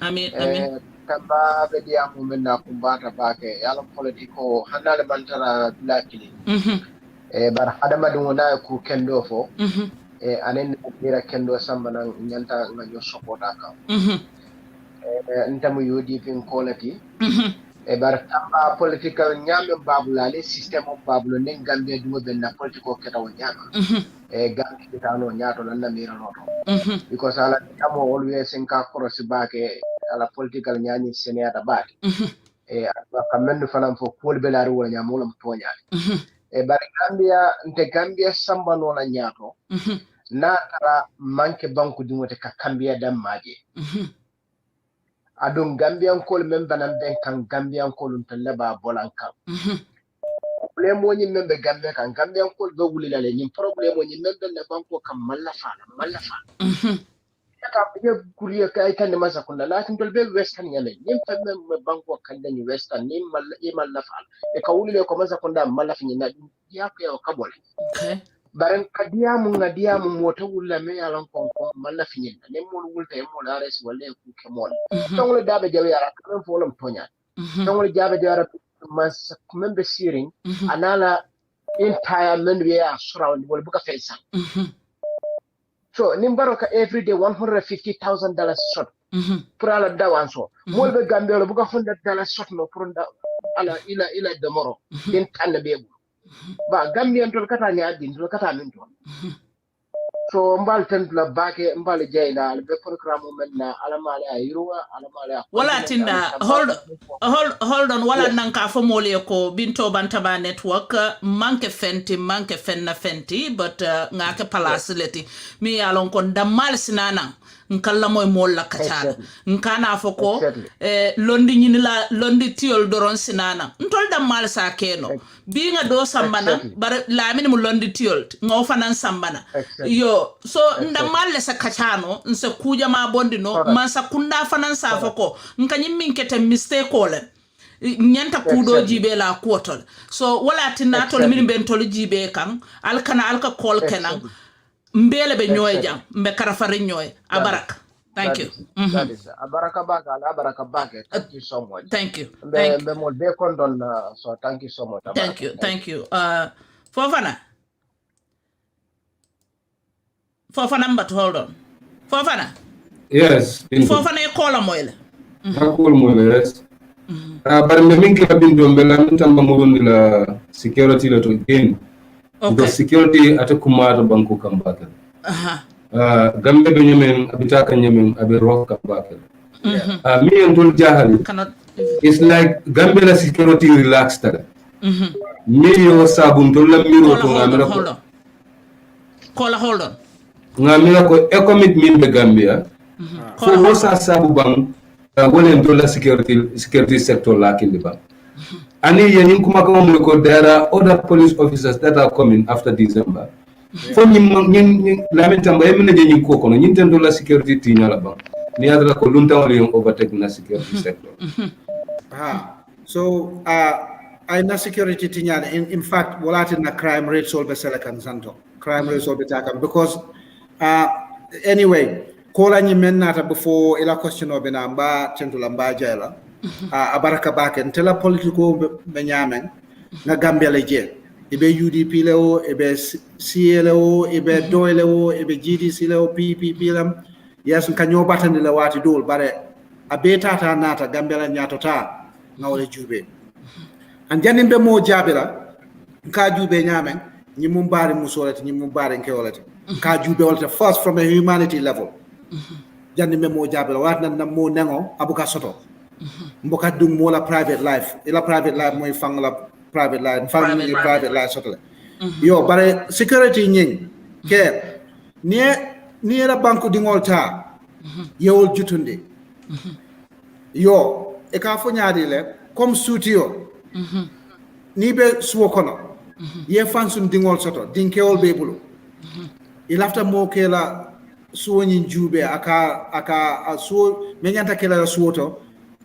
Tamba Bedia Mumena Kumbata Bake, Alam Politico, Hanala Mantara Blackly. But Hadamaduna ku Kendo for, and then Mira Kendo Sambanan Yanta your support account. Ntamu UDP quality. But Tamba political nyame babulale system of babulo nen Gambia dumo na political keta nyama. Gambia kitano nyato nanda mira noto. Because ala tamo always nka cross back ala political nyani senata back. Kamendu fanam fo pol belari wala nyamola mtonya. But Gambia samba no la nyato. Na tara manke banku dumo te Gambia dam maje. Adon Gambian kol member nan ben kan Gambian kol leba bolanka. Problem woni member Gambia kan Gambian kol do wulila le nyim problem woni member na banko kan mallafa. Ka be kuriya kai kan masa kunna lakin dol be western yale nyim fa member banko kan dani western nim mallafa. E ka wulile ko masa kunna mallafa ni na ya ko kabol. Okay. Baran kadiamu ngadiamu moto wulla me yalan kon malla finyin ne mol wulta mo la res wala ku ke mol tongol dabe jabe yara kan folam tonya tongol jabe yara mas membe siring anala entire men we are surround wal buka fesa so nimbaro ka every day $150,000 shot pour ala dawan so mol be gambelo buka $100 shot no pour ala ila demoro den tan be ba Gambian tol kata nyaadi tol kata min ton so mbal tan la bake mbal jeyna be programme men na alamale ayruwa alamale wala tinda hold on wala nanka fo mole ko Binto Bantaba network manke fenti but ngake palace leti mi yalon kon damal sinana nkalla moy molla kacala nkana foko londi tiol doron sinana ntol damal sa keno bi nga do sambana bar Lamin mu londi tiol ngo fanan sambana yo so ndamal le sa kacano nse kuja ma bondi no man sa kunda fanan sa foko nkanyim minkete mistake ole nyanta kudo jibe la kuotol so wala tinatol min ben tol jibe kan alka kol kenan mbele be nyoy jam mbe karafari nyoy abaraka thank you that is abaraka baga thank you so much thank you be mol be kondon so thank you so much thank you Fofana but hold on Fofana yes Fofana e kola moyle hakul moyle yes bar me minki Binto mbela Tamba murundi la security la to gain because security atakumata banku kambata Gambia be nyemen abitaka nyemen abe rock kambata me and dul jahali it's like Gambia la security relaxed me yo sabun to la miro to ngamira ko hold on ngamira ko economic min be Gambia ko wosa sabu bang wolen to la security sector la kindi bang ani yenin kuma ko mo ko there are other police officers that are coming after December for nyin Lamin Tamba yemina je nyin ko kono nyin ten do la security tinyala bang ni adra ko lunta wala yon overtake na security sector so I na security tinyala in fact wala na crime rate solve selekan santo crime rate solve takam because anyway kola nyi mennata before ila question o bena mba tentula mba jela abaraka bake ntela politiko be nyamen na Gambia le je ibe UDP lewo ibe CLO ibe doylewo ibe GDC lewo PPP lam yes kanyo batande la wati dol bare abeta ta nata Gambia la nyato ta ngawle jube an janin be mo jabira ka jube nyamen nyi mum bari musolati nyi mum bari nkewolati ka jube wolta first from a humanity level jandi me mo jabira watna na mo nengo abuka soto mboka dum mo la private life ila private life moy fang la private life fang ni private life soto yo bare security nying ke ni la banku dingol ta yewol jutunde yo e ka fo nyaade le comme soutio ni be suwo kono ye fansum dingol soto dinkewol be bulu ilafta mo ke la suwoni jube aka so menyanta kala suwoto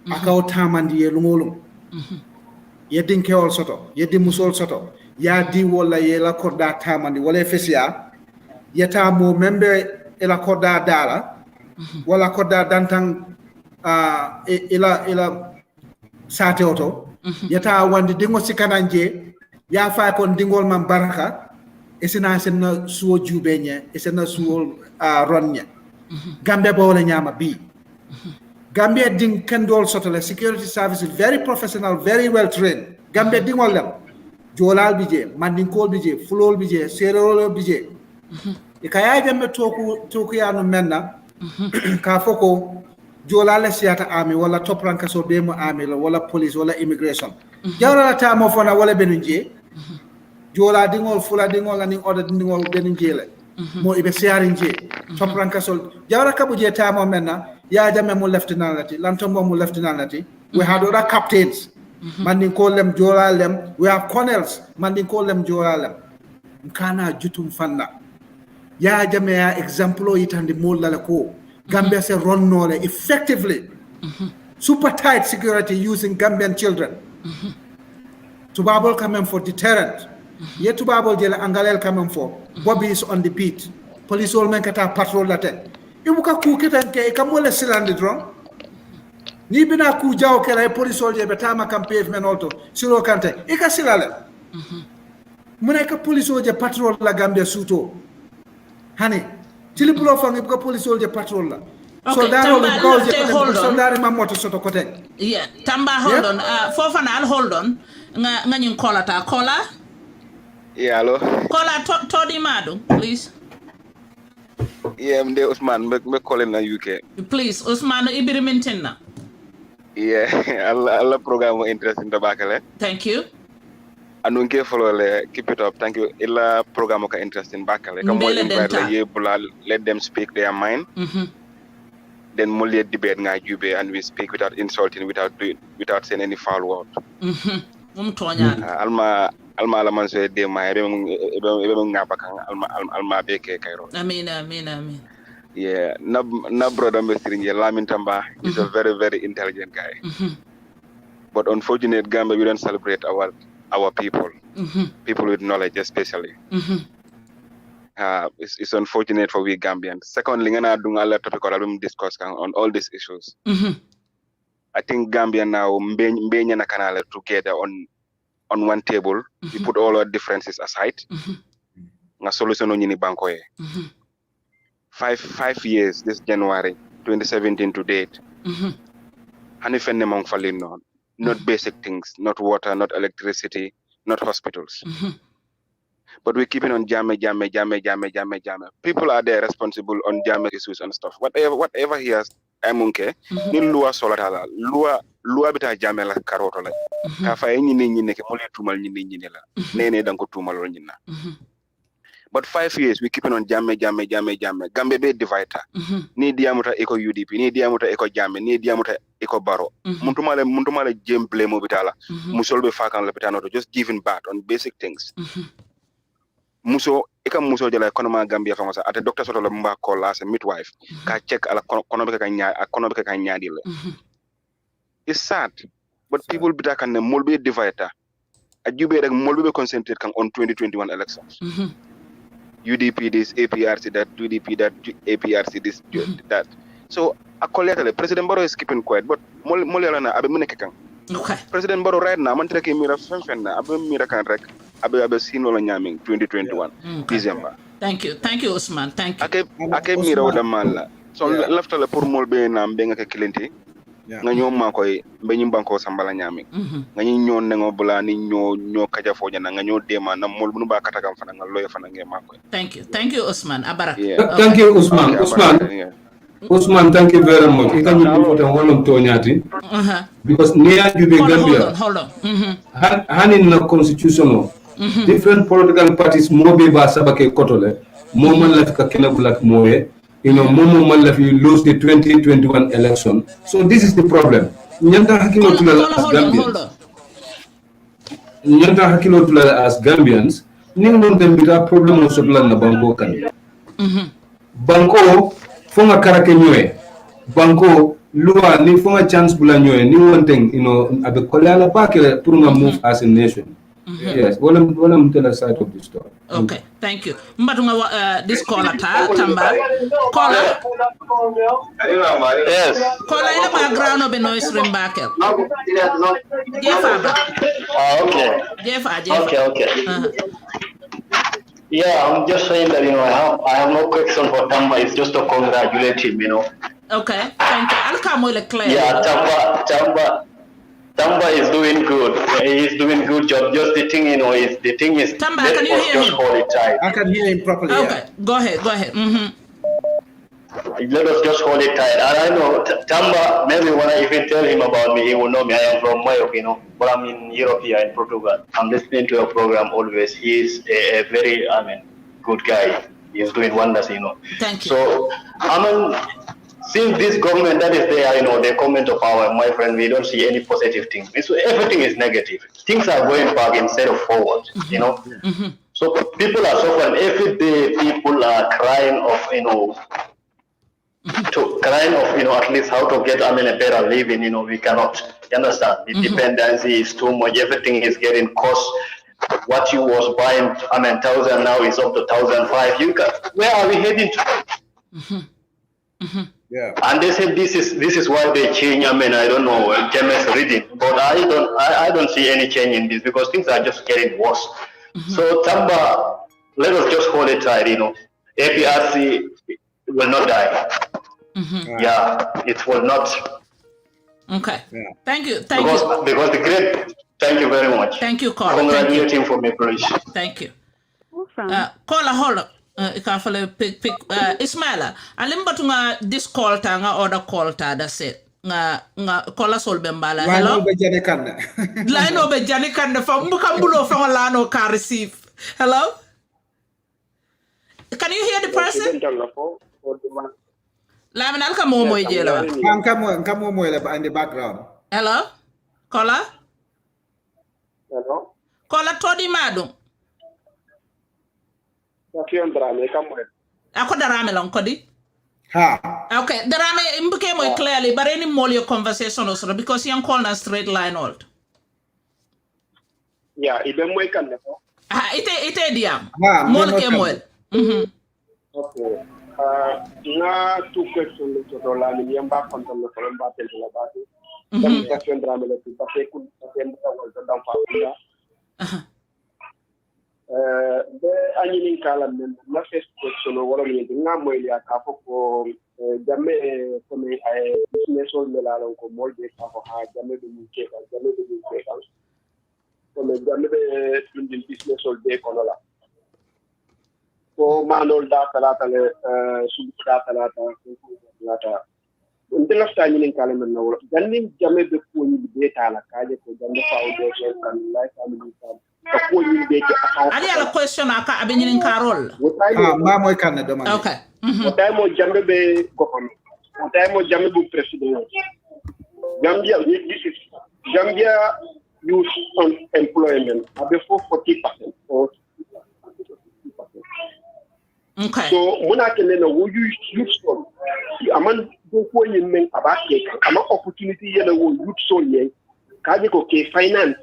aka o tamandi e lungolum yeddin kewol soto yeddi musol soto ya di wala yela korda tamandi wala fesia yata mo membe ela korda dala wala korda dantan ila sate oto yata wandi dingo sikananje ya fa kon dingol man baraka esena senna suwo jubenye esena suwo ronnya Gambia bawla nyama bi Gambia ding kendol sotole security services very professional very well trained Gambia dingol lam jolal bije mandinkol bije fulol bije serolo bije e kaya jambe toku ya no menna ka foko jolal siata ami wala top rank so be mo ami wala police wala immigration jawra ta mo fona wala benunje jola dingol fula dingol la ning order dingol benunje le mo ibe siarinje top rank so jawra kabuje ta mo menna ya jamme mo lieutenant lati lantom mo lieutenant lati we had other captains mandin call them jolalem we have colonels mandin call them jolalem kana jutum fanna ya jamme ya example yitande mo la ko Gambia se ronnole effectively super tight security using Gambian children tubabol come for deterrent yet tubabol jela angalel come for Bobby is on the beat police all men kata patrol la tek ibuka ku ketan ke kamole silande dron ni bina ku jaw ke la police soldier be tama kam pavement auto silo kante e ka silale mune ka police soldier patrol la Gambia suto hani tilipulo fangi ka police soldier patrol la soldari mamoto soto kote yeah Tamba hold on Fofana I'll hold on nga nyin kola ta kola yeah hello kola todi madu please. Yeah, I'm Usman. Me calling na UK. Please, Usman Ibirimintina. Yeah, Allah program interesting to bakale. Thank you. Anu nke follow le keep it up. Thank you. Illa program ka interesting bakale. Come on invite le yebula let them speak their mind. Then mulye debate nga jube and we speak without insulting without saying any foul word. Alma la man so de ma ebe ngaba kan alma beke kairo. Amin. Yeah, na brother Mr. Lamin Tamba is a very, very intelligent guy. But unfortunately, Gambia, we don't celebrate our people, people with knowledge especially. It's unfortunate for we Gambians. Secondly, I'm doing a lot of topic discuss on all these issues. I think Gambia now mbenya na kanale together on one table. We put all our differences aside. Nga solution on yini banko ye. 5 years this January 2017 to date. Hanifenne mong falin no. Not basic things, not water, not electricity, not hospitals. But we're keeping on Jammeh. People are there responsible on Jammeh issues and stuff. Whatever he has, amunke. Ni lua solatala. Lua bita Jammeh la karoto la. Kafa nyini neke mole tumal nyini la. Nene danko tumal nyina. But 5 years we keeping on Jammeh. Gambia be divider. Ni diamuta eko UDP, ni diamuta eko Jammeh, ni diamuta eko Baro. Muntumale game play mo bitala. Musolbe fakan la bitano to just giving back on basic things. Muso jela economy Gambia famasa ate doctor soto la mba call as a midwife ka check ala economic ka nyaadi le. It's sad, but people bita kan ne molbe divider. Ajube rek molbe be concentrate kan on 2021 elections. UDP this, APRC that, UDP that, APRC this, that. So, the President Barrow is keeping quiet, but Molelana abe munekang. Okay. President Barrow right now, mantreke mira fenfenna, abe mira kan rek, abe sino la nyaming 2021 December. Thank you, Usman. Thank you. Ake mira oda mala. So lafta la pour molbe na mbenga ke kilenti. Nga ñoo makoy mbeñu banko sambala ñami nga ñi ñoo nengo bula ni ñoo kaja fo ñana nga ñoo dema na mol bunu ba kata kam fana nga loye fana nge makoy. Thank you Usman Abarak. Thank you Usman. Usman, thank you very much. Ika ñu ko tan wolum to ñati because niya jube Gambia hold on hanin na constitution different political parties mo be ba sabake kotole mo man la ka kena bulak moye. Momo Malafi lose the 2021 election. So this is the problem. Nyanta hakilo tulala as Gambians. Nyanta hakilo tulala as Gambians. Ningon dem bita problem of sotla na bango kan. banko fonga karake nyoe banko loi ni fonga chance bula nyoe ni one thing abe kolala bakere pour nga move as a nation. Yes, what I'm tell a side of the story. Okay, thank you. Mbatunga this caller Tamba. Caller. Yes. Caller in the background of the noise rimbakel. Jeff Okay. Jeff. Okay. Yeah, I'm just saying that I have no question for Tamba. It's just to congratulate him. Okay, thank you. I'll come with a clear. Yeah, Tamba is doing good. He's doing good job. Just the thing, the thing is. Tamba, can you hear him? Hold it tight. I can hear him properly. Okay, go ahead. Let us just hold it tight. And I know Tamba, maybe when I even tell him about me, he will know me. I am from Mayo, but I'm in Europe here in Portugal. I'm listening to your program always. He is a very, good guy. He's doing wonders, Thank you. So, since this government that is there, the comment of my friend, we don't see any positive thing. Everything is negative. Things are going back instead of forward, So people are suffering. Every day people are crying of, at least how to get, a better living, we cannot. You understand? The dependency is too much. Everything is getting cost. What you was buying, 1,000 now is up to 1,500. Where are we heading to? Yeah. And they said this is why they change. I don't know Jammeh's reading, but I don't see any change in this because things are just getting worse. So Tamba, let us just hold it tight. APRC will not die. Yeah, it will not. Okay. Yeah. Thank you. Because the great. Thank you very much. Thanme, caller. Congratulate him for me, please. Thank you. Caller, hold up. Ikafale pick Ismaila. Alimbatu nga this call ta nga order call ta that's it. Nga caller sol bembala. Hello. Line obe jani kanda fa mbukambulo fa lano ka receive. Hello. Can you hear the person? Lamin alka momo ijela. Come in the background. Hello. Caller. Hello. Caller todi madum. Ako darame long kodi. Ha. Okay, darame imbuke mo clearly, but any more your conversation also because you call na straight line old. Yeah, ibe mo ikan nako. Ite diam. Mo ke mo. Okay. Na two questions to Lamin yamba kontam na kolomba tel la bati. Tam question drame le ti parce que tem ta wol to dam fa. Be anyinin kala men na first question wala ni nga moy ya ka ko Jammeh comme ay business on la lon ko molde ka ko ha Jammeh be mu ke comme Jammeh be indil business on de kono la ko manol da kala le subta kala ta until after anyinin kala men na wala Jammeh be ko ni be ta la ka je ko Jammeh foundation kan life family kan Ali ala question aka abenyin Carol. Mamo kan do man. Okay. Otay mo Jammeh be government. Otay mo Jammeh be president. Gambia youth employment above 40% or 50%. Okay. So muna kene na wo youth so aman do ko yin men abake ama opportunity yele wo youth so yen kaje ko ke finance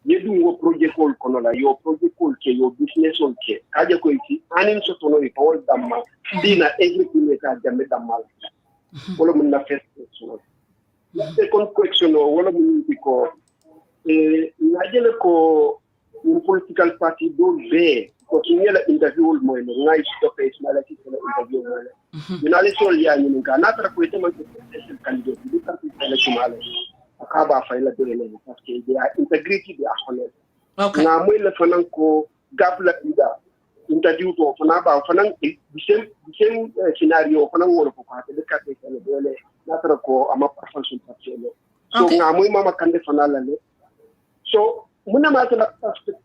you do a project called Konola, your project called your business on K. Kaja Koiti, Anin Sotono, all Dama, Dina, everything is a Jamedamal. Wolomina first question. Second question, Wolominico, Najaleko in political party don't bear, because in the interview, my nice topic, my interview. You know, it's all Yan in Ganatra, presidential candidate, you can't be akaba faila dole parce que they are integrity they are honest. Okay. Na mo le fanan ko gapla ida interview to fana ba fanan the same scenario fanan woro ko ka de ka te ne dole na tra ko ama profession partiel. So na mo mama kande fanala le. So muna ma ta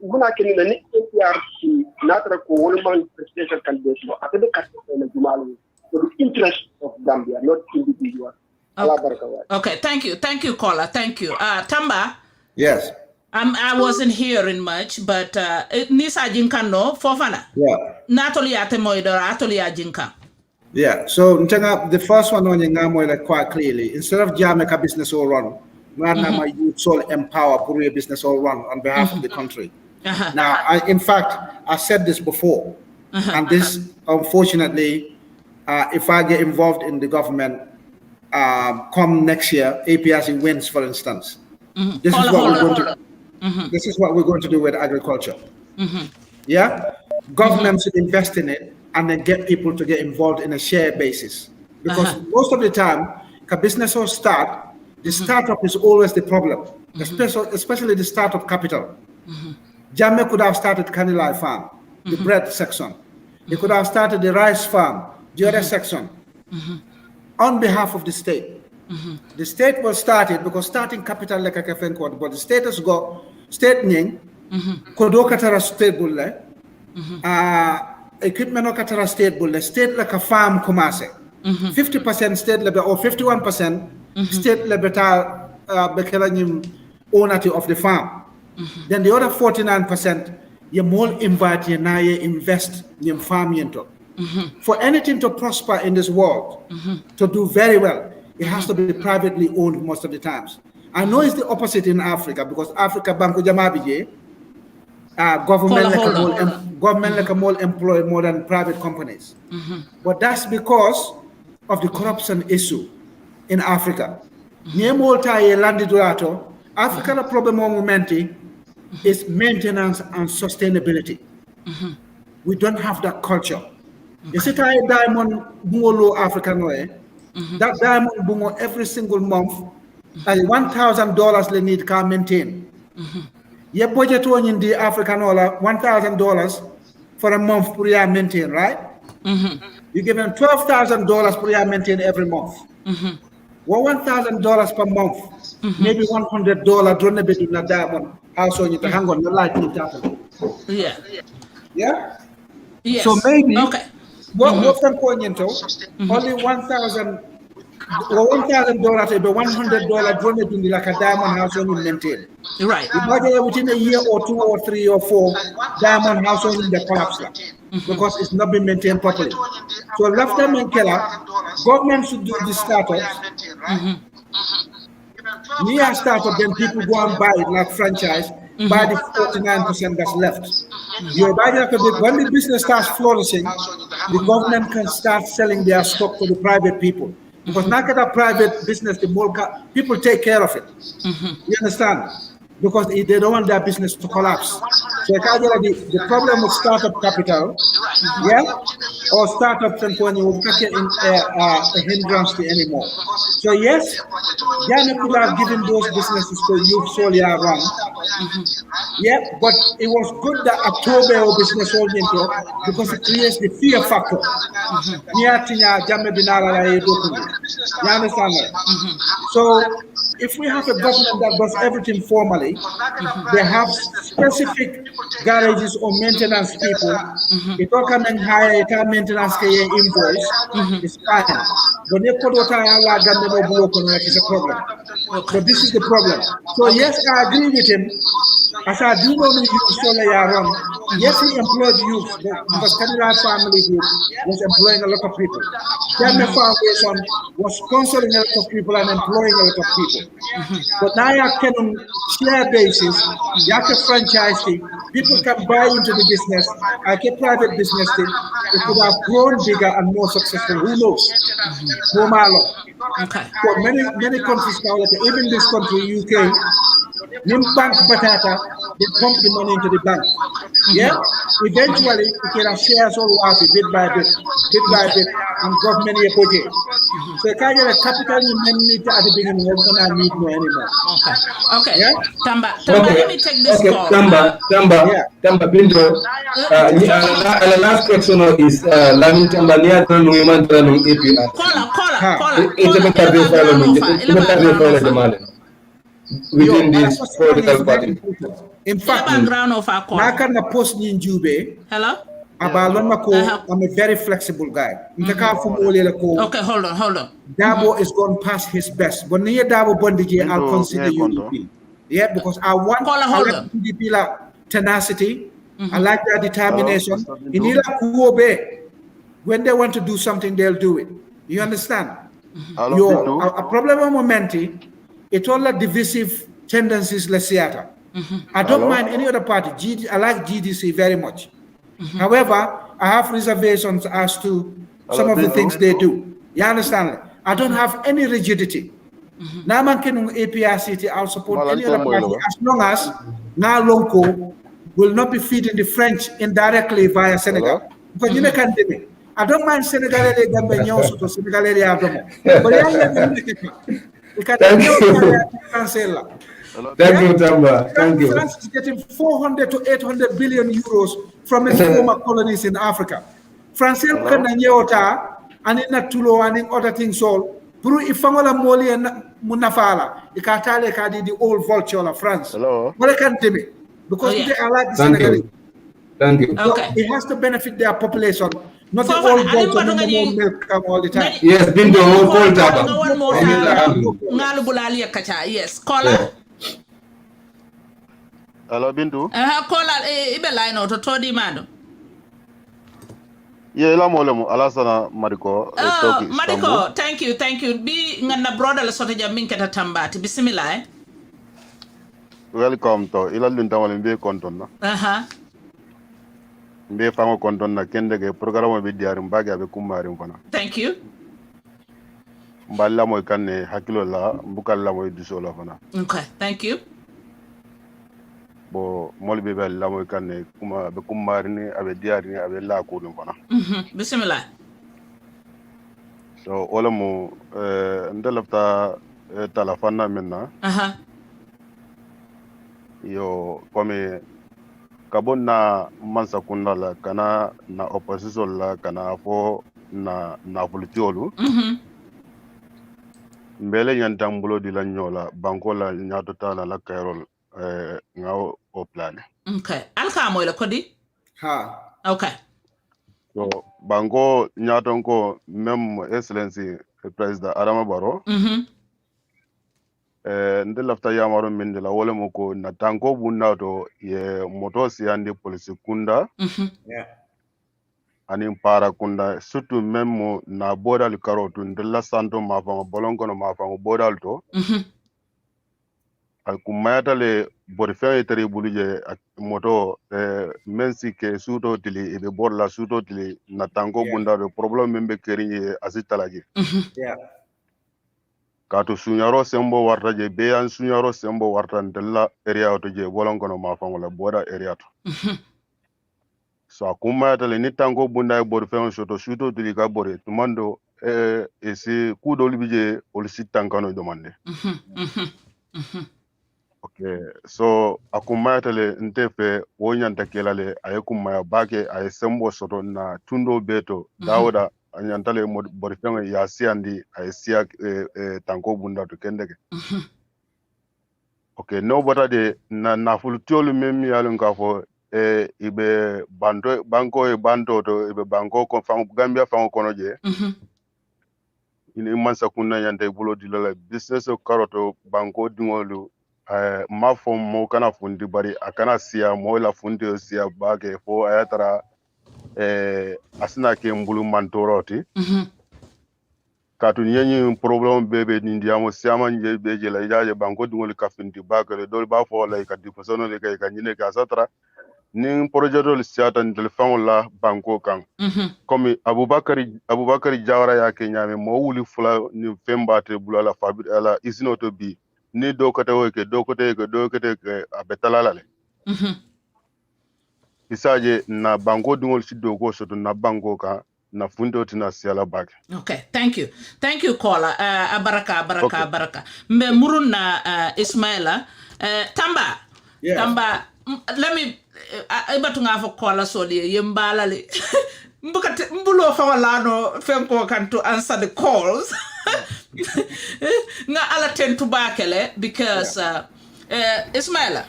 muna kin na ni APRC na tra ko wol man presidential candidate no ate de ka te ne jumalu. So the interest of Gambia not individual. Okay, thank you, caller. Thank you. Tamba. Yes. I wasn't hearing much, but Nisa Jinka no Fofana. Yeah. Natoli ate moidor atoli ajinka. Yeah, so the first one on your like quite clearly, instead of Jamaica business all run, my youth soul empower Korea business all run on behalf of the country. Now, in fact, I said this before, and this, unfortunately, if I get involved in the government, come next year, APRC wins, for instance. This is what we're going to do with agriculture. Yeah, government should invest in it and then get people to get involved in a share basis, because most of the time, a business or start, the startup is always the problem, especially the startup capital. Jammeh could have started Kanilai farm, the bread section. He could have started the rice farm, the other section, on behalf of the state. The state was started because starting capital like a kafenkot, but the state has got state ning, kodo katara state bulle, equipment no katara state bulle, state like a farm commence. 50% state level or 51% state level bekela ownership of the farm. Then the other 49%, you more invite you now you invest in farm into. For anything to prosper in this world, to do very well, it has to be privately owned most of the times. I know it's the opposite in Africa, because Africa Banco Jamabije, government like a more employ more than private companies. But that's because of the corruption issue in Africa. Africa the problem momenti is maintenance and sustainability. We don't have that culture. You see, diamond bungo African way. That diamond bungo every single month, $1,000 they need to maintain. Your budget in the African dollar $1,000 for a month per year maintain, right? You give them $12,000 per year maintain every month. Well, $1,000 per month, maybe $100 don't be in a diamond household. You can hang on the light. Yeah. Yeah. Yes. So maybe okay. Only $1,000 or $1,000 to $100 don't be like a diamond household you maintain. Right. Within a year or 2 or 3 or 4, diamond household in the collapse because it's not been maintained properly. So after Menkela, government should do the startups. Near startup, then people go and buy it like franchise, buy the 49% that's left. You buy that when the business starts flourishing, the government can start selling their stock to the private people. Because now that private business, the more people take care of it. You understand? Because they don't want their business to collapse. So the problem with startup capital, or startups and when you can't get a hindrance to anymore. So yes, Ghana could have given those businesses to youth solely around. But it was good that October business all into because it creates the fear factor. You understand that? So if we have a government that does everything formally, they have specific garages or maintenance people. If you come and hire a maintenance invoice, it's fine. But if you it's a problem. So this is the problem. So yes, I agree with him. As I do know the youth solar run, yes, he employed youth because Canada Family Group was employing a lot of people. Jammeh Foundation was sponsoring a lot of people and employing a lot of people. But now you can share basis, you have a franchise thing, people can buy into the business, like a private business thing, it could have grown bigger and more successful. Who knows? Okay. So many countries now, like even this country, UK, bank batata, they pump the money into the bank. Eventually you can share all water bit by bit, and government budget. So you can't get a capital you need at the beginning, you're gonna need more anymore. Okay. Tamba, let me take this call. Tamba, Binto. The last question is Lamin Tamba near women APRC. Caller. Within this political party. In fact, Nakana post Ninjube. Hello? I'm a very flexible guy. Okay, hold on. Dabo is going past his best. But near Dabo Bondiji, I'll consider UDP. Yeah, because I like UDP tenacity. I like their determination. In Ila Kuobe, when they want to do something, they'll do it. You understand? Binto. A problem momenti, it's all the divisive tendencies, let's say. I don't mind any other party. I like GDC very much. However, I have reservations as to some of the things they do. You understand? I don't have any rigidity. Now, man can APRC, I'll support any other party as long as now Lonko will not be feeding the French indirectly via Senegal. Because you can't do it. I don't mind Senegalese Gambia nyonso to Senegalese Adomo. But Thank you, Tamba. Thank you. France is getting 400 to 800 billion euros from its former colonies in Africa. France can nyota and in Tulo and in other things all. Puru ifangola moli and munafala. Ikatale kadi the old vulture of France. But I can't do it. Because they are like the Senegalese. Thank you. Okay. It has to benefit their population. Not the old vulture milk all the time. Yes, Binto, hold Taba. One more time. Ngalu bulali kacha. Yes. Caller. Hello, Binto. Caller. Ibe line out to Todi Mado. Yeah, la molemo. Alasana Mariko. Mariko, thank you. Be ngana brother la sote jamin kata tambati. Bismillah. Welcome to. Ila lunta walimbe konton na. Mbe fango konton na kende ke programa be diari mbage abe kumari mfana. Thank you. Mballa moy kanne hakilo la mbukalla moy disola fana. Okay, thank you. Bo mol be la moy kanne kuma abe kumari ni abe diari ni abe la ko dum fana. Bismillah. So wala mo ndelafta talafana menna. Yo comme kabon na mansa kunda la kana na opposition la kana fo na politiolu mbele nyantambulo di la nyola banko la nyato tala la kairol ngao o plane. Okay, alka mo la kodi okay, so banko nyato ko même excellency president Adama Barrow nde lafta yamaro min de la wole moko na tanko bunda to ye moto siandi police kunda ani para kunda surtout même na bodal karotu nde la santo ma fa bolongo no ma fa bodal to al kumayata le borfe tere buluje moto mensi ke suto tili e bor la suto tili na tanko bunda do problème membe keri asitalaje kato sunyaro sembo warta je beyan sunyaro sembo warta ndella area to je bolongono ma fangola boda area to so akuma tale ni tango bunda e bor fen soto suto dili ka bore tumando esi kudo libije ol sitankano demande okay so akuma tale ntefe wonyanta kelale ayekuma ya bake ay sembo soto na tundo beto dawda anyantale borifenga ya siandi aisia tanko bunda to kendeke okay no bota de na fulutiolu memi yalun ka fo ibe banko to ibe banko ko fam Gambia fam kono je ini mansa kunna yande bulo dilala business o karoto banko dingolu ma fo mo kana fundi bari akana sia mo la fundi sia bage fo ayatara asina ke mbulu mantoroti katu nyenyi problem bebe ni ndiamo siama nje beje la jaje banko dingoli kafindi bakale dol ba fo la ka difosono le ka nyine ka satra ni projeto le siata ndel la banko kan comme abubakari jawara ya ke nyame mo wuli fula ni fembate bulala fabi ala isino to bi ni do kote ke abetalala le isaje na bango dungol si dogo soto na bango ka na fundo tina siala bag. Okay, thank you caller. Baraka. Me murun na Ismaila Tamba. Tamba, let me ibatu nga fo caller so li yembala li mbulo fa wala no fenko kan to answer the calls. Nga ala tend to bakele because Ismaila.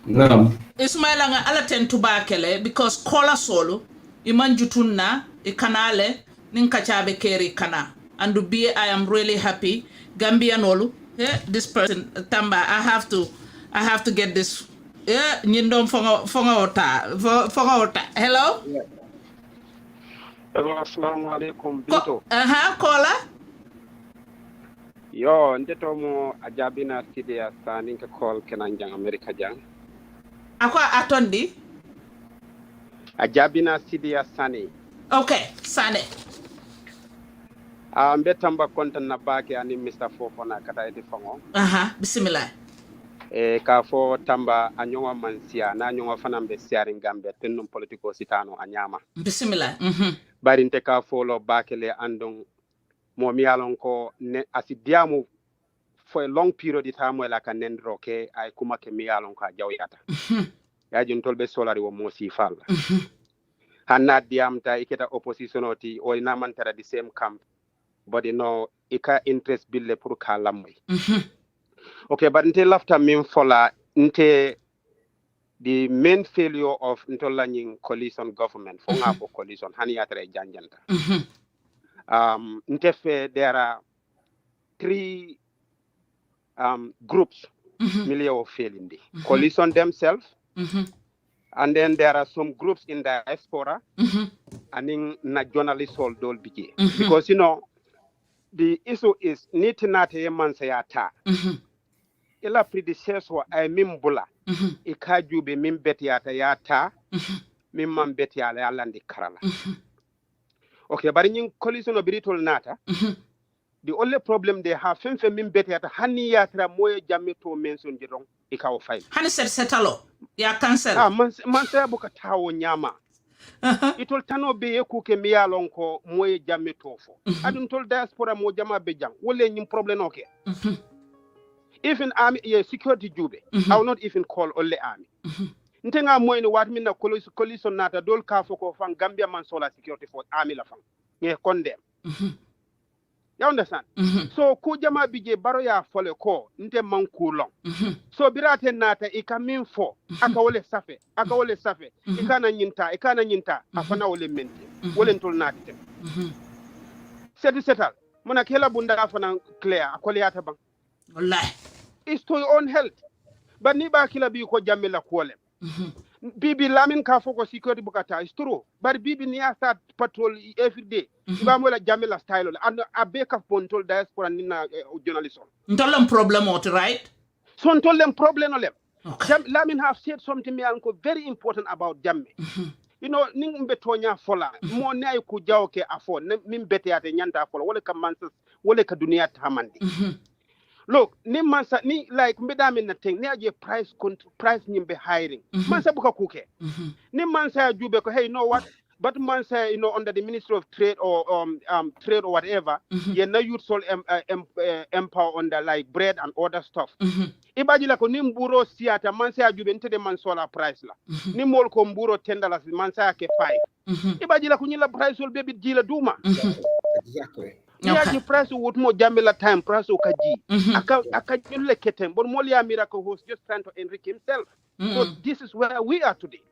No. Ismaila nga ala ten tubakele because kola solo iman jutunna ikanale ninkachabe keri kana and be I am really happy Gambian olu this person Tamba I have to get this nyindom fonga ota hello Hello, assalamu alaikum, Binto. Kola. Yo, ndeto mo ajabina sidi ya sani ke call kenanjang Amerika jang. Akwa atondi? Ajabina sidi ya sani. Okay, sane. Mbe Tamba kontan na bake ani Mr. Fofona kata eti fango. Bismillah. Ka fo Tamba anyonga mansia na anyonga fanambe siari Gambia tenum politiko sitano anyama. Bismillah. Bari nte ka fo lo bakele andong mo mi alon ko ne asidiamu for a long period of time wala ka nendro ke ay kuma ke mi alon ka jawyata. Ya jun tolbe solari wo mo si fal. Hanna diam ta iketa opposition oti o ina mantara the same camp. But you know, ika interest bill le pour kalamwe. Okay, but until after min fola nte the main failure of ntolanying coalition government for ngafo coalition hani atre janjanta. Nte there are 3 groups milieu of failing the coalition themselves. And then there are some groups in the diaspora and in na journalists all dol bige. Because you know the issue is nitinate mansayata. Ila predecessor ay mimbula. Ikajube mimbetiata yata. Mimman betiala yalandi karala. Okay, but in coalition of Britol Nata, the only problem they have, fenfe mimbetiata hani yatra moye jameto mention jirong ikaw file. Hani setalo. Ya cancel. Mansaya buka tawo nyama. Itol tano be kuke miyalon ko moye jamme tofo adun tol diaspora mo jama be jang wole nyim problem okay. Even army security jube I will not even call only army ntenga moy no wat minna coalition nata dol ka foko fan Gambia man sola security for army la fan nge condemn. You understand? So ku jama bije baro ya fole ko nte manku long. So birate nata ikamin fo aka wole safe ikana nyinta afana wole menti wole ntol nati settle mona kela bunda afana clear akole yata bang wallahi it's to your own health but ni ba kila bi ko jamila kole bibi Lamin ka foko security bukata is true but bibi ni start patrol every day ba mo la jamila style and a beka pontol diaspora nina journalism ntolam problem ot right so ntolam problem olem. Lamin have said something me uncle very important about Jammeh. You know, ning mbetonya fola mo nay ku jawke afo min betiate nyanta fola wala ka mansas wala ka dunia tamandi. Look, ni mansa ni like mbedami na thing ni aje price nyimbe hiring. Mansa buka kuke. Ni mansa jube ko hey you know what? But mansa you know under the Ministry of Trade or trade or whatever, you know youth soul empower under like bread and other stuff. Ibaji la ko ni mburo siata mansa jube ntede mansola price la. Ni mol ko mburo $10 mansa ke 5. Ibaji la ko nyila price will baby jila duma. Exactly. Niaji price would more jamila time price okaji. Aka julle ketem but molia miracle was just trying to enrich himself. So this is where we are today.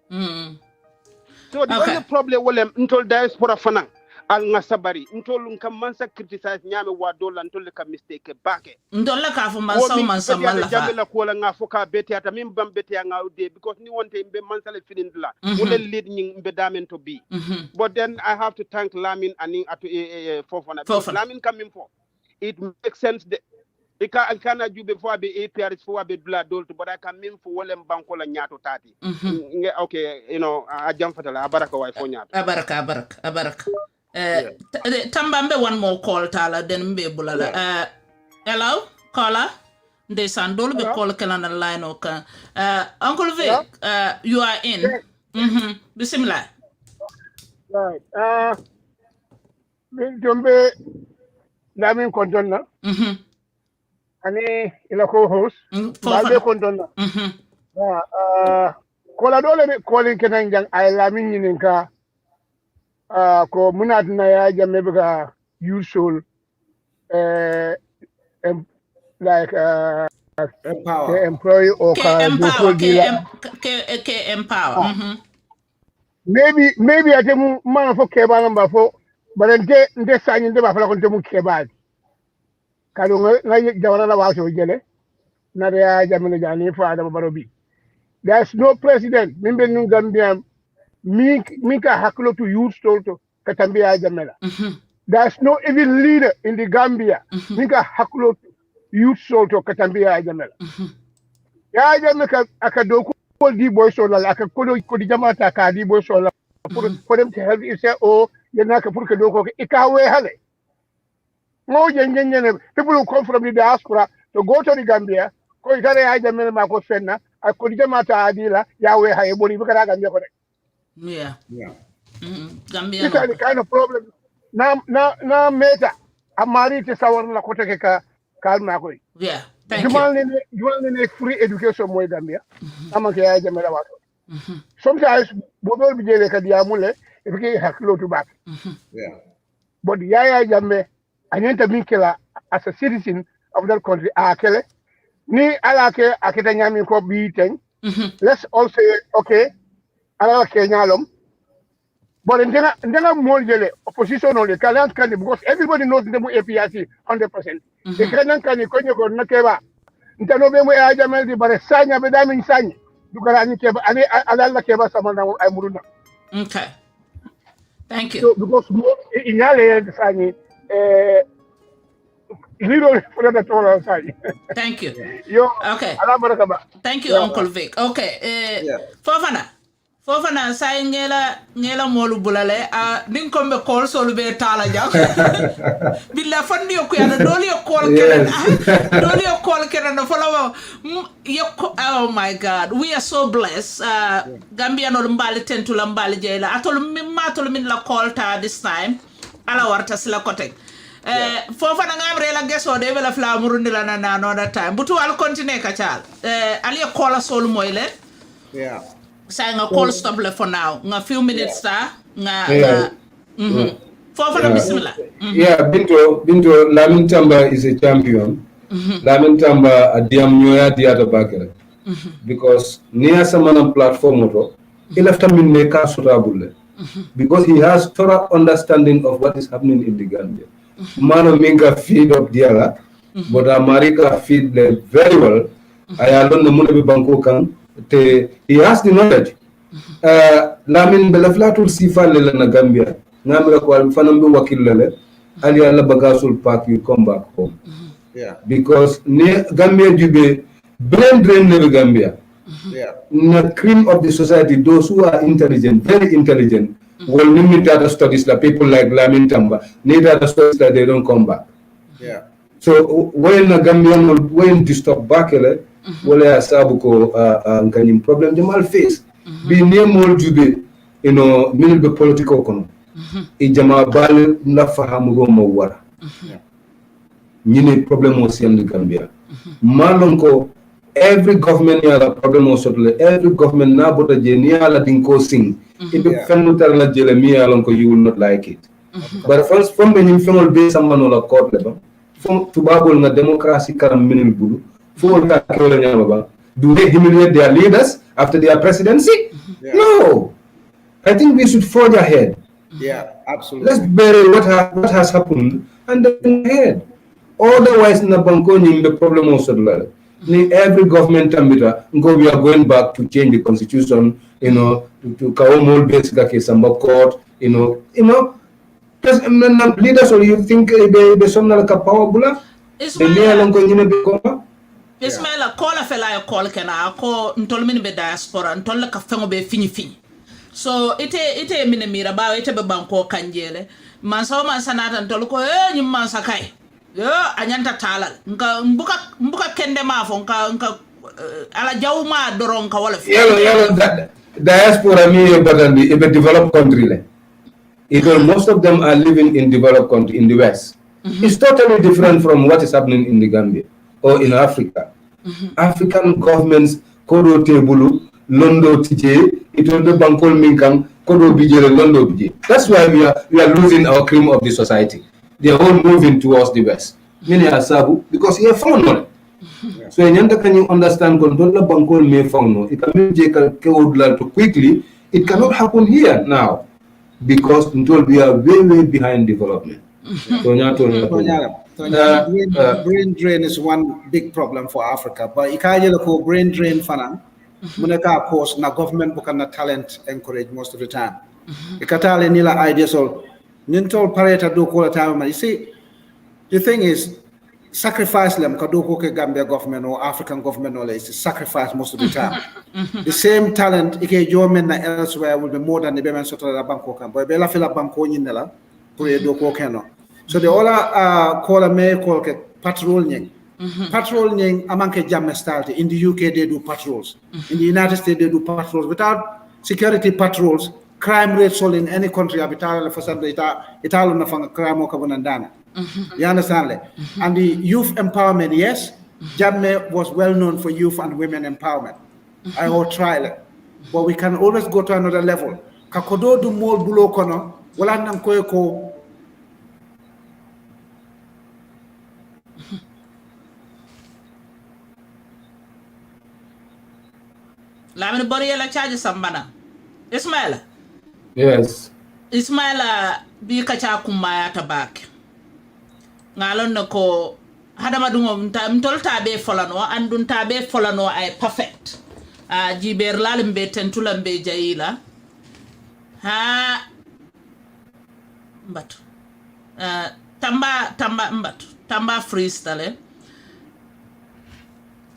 So the only problem wolem ntol diaspora fanang al ngasabari ntol nkam mansa criticize nyame wa dola ntol ka mistake bake ndolla ka fu mansa mala fa jamela ko la ngafo ka beti ata mim bam beti nga ude because ni wonte mbe mansale finindla wala lead nyi mbe damen to be but then I have to thank Lamin and atu Fofana. Lamin coming for it makes sense the ika kana jube fo be APRC fo be dula dolto but I can mean for wolem banko la nyato tati okay you know a jam fatala abaraka way fo nyato abaraka Tamba mbe one more call tala then mbe bulala hello caller ndeysaan dolu be call kelana line oka Uncle Vic you are in bismillah right Binto Lamin kontonna ani ila co-host balbe kontonna kola dole be calling kenan jang ay Lamin yininka ko munat na ya Jammeh bega usual like empower employee or empower maybe atemu man fo keba namba fo barente nde sanyi nde ba fala ko ntemu keba kadu ngai jawara la waso jele na ya Jammeh jani fo Adama Barrow bi there's no president mimbe nu Gambia mika haklo to youth to katambi Yahya Jammeh. There's no even leader in the Gambia. Nika hakulo youth soul to katambi Yahya Jammeh. Yahya Jammeh akadoku di boy sola akakodo kodi jamata ka di boy sola for them to help you say oh yana ka purka doko ikawe hale. No people who come from the diaspora to go to the Gambia ko ikare Yahya Jammeh ma ko fenna akodi jamata adila yawe haye boni bikara Gambia ko. Yeah. Gambia. This is the kind of problem. Na meta amari te sawar la kote ke ka kalma koy. Yeah. Thank you. You free education mo Gambia. Ama ke Yahya Jammeh la wato. Sometimes bodol bi jele ka diamule if ke haklo to back. Yeah. But Yahya Jammeh anyanta minkela as a citizen of that country akele ni alake aketa nyami ko bi ten. Let's all say okay. Ala ke nyalom. But in Ghana, more opposition only, because everybody knows the APRC 100%. The Kenyan can you go Nakeva. Intanobe Yahya Jammeh, but a Sanya Bedamin Sanya. You can Keba, and Alala Keba Samana Amuruna. Okay. Thank you. So, because in Yale, Sanya, little for the Torah Sanya. Thank you. Okay. Thank you, Uncle Vic. Okay. Fofana say ngela molu bulale ning kombe call so be tala jang billa fandi ko yana doli call kenen no follow oh my god, we are so blessed. Gambia no mbali tentu la mbali jela atol min la call ta this time ala warta sila kotek Fofana ngamre la geso de vela fla murundi la na another time butu al continue ka chal ali call sol moyle saying a call stop for now. A few minutes, sir. Bismillah. Yeah, Binto, Lamin Tamba is a champion. Lamin Tamba a diam nyoya diata bakere. Because near some platform he left him in Meka Sutabule. Because he has thorough understanding of what is happening in the Gambia. Mano Minka feed up Diala, but America feed them very well. I alone the Munabi Bankokan. He has the knowledge. Lamin belaflatul sifa lela na Gambia. Namira kwa fanambe wakil lele. Ali ala bagasul park, you come back home. Yeah. Because Gambia jube brain drain neve Gambia. Yeah. The cream of the society, those who are intelligent, very intelligent, will need other studies that people like Lamin Tamba need other studies that they don't come back. Yeah. So when a Gambian when disturb back wala sabu ko nganyim problem de mal face bi ne mol jube minul be political kono e jama bal na fahamu go mo wara ñine problem o sen Gambia malon ko every government yala problem o sotle every government na bota je ni ala din ko sing e be fennu tar la jele mi yalon ko you will not like it but first from be ñim fenol be samano la court le ba from tubabol nga democracy karam minul bulu do they humiliate their leaders after their presidency? Yeah. No. I think we should forge ahead. Yeah, absolutely. Let's bury what has happened and then ahead. Otherwise, the problem also every government we are going back to change the constitution, to Kaomol basically Samba court, leaders or you think they son like a power bula? Ismaila call fela call kana ko ntolmin be diaspora ntol ka fengo be fini so ite mine mira ba ite be banko kanjele man sanata ntol ko nyim man sakai yo anyanta talal nka mbuka kende mafo nka ala jawma doron ka wala yellow diaspora mi badandi e be developed country le most of them are living in developed country in the west. It's totally different from what is happening in the Gambia or in Africa. African governments kodo tebulu londo tije itondo bankol minkang kodo bijele londo bije. That's why we are losing our cream of the society. They are all moving towards the west. Many are sabu because you have found money. So nyanda can you understand kondola bankol me found it can je ke to quickly. It cannot happen here now because we are way behind development. Brain drain is one big problem for Africa, but ikaje ko brain drain fana muneka of course na government bukan na talent encourage most of the time ikatale nila ideas Nintol pareta do ko time. You see, the thing is, sacrifice them kadoko ke Gambia government or African government or is sacrifice most of the time. The same talent ike jomen na elsewhere will be more than the bemen soto la banko kan. But bela fila banko nyinela pour do ko keno. So the all call a may call ke patrol nying. Patrol nying amanke Jammeh style. In the UK they do patrols. In the United States they do patrols. Without security patrols, crime rates all in any country abitala for some italo na fanga crime o kabunandana. You understand? And the youth empowerment, yes, Jammeh was well known for youth and women empowerment. I will try it. But we can always go to another level. Kakodo du mol bulo kono, wala nang ko Lamin bori la charge sambana. Ismaila. Yes. Ismaila bi kacha kumaya tabak. Ngalon nako hadama dungo mtol tabe folano andun tabe folano ay perfect. Jiber lalimbe tentulambe jaila. Ha mbatu. Tamba mbatu. Tamba freestyle.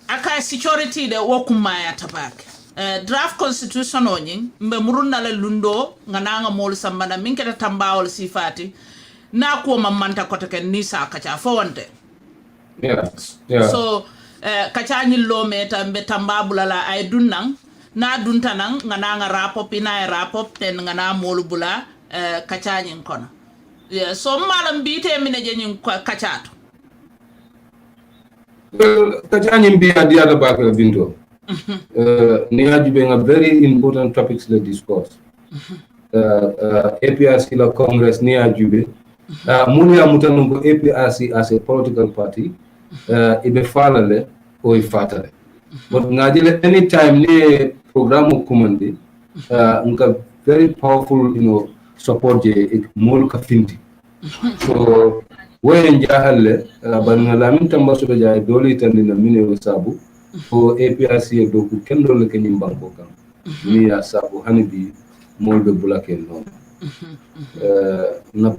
Aka security de wokumaya tabak. Draft constitution onyin mbe muruna le lundo ngananga mol sambana minketa tambawol sifati na ko mamanta kotake nisa kacha fowante. Yes. Yeah. So kacha nyillo meta mbe tambabula la ay dunnan na duntanan ngananga rapop ina rapop ten ngana mol bula kacha nyin kono. Yeah, so malam bite mine jenyin kacha to. Well, kacha nyin bi adi ada back Binto. Being a very important topics to discuss. APRC la Congress Niajube. Munia mutanungo APRC as a political party. Ibe falale o ifatale. But ngajile anytime ne program kumandi, nka very powerful, support je mol kafinti. So when jahalle ban Lamin Tamba so jay doli tan na mine sabu. For APRC doku kendo le kenyim banko kan ni ya sabu hanibi molbe bulake non na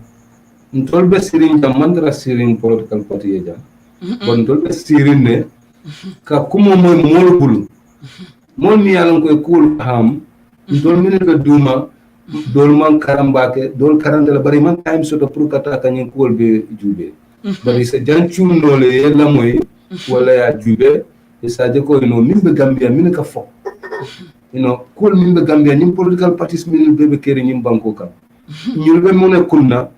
ntolbe sirin jam mandra sirin political party ja bon ntolbe sirin ne ka kumo moy molbul mol mi yalan koy cool ham ntol mine be duma dol man karambake dol karandela bari man time so to pour kata kanyen cool be jube bari se janchum dole yella moy wala ya jube c'est-à-dire que mimbe Gambia minka fo kol mimbe Gambia nim political parties min bebe keri nim banko kam nyulbe mona kunna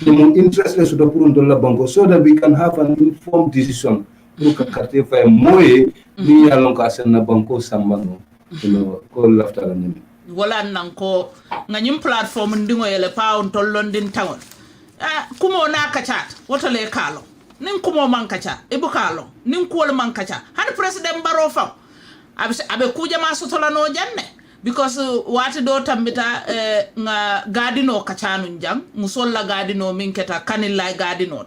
mon interest is to pour la banko so that we can have an informed decision pour que carte fa moye ni yalon ka sen na banko sambano ko lafta la nim wala nan ko nganyim platform ndingo yele pa on tollon din tawon kumo na kachat woto le kalo nin kumo man kacha ibukalo nin kuol man kacha han president baro fa abe kuja ma sotola no janne because wati do tambita nga gadino kacha nun jang musolla gadino min keta kanilla gadino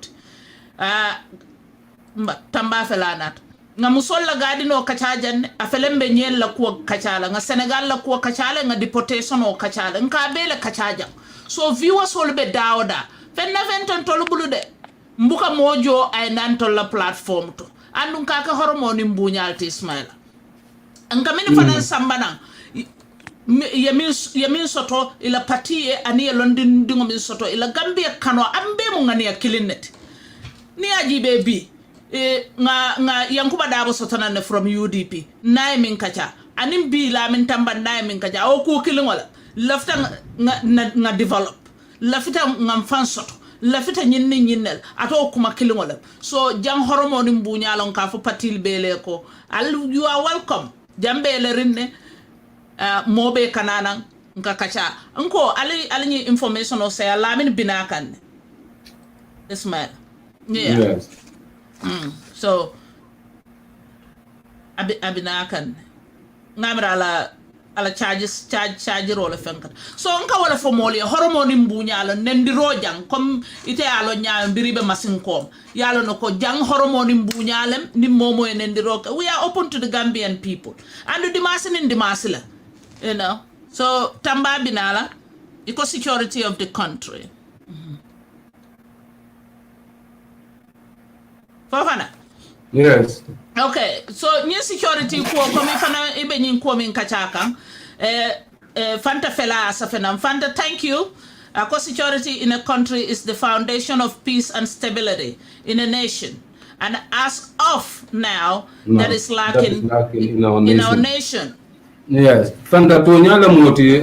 tamba felanat nga musolla gadino kacha janne afelembe nyel la kuwa kacha la nga Senegal la kuwa kacha la nga deportation o kacha la nka bele kacha jang so viewers holbe dawda fenna fenton tolubulude mbuka mojo ay nanto la platform to andun kaka hormone mbunyalti Ismaila angamini fana sambana yamin soto ila patie ani london dingo min soto ila Gambia kano ambe mu ngani akilinet ni aji baby nga yankuba dabo soto nan from UDP nay min kacha anim bi Lamin Tamba nay min kacha o ko kilingola lafta nga develop lafita ngam fan soto lafita nyinnel ato kuma kilingola so jang hormone mbunyalon ka fo patil bele ko you are welcome jambele rinne mobe kanana nka kacha nko ali information o say Lamin binakan Ismail yes so abinakan ngamra ala charge role fenkat so nka wala fo moli hormone mbunyalo nendi rojang comme ite alo nyaam biribe masinkom yalo no ko jang hormone mbunyalem ni momo e nendi roka we are open to the Gambian people and the dimasila so Tamba binala eco security of the country Fofana. Yes. Okay, so new security ko komi fana ibe nyin ko min kachaka. Fanta fela asafena. Fanta, thank you. Security in a country is the foundation of peace and stability in a nation. And as of now, that is lacking in our nation. Yes. Fanta to nyala moti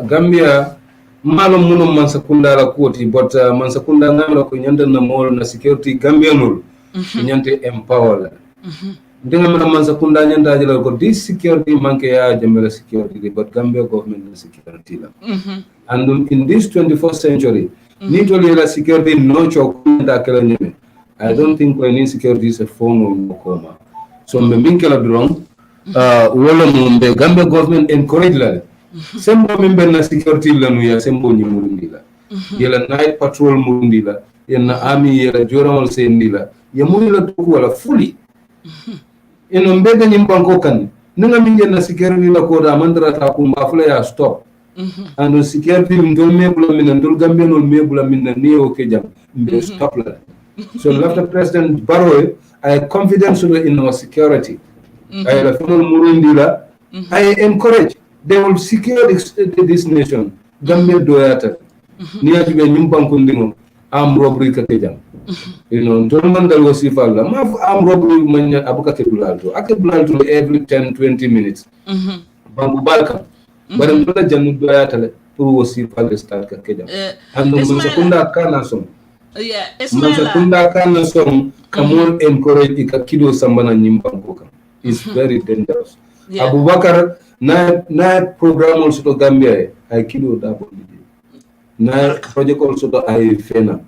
Gambia malo muno mansakunda la koti, but mansakunda ngalo ko nyanda na molo na security Gambia nul. Nyante empower. Dengan mana mansakunda nyanda ajala ko this security manke ya Jammeh security, but Gambia government security la. And in this 21st century, need only security no chokunda kala nyeme. I don't think when insecurity is a form of no coma. So mbinkela drong wala mumbe Gambia government encourage la. Sembo mimbe na security la no ya sembo ni murundila. Yela night patrol murundila, yela army yela joral sendila. Ya murila tuku wala fully. Eno mbega nyimbanko kan. Ninga minje na security la koda mandra ta kumafula ya stop. And security ndol mebula mina ndol Gambia no mebula mina neo kejam mbe stop la. So after President Barrow, I have confidence in our security. I have Murundila. I encourage. They will secure this nation. Gambia doyata. Niya jibe nyumbankundingo. Armed robbery kakejam. You know, Dorman dal wasifala. Ma armed robbery manya abuka kebulalto. Akebulalto every 10-20 minutes. Bambu balka. But I'm not janu doyata puru wasifala start kakejam. And Musakunda kana som. Yeah, Ismaila. Masakunda kana som kamon encourage ikakido sambana nyimbankoka. It's very dangerous. Yeah. Abubakar na program also to Gambia I kido double. Na project also to I fena.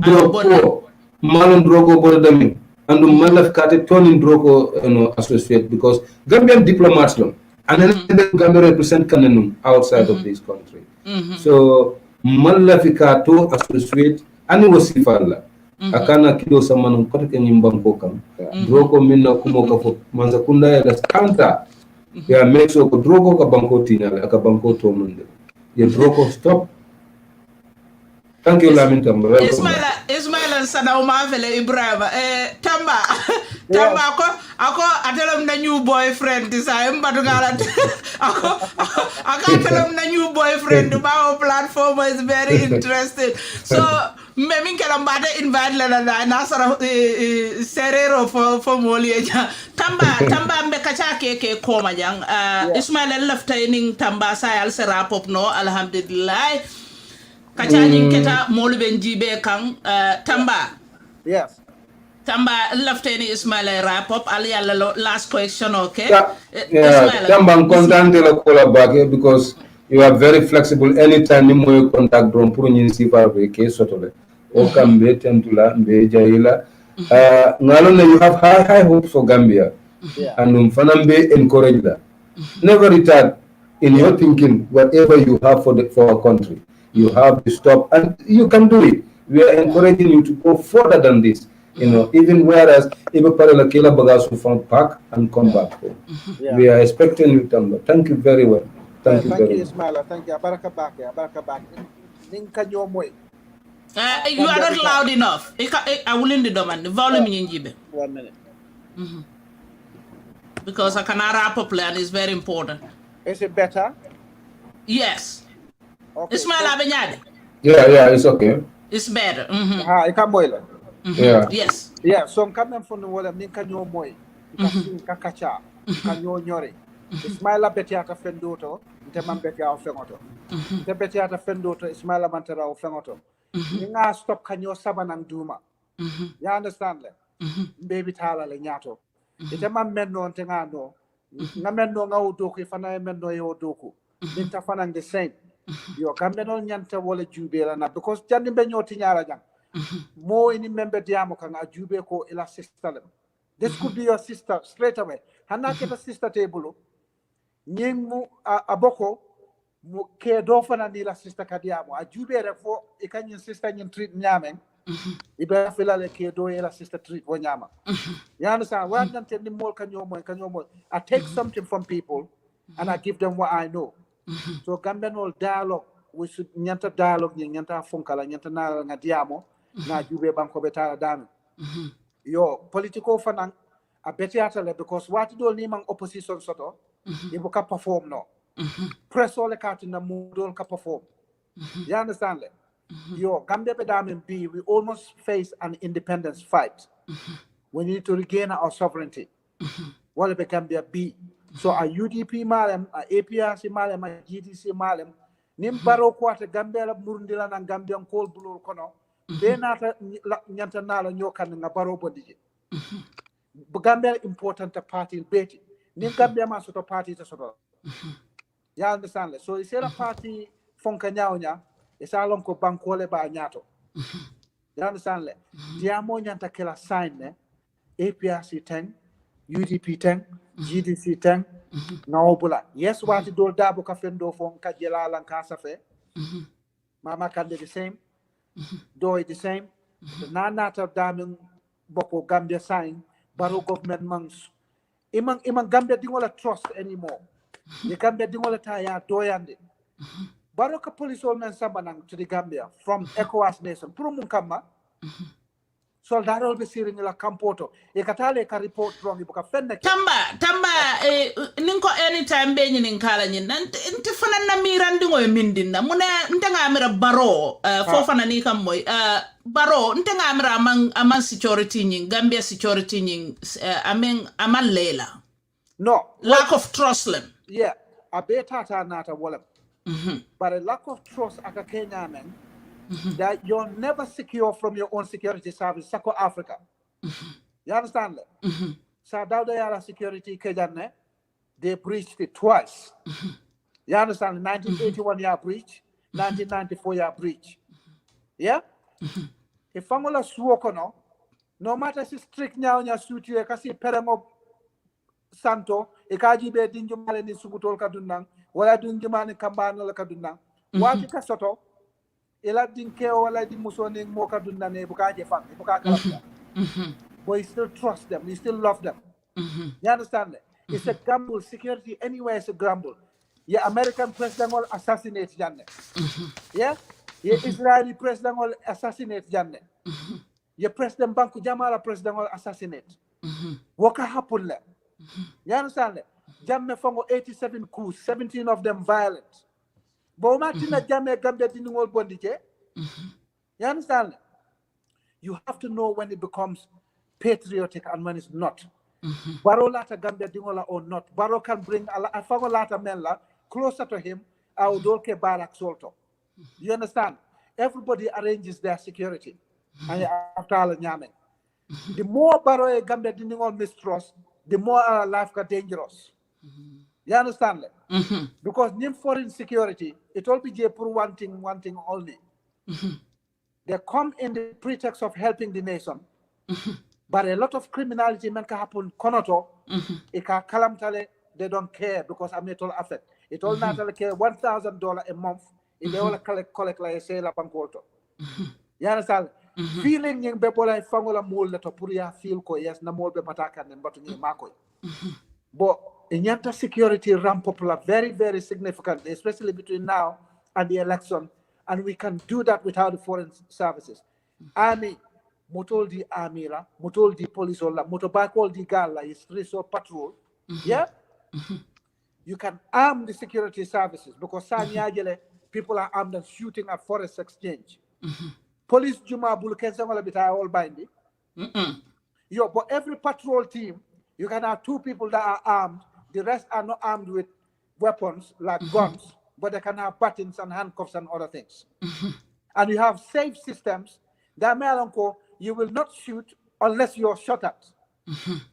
Drogo malon drogo bodami and malaf kate tonin drogo associate because Gambian diplomats long and then Gambia represent Kananum outside of this country. So Malafika to associate ani wasifala akana kido samanu kote ke nyimbanko kam drogo minna kumoka fo manzakunda ya counter ya make sure ko drogo ka banko tinala aka banko to munde ya drogo stop. Thank you, Lamin Tamba. Ismaila Sadauma Vele Ibrahim. Tamba. Tamba ako atelom na new boyfriend this time badugala. Ako atelom na new boyfriend our platform is very interesting. So memin kelambade invite la na sara serero for molieja. Tamba mbekacha ke koma jang. Ismaila left training Tamba sa al serap up no alhamdulillah. Kachajin keta moluben jibe kang Tamba. Yes. Tamba lafteni Ismaila wrap up ali last question, okay? Yeah. Tamba I'm content to call back because you are very flexible anytime you contact from Purunyin Sifa case sotole. O kambe tentula mbe jaila. Ngalona you have high hopes for Gambia. And fanambe encourage that. Never retard in your thinking whatever you have for our country. You have to stop, and you can do it. We are encouraging you to go further than this. You know, even whereas even parallel kila bagasu from park and come back home. We are expecting you, Tamba. Thank you very well. Thank you very much. Ismaila. Thank you. Baraka back. You are not loud enough. I will in the domain. The volume in Jibe. 1 minute. Because a Kanara plan is very important. Is it better? Yes. Okay. Ismaila Benyade. Yeah, it's okay. It's better. I can boil. Yeah. Yes. Yeah, so I'm coming from the wall, Minka no moy, Kakacha, Kanyo Nyori. Ismaila Betiata Fendoto, Teman Betia of Fengoto. The Betiata Fendoto, Ismaila Mantera of Fengoto. Ninga stop Kanyo Sabanang Duma. You understand that? Baby Tala Lenyato. It's a man men no Tengano. Namendo Ngao Doku, if I mendo yo Doku. Nintafanang the same. Yo Gambeno Nyanta Walla Jubela because Janin Benyo Tinyara Jang. More in member Diamo can a Jube ko ila sister. This could be your sister straight away. Hana get a sister table. Nyingu aboko ke dofana nila sister kadiamo. A Jube for a canyon sister in treat Nyamen. Ibe feel like ke do ila sister treat Wanyama. You understand? Why not tell them more can you more? I take something from people and I give them what I know. So Gambian dialogue, we should nyanta dialogue nyanta funkala nyanta na ngadiamo na jube banko betala dami. Yo political fanang a betiatale because what do ni mang opposition soto you can perform no. Press all the card in the mood don't perform. You understand that? Yo, Gambia Bedam B, we almost face an independence fight. We need to regain our sovereignty. What about Gambia B? So a UDP malem, a APRC malem, a GDC malem, nim baro kwata Gambia la murundila na Gambian kol bulul kono, be nata nyanta nala nyokan nga baro bodije. Gambia important party beti. Nim Gambia ma soto party to soto. You understand that? So it's a party fonka nyaunya, it's a long ko bankole ba nyato. You understand that? Diamo nyanta kela sign ne, APRC 10, UDP 10, GDC 10, naobula. Yes, what you do dabo ka fendo fonka jela lan kasafe. Mama can do the same. Do it the same. Na nata damin boko Gambia sign, baro government mangs. Imang Gambia dingola trust anymore. The Gambia dingola taya doyande. Baroka police all men sabanang to the Gambia from ECOWAS nation. Purumun kama. Soldado will be sitting in la campoto. Ekatale ka report wrong. Ibuka fenne. Tamba, ninko anytime benyin in kalanyin. Nti fana na mirandingo mindina. Mune ntenga amira baro. Fofana ni kamoy. Baro ntenga amira amang security nying. Gambia security nying. Amang lela. No. Lack of trust them. Yeah. Abetata nata walem. But a lack of trust aka Kenya man. That you're never secure from your own security service, Sako Africa. You understand that? So Dawda security Kejane, they breached it twice. You understand? 1981 year breach, 1994 year breach. Yeah? If Famola Suokono, no matter si strict now nya suit you, kasi peremo santo, ekaji be dinjumale ni sugutol kadunang, wala dunjumane kambano la kadunang. Wati kasoto, ela dinke wala di musoni moka dunane bukaje fang buka kalafia. But you still trust them, you still love them. You understand that? It's a gamble. Security anywhere is a gamble. Yeah, American president will assassinate Janne. Yeah, Israeli president will assassinate Janne. Yeah, President Banku Jamala president will assassinate. What can happen there? You understand that? Jammeh fongo 87 coups, 17 of them violent. But Martina Jammeh Gambia didn't all bondage. You understand? You have to know when it becomes patriotic and when it's not. Baro lata Gambia dingola or not. Baro can bring a fango lata menla closer to him. Audolke barak solto. You understand? Everybody arranges their security. And after all nyame. The more Baro e Gambia dingola mistrust, the more our life got dangerous. You understand that? Because nim foreign security, it all be for one thing only. They come in the pretext of helping the nation. But a lot of criminality can happen. Konoto, kalamtale, they don't care because I'm not all affect. It all not care $1,000 a month. If they all collect like say la bankolto. You understand? Feeling yung bebola fangola mole to puria feel ko yes na mole be mataka nem batu ni makoy. But in yanta security ramp up very, very significant, especially between now and the election, and we can do that without the foreign services. Army, motol di amira, motol di police or motorbike all di gala is resource patrol. Yeah? You can arm the security services because people are armed and shooting at forest exchange. Police Juma Bulukensangala Bita all binding. Yo, but every patrol team, you can have 2 people that are armed. The rest are not armed with weapons like guns, but they can have buttons and handcuffs and other things. And you have safe systems that you will not shoot unless you're shot at.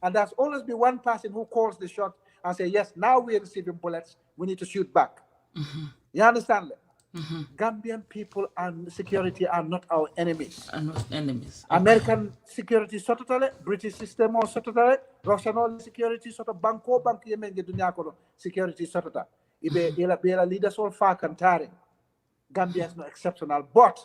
And there's always be one person who calls the shot and say, yes, now we're receiving bullets, we need to shoot back. You understand that? Gambian people and security are not our enemies. Are not enemies. American security sototale, British system or sototale, Russian security sort of banko bank yemenge dunyakoro security sotota. Ibe ila leaders all far cantare. Gambia is not exceptional. But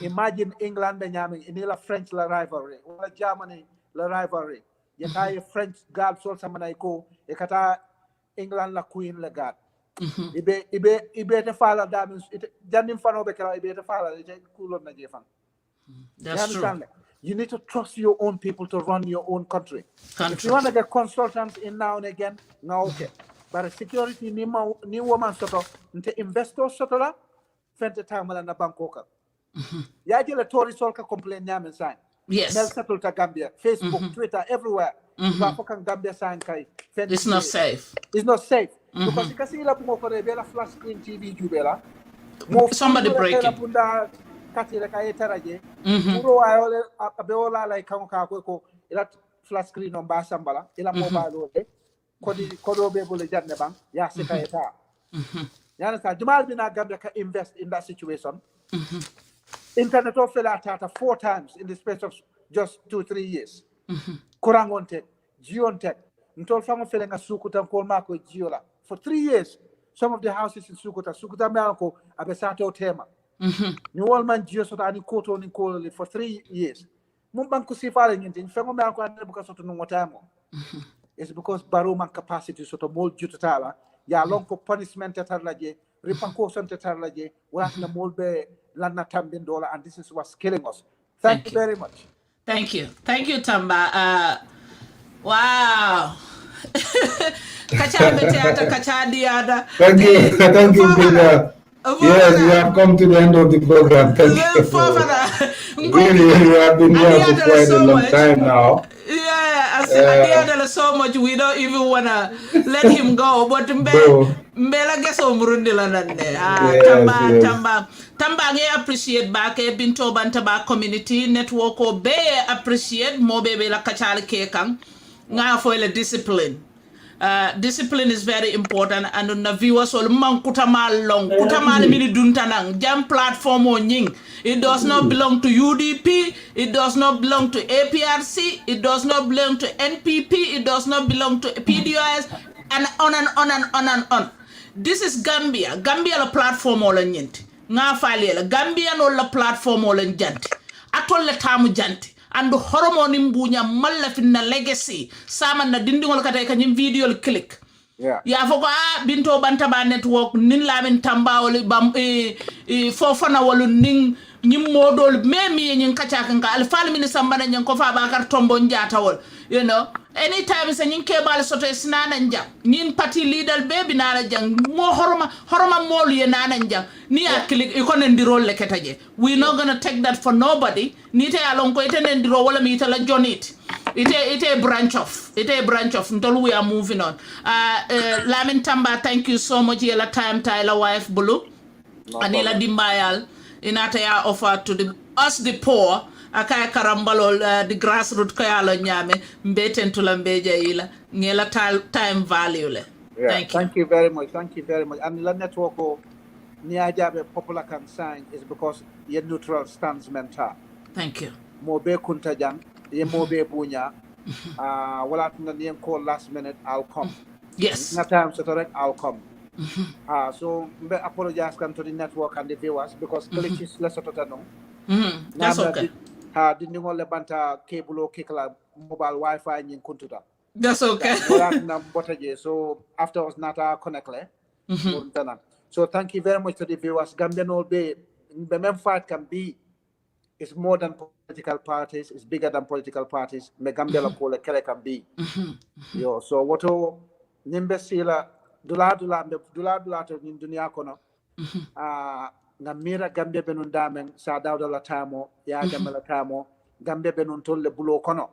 imagine England benyaming in ila French la rivalry, or Germany la rivalry. Yata French guard sol samanaiko, ekata England la queen la guard. Ibe te fala damins janim fano be kala ibe te fala je kulon na jefan. That's true. You need to trust your own people to run your own country. If you want to get consultants in now and again, now okay. But security ni woman soto nte investor soto la fente tamala na bankoka. Ya jele tori solka complain nyamen sign. Yes. Mel settle ta Gambia, Facebook, Twitter, everywhere. Gambia sign kai. It's not safe. It's not safe. Because you can see la pungo kore bela flash screen TV jubela. Somebody break it. Katile ka etaraje. Uro ayole abeola like kanka ko ila flash screen on ba sambala ila mobile ole. Kodo be bole janne bang ya se ka eta. Yana sa Jamal bina Gambia ka invest in that situation. Internet of tata 4 times in the space of just 2-3 years. Kurang on tech, Geo on tech. Ntol fango felenga Sukuta kol mako Giola. For 3 years, some of the houses in Sukuta Melko abesato tema. New old man Geo sota ani koto ni kol for 3 years. Mumbang kusifale nyinti fango melko ane buka soto nungotamo. It's because baroman capacity soto mol jutala ya lonko punishment tatarlaje, ripankosan tatarlaje, watina molbe lana tambin dola, and this is what's killing us. Thank you very much. Thank you, Tamba. Wow. Thank you, Binto. Yes, you have come to the end of the program. Thank you. Really, you have been here for quite a long time now. Yeah, I said so much. We don't even wanna let him go. But Mbela guess Tamba appreciate back Binto Bantaba community network or be appreciate more baby la kachali kekang nga for the discipline. Discipline is very important, and on the viewers all man kutamal long kutamal mini duntanang jam platform o nying. It does not belong to UDP, it does not belong to APRC, it does not belong to NPP, it does not belong to PDOS, and on and on and on and on. This is Gambia la platform o la nyint nga fali la Gambia no la platform o la jant atol la tamu jant and hormone mbunya malla finna legacy sama na dindingol kata kanyim video click ya foko Binto Bantaba network nin Lamin Tamba wala bam fofana wala nin nyim modol memi nyin kacha kanka al fal min sambana nyin ko fa bakar tombo njata wol you know anytime sa nyin kebal soto sinana njang nyin party leader baby nana jang mo horoma mol ye nana njang ni aklik e konen di role ketaje we not gonna take that for nobody ni te alon ko iten di role wala mi tala jonit ite a branch of until we are moving on. Lamin Tamba, thank you so much. Yela time Tyler wife Bulu Anila Dimbayal inata ya offer to us the poor akaya karambalo the grassroots kayalo nyame mbeten tulambeja ila ngela time value le. Thank you very much. And the network niajabe popular can sign is because your neutral stance mental. Thank you. Mobe kuntajang ye mobe bunya wala tuna nien call last minute I'll come. Yes. Na time so I'll come. So I apologize to the network and the viewers because glitches less no. That's okay. Didn't le banta cable kikla mobile Wi-Fi in kuntuta. That's okay. So after was not connect. So thank you very much to the viewers. Gambian Old Bay, the fight can be. It's more than political parties. It's bigger than political parties. Me Gambia la pole kele can be. Yo, so wato nimbe sila dula to dunia kono. Na mira Gambia benun damen sa dawda la tamo ya Jammeh la tamo Gambia benun tolle bulo kono.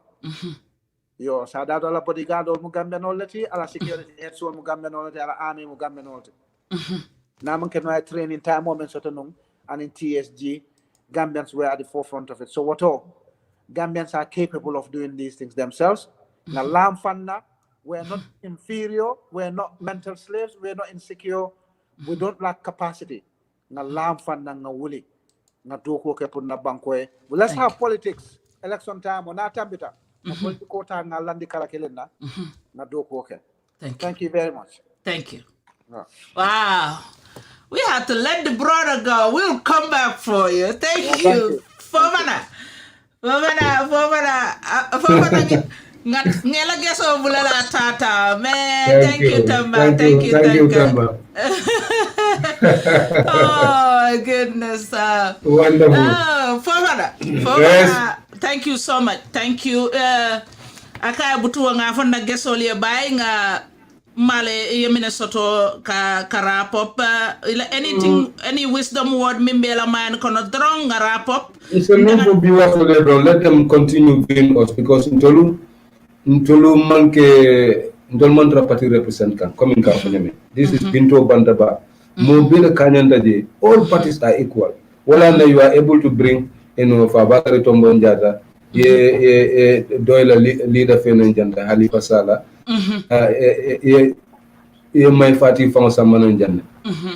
Yo, sa dawda la bodyguard mu Gambia no leti ala security head so mu Gambia no leti ala army mu Gambia no leti. Na man can training time moment soto and in TSG Gambians were at the forefront of it. So what all? Gambians are capable of doing these things themselves. Now, Lamfanda, we're not inferior, we're not mental slaves, we're not insecure, we don't lack capacity. Now, Lamfanda, na wuli, na doko kepu na bankwe. Well, let's have politics. Election time, or na tambita. Na political time, na landi karakelena, na doko ke. Thank you very much. Thank you. Wow. We have to let the brother go. We'll come back for you. Thank you. Fomana. Ngela geso bulala tata. Man, thank you, Tamba. Thank you, Tamba. Oh, goodness. Wonderful. Fomana. Yes. Thank you so much. Thank you. Aka butu nga fonda gesoli bay nga male yemine soto ka wrap up. Anything, any wisdom word mimbela man kono drong nga wrap up. It's a no for bro. Let them continue being us because Ntolu manke Ndolman party represent kan coming ka fanyame. This is Binto Bandaba. Mobile Kanyanda de all parties are equal. Wala you are able to bring Fabakari Tombo Njata, Doyle leader Feno Njanda, Halifa Sala, my Fati Fang Samano Njanda.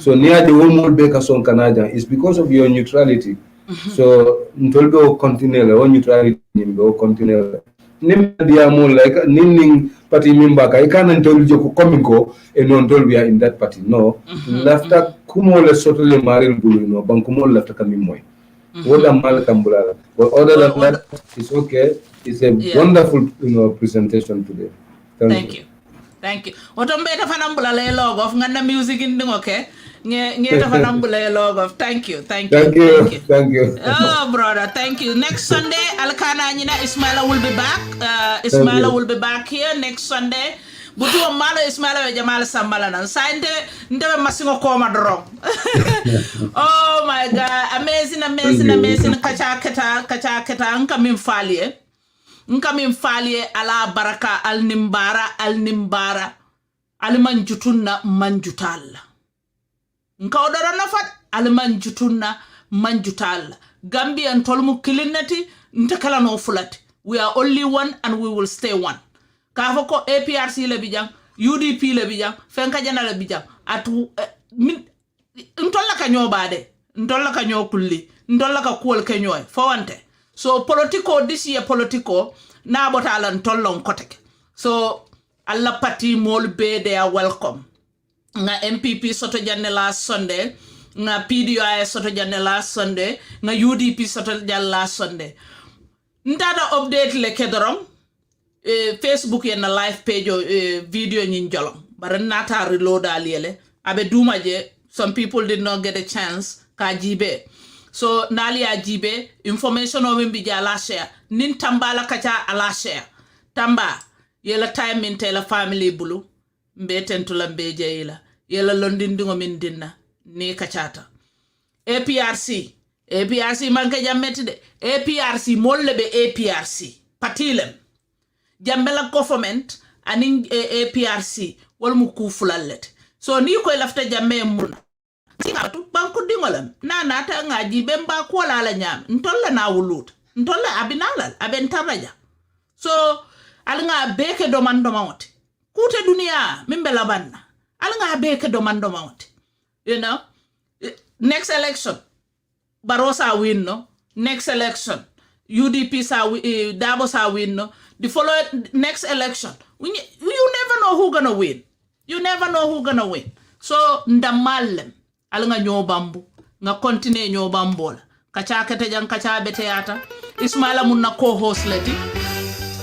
So near the Womo Beka Son Canadian is because of your neutrality. So Ntolgo continue or neutrality go continue. Nim diamo like nimning party member I can't tell you coming go and non we are in that party. No. Lafta kumole sotole maril bulu no bankumo lafta kamimoy. What a mal kambula. But other than that, it's okay. It's a wonderful presentation today. Thank you. Thank you. What am better fanambula le log of ngana music in ding okay? Fanambula log of thank you. Thank you. Oh brother, thank you. Next Sunday, Alkana Nina Ismaila will be back. Ismaila will be back here next Sunday. Butu Malo Ismaila ve Jamal Sambalanan. Sande ndewe masingo koma drong. Oh my God, amazing. Kacha keta nka mimfalie ala baraka al nimbara alimanjutunna manjutalla. Nka odoro nafat alimanjutunna manjutalla. Gambia and tolmu kilinati ntakala no fulati. We are only one and we will stay one. Kafoko APRC le bijang, UDP le bijang, fenka jana le bijang. Atu ntolla ka nyobade, ntolla ka nyokulli, ntolla ka kuol kenyoy. Fawante. So politico this year politico na botala ntollon koteke. So alla party mol be they are welcome. Nga MPP soto janne last Sunday, nga PDI soto janne last Sunday, nga UDP soto janne last Sunday. Ntada update le kedorong Facebook na live page video nyin jolong. But nata reload aliele. Abe dumaje some people did not get a chance ka jibe. So nali ajibe information o wimbi ala share. Nin Tamba la kacha ala share. Tamba yela time min tela family bulu mbeten tula mbeje ila. Yela londin dingo min dinna ni kachata. APRC manke jammeti de. APRC mollebe APRC patilem. Jambela government aning APRC wal mu ku fulallet. So ni ko lafta jamme murna. Singa tu banku dingolam na ta ngaji bemba ko la nyam ntolla na wulut ntolla abinalal abentaraja. So alnga beke domando mawti kute dunia mimbela banna alnga beke domando mawti. You know, next election Barossa win no, next election UDP sa Dabo sa win no, the following next election you never know who gonna win. So ndamalem alanga nyobambu nga continue nyobambola kacha kete jang kacha beteata Ismaila munna co-host leti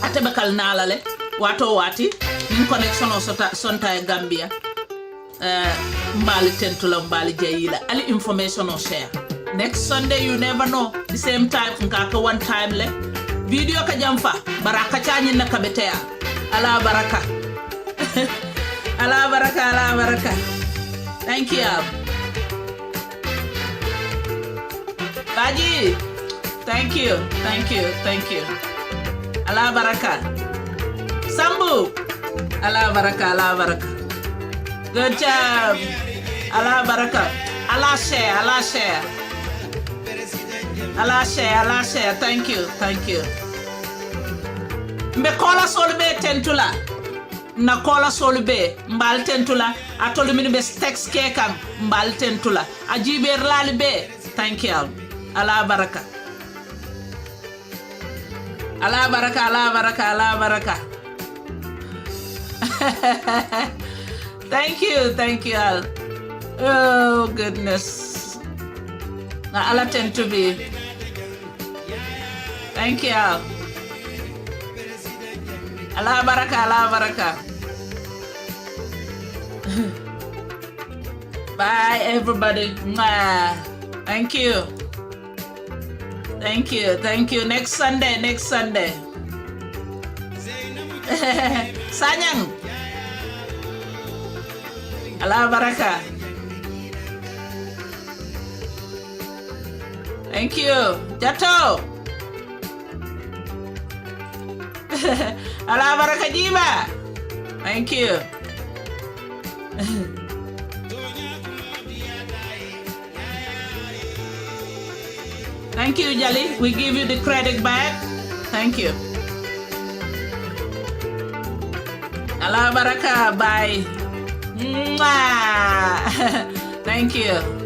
atebe kal nalale wato wati min connection o sonta e Gambia mbali tentula mbali jayila ali information o share next Sunday. You never know, the same time nkaka one time le video ka jamfa baraka chanyi na kabetea ala baraka ala baraka. Thank you Baji, thank you. Allah baraka. Sambu, Allah baraka. Good job. Allah baraka. Allah share. Thank you. Mbe kola solbe tentula. Na kola solbe mbal tentula. Atolu mini be text kekam mbal tentula. Ajiber lalibe. Thank you. Allah baraka. Thank you all. Oh goodness. Now Allah tend to be. Thank you all. Allah baraka. Bye everybody. Thank you. Thank you. Next Sunday. Sanyang. Allah baraka. Thank you. Jato. Allah baraka jiba. Thank you. Thank you, Jali. We give you the credit back. Thank you. Allah baraka. Bye. Mwah. Thank you.